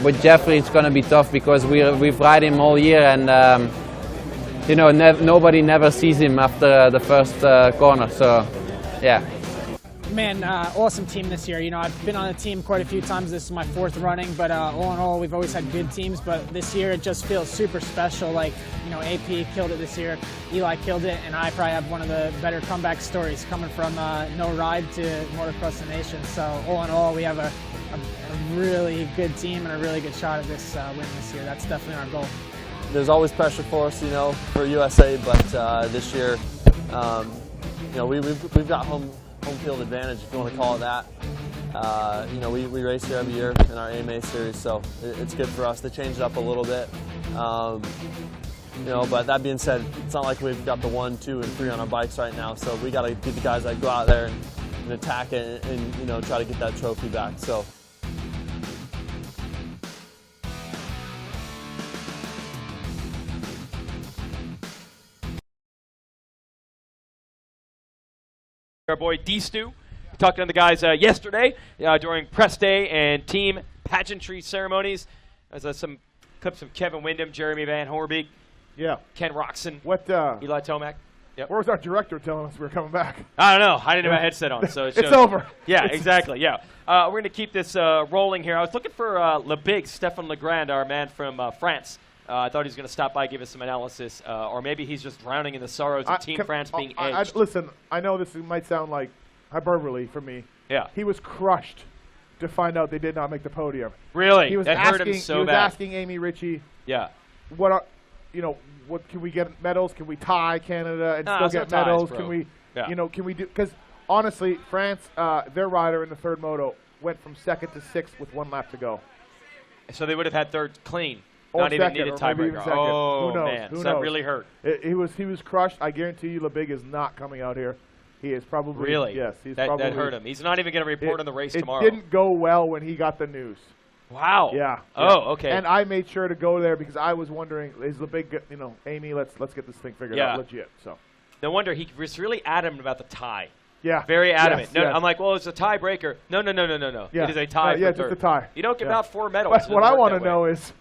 with Jeffrey, it's going to be tough because we've ride him all year, and you know, nobody never sees him after the first corner. So, yeah. Man, awesome team this year. You know, I've been on the team quite a few times. This is my 4th running, but all in all, we've always had good teams. But this year, it just feels super special. Like, you know, AP killed it this year, Eli killed it, and I probably have one of the better comeback stories coming from no ride to Motocross the Nation. So all in all, we have a really good team and a really good shot at this win this year. That's definitely our goal. There's always pressure for us, you know, for USA, but this year, you know, we've got home field advantage, if you want to call it that. You know, we race here every year in our AMA series, so it's good for us. They changed it up a little bit. You know, but that being said, it's not like we've got the 1, 2, and 3 on our bikes right now, so we got to be the guys that go out there and attack it and, you know, try to get that trophy back. So. Our boy D-Stu. We talked to the guys yesterday during press day and team pageantry ceremonies. There's some clips from Kevin Windham, Jeremy Van Horbeek, Ken Roxon, Eli Tomac. Yep. Where was our director telling us we were coming back? I don't know. I didn't have a headset on, so it's over. Yeah, exactly. Yeah, we're going to keep this rolling here. I was looking for Le Big, Stefan Legrand, our man from France. I thought he was going to stop by, give us some analysis, or maybe he's just drowning in the sorrows of Team France being edged. Listen, I know this might sound like hyperbole for me. Yeah. He was crushed to find out they did not make the podium. Really? He was that hurt him so he was bad. asking Amy Ritchie. Yeah. What are, you know, what can we get medals? Can we tie Canada and still get medals? Ties, can we, yeah. you know, can we do? Because honestly, France, their rider in the 3rd moto went from 2nd to 6th with 1 lap to go. So they would have had 3rd clean. Or not even second, needed or maybe even tiebreaker. second. Oh, Who knows? man. Who So knows? that really hurt. He was crushed. I guarantee you, Le Big is not coming out here. He is probably really. Yes, he's that probably hurt him. He's not even going to report on the race tomorrow. It didn't go well when he got the news. Wow. Yeah. Oh, okay. And I made sure to go there because I was wondering, is Le Big, you know, Amy, let's get this thing figured out legit. So. No wonder he was really adamant about the tie. Yeah. Very adamant. Yes, yes. I'm like, well, it's a tiebreaker. No. Yeah. It is a tie. Yeah, for just third. a tie. You don't give out 4 medals. But what I want to know is,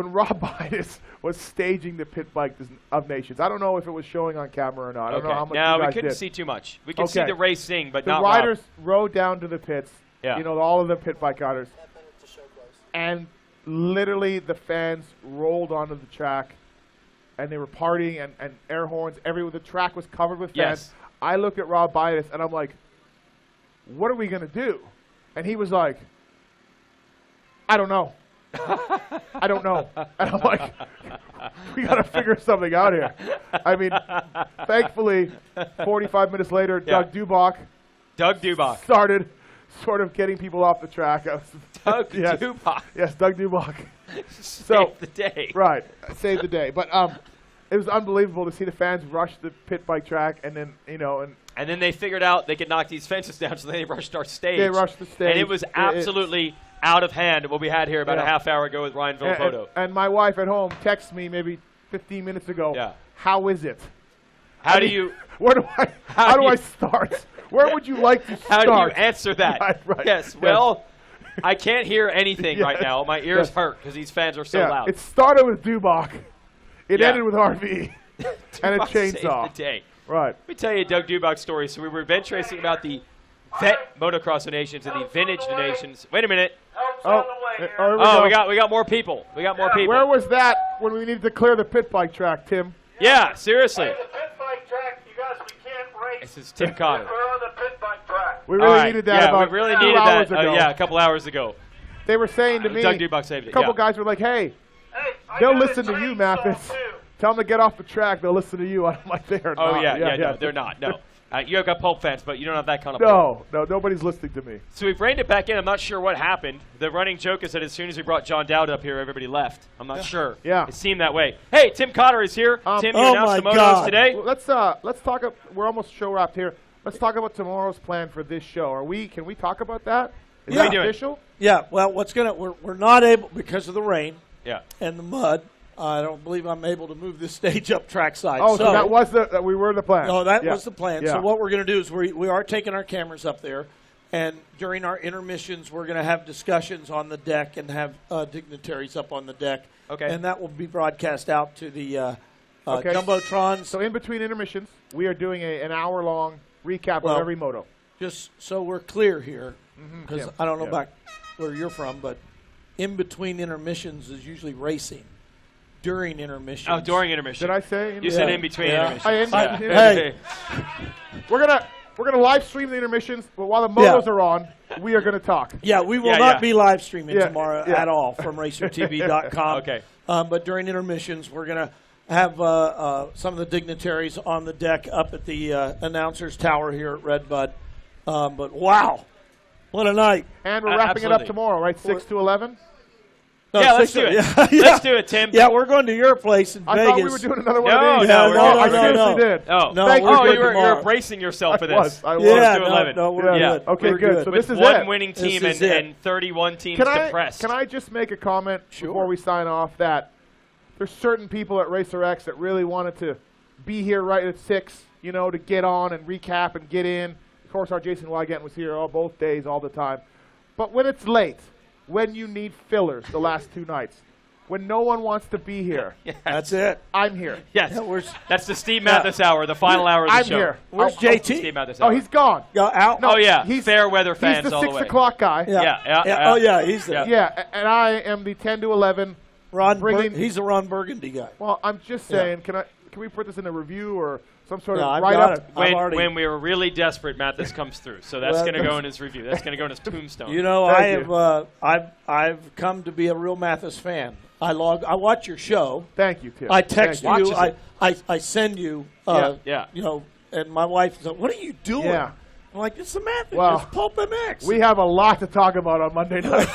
when Rob Bidas was staging the pit bike of nations. I don't know if it was showing on camera or not. I don't know how much No, you guys we couldn't did. see too much. We could see the racing, but the not riders Rob. rode down to the pits. Yeah. You know, all of the pit bike riders. And literally the fans rolled onto the track, and they were partying and air horns everywhere. The track was covered with fans. Yes. I looked at Rob Bidas, and I'm like, what are we going to do? And he was like, I don't know. I don't know. And I'm like, we got to figure something out here. I mean, thankfully, 45 minutes later, Doug Dubach started sort of getting people off the track. Doug Dubach. Yes, Doug Dubach. Saved the day. Right, saved the day. But it was unbelievable to see the fans rush the pit bike track, and then, you know, and then they figured out they could knock these fences down, so they rushed our stage. They rushed the stage. And it was absolutely out of hand, what we had here about a half hour ago with Ryan Villapoto. And my wife at home texted me maybe 15 minutes ago, how is it? How do you start? Where would you like to How start? do you answer that? Right. Yes, well, I can't hear anything right now. My ears hurt because these fans are so loud. It started with Dubach. It Yeah. ended with RV and a Dubach saved chainsaw. the day. Right. Let me tell you Doug Dubach's story. So we were bench racing about the vet motocross donations and the vintage donations. Wait a minute. We got more people. We got more people. Where was that when we needed to clear the pit bike track, Tim? Yeah, seriously. This is Tim Cotter. We really needed that about we really 2 needed hours that. ago. A couple hours ago. They were saying to me, Doug Dubach saved it. a couple guys were like, hey, they'll listen to you, Mathis. Tell them to get off the track. They'll listen to you. I'm like, they're Oh, not. no, they're not. No. You have got Pulp fans, but you don't have that kind of pull. No, nobody's listening to me. So we've reined it back in. I'm not sure what happened. The running joke is that as soon as we brought John Dowd up here, everybody left. I'm not sure. Yeah. It seemed that way. Hey, Tim Cotter is here. Tim, you announced the motos today. Well, let's talk. We're almost show wrapped here. Let's talk about tomorrow's plan for this show. Can we talk about that? Is that official? Yeah. Well, we're not able because of the rain. Yeah. And the mud. I don't believe I'm able to move this stage up trackside. Oh, so that was we were the plan. No, that was the plan. Yeah. So what we're going to do is we are taking our cameras up there, and during our intermissions, we're going to have discussions on the deck and have dignitaries up on the deck. Okay. And that will be broadcast out to the Jumbotrons. So in between intermissions, we are doing an hour-long recap of every moto. Just so we're clear here, because I don't know about where you're from, but in between intermissions is usually racing. During intermissions. Oh, during intermission. Did I say? You said in between intermissions. Hey, we're gonna live stream the intermissions, but while the motos are on, we are gonna talk. Yeah, we will not be live streaming tomorrow at all from RacerTV.com. Okay. But during intermissions, we're gonna have some of the dignitaries on the deck up at the announcers tower here at RedBud. But wow, what a night! And we're wrapping it up tomorrow, right? 6 to 11. No, yeah, let's do it. Yeah. Let's do it, Tim. Yeah, we're going to your place in Vegas. I thought we were doing another one of these. I seriously did. Oh, no, you're bracing yourself for this. I was. Yeah, to 11. No, we're good. Okay, we're good. So With this is one it. winning team and 31 teams depressed. Can I just make a comment before we sign off that there's certain people at Racer X that really wanted to be here right at 6, to get on and recap and get in. Of course, our Jason Wygant was here both days, all the time. But when it's late, when you need fillers the last 2 nights, when no one wants to be here. Yes. That's it. I'm here. Yes. That's the Steve Mathis hour, the final hour of the show. I'm here. Where's JT? Steve Mathis Oh, hour. he's gone. Out? No, he's fair weather fans He's the all 6 the way. o'clock guy. Yeah. Oh, yeah, he's there. Yeah, and I am the 10 to 11. He's a Ron Burgundy guy. Well, I'm just saying, can we put this in a review or some sort of I've write-up? got it. When we were really desperate, Mathis comes through. So that's going to go in his review. That's going to go in his tombstone. I've come to be a real Mathis fan. I watch your show. Thank you, Tim. I text Thank you. I send you. And my wife is like, "What are you doing?" Yeah. I'm like, "It's the Mathis. Well, it's Pulp MX." We have a lot to talk about on Monday night.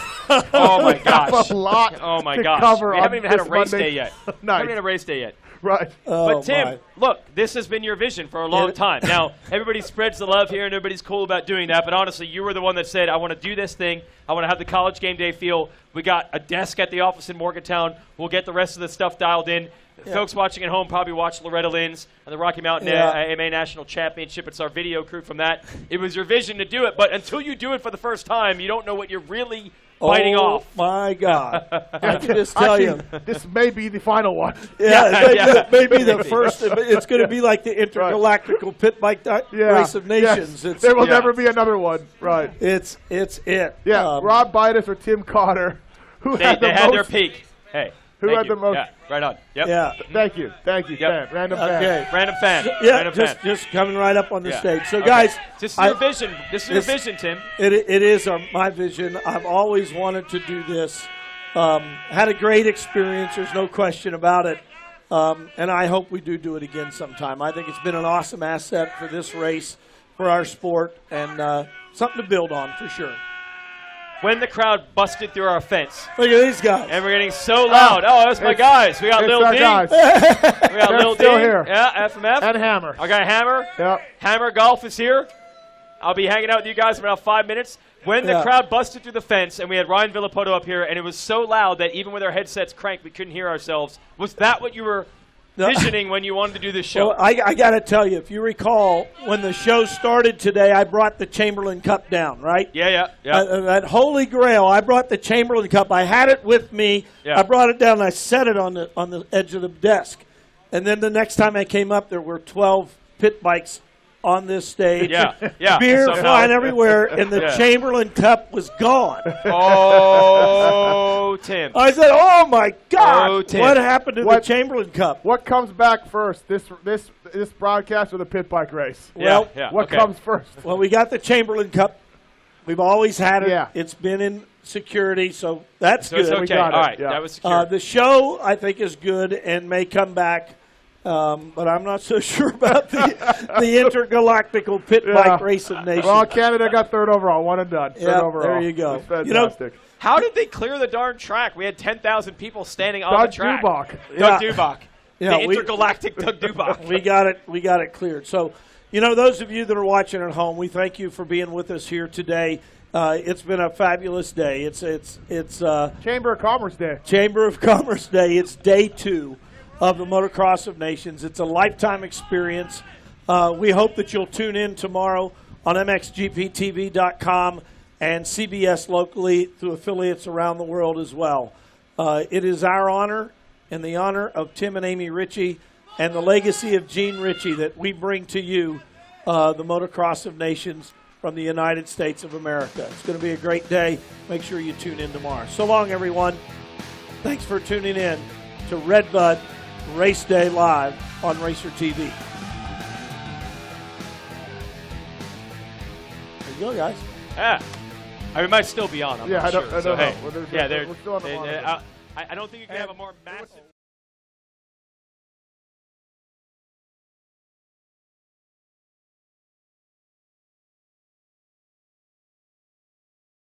Oh my gosh! We have a lot Oh my to gosh! cover We on haven't even had a this race Monday day yet. night. Haven't had a race day yet. Right. But Tim, look, this has been your vision for a long time. Now, everybody spreads the love here, and everybody's cool about doing that. But honestly, you were the one that said, I want to do this thing. I want to have the college game day feel. We got a desk at the office in Morgantown. We'll get the rest of the stuff dialed in. Yeah. Folks watching at home probably watched Loretta Lynn's and the Rocky Mountain AMA National Championship. It's our video crew from that. It was your vision to do it. But until you do it for the first time, you don't know what you're really biting off. My God. I can just tell you. This may be the final one. Yeah, maybe the first. It's going to be like the intergalactical pit bike race of nations. Yes. There will never be another one. Right. It's it. Yeah, Rob Bidas or Tim Cotter. They had their peak. Hey. Who had the most? Yeah, right on. Yep. Yeah. Thank you. Fan. Random fan. Okay. Random fan. Yeah, Random just coming right up on the stage. So, Okay. guys. This is your vision. This is your vision, Tim. It is my vision. I've always wanted to do this. Had a great experience. There's no question about it. And I hope we do it again sometime. I think it's been an awesome asset for this race, for our sport, and something to build on for sure. When the crowd busted through our fence. Look at these guys. And we're getting so loud. Oh, that's my guys. We got Lil D. Guys. We got Lil D. Still here. Yeah, FMF. And Hammer. I got Hammer. Yep. Hammer Golf is here. I'll be hanging out with you guys in about 5 minutes. When the crowd busted through the fence and we had Ryan Villapoto up here, and it was so loud that even with our headsets cranked, we couldn't hear ourselves. Was that what you were visioning when you wanted to do this show? Well, I got to tell you, if you recall, when the show started today, I brought the Chamberlain Cup down, right? Yeah. That Holy Grail, I brought the Chamberlain Cup. I had it with me. Yeah. I brought it down, and I set it on the edge of the desk. And then the next time I came up, there were 12 pit bikes on this stage. Yeah. Beer Somehow. flying everywhere, and the Chamberlain Cup was gone. Oh, Tim. I said, oh, my God. Oh, Tim. What happened to the Chamberlain Cup? What comes back first, this broadcast or the pit bike race? Well, what comes first? Well, we got the Chamberlain Cup. We've always had it. Yeah. It's been in security, so that's So good. it's okay. We got All it. right. Yeah. That was secure. The show, I think, is good and may come back, but I'm not so sure about the intergalactical pit bike race of nations. Well, Canada got third overall, one and done. Third overall. There you go. That's fantastic. How did they clear the darn track? We had 10,000 people standing on the track. Doug Dubach. Yeah, The intergalactic Doug Dubach. We got it cleared. So, those of you that are watching at home, we thank you for being with us here today. It's been a fabulous day. It's Chamber of Commerce Day. Chamber of Commerce Day. It's day 2 of the Motocross of Nations. It's a lifetime experience. We hope that you'll tune in tomorrow on MXGPTV.com and CBS locally through affiliates around the world as well. It is our honor and the honor of Tim and Amy Ritchie and the legacy of Gene Ritchie that we bring to you the Motocross of Nations from the United States of America. It's going to be a great day. Make sure you tune in tomorrow. So long, everyone. Thanks for tuning in to RedBud Race Day Live on Racer TV. There you go, guys. Yeah. We might still be on. I'm not sure. I don't know. So, hey, We're yeah, still on the monitor. I don't think you can have a more massive.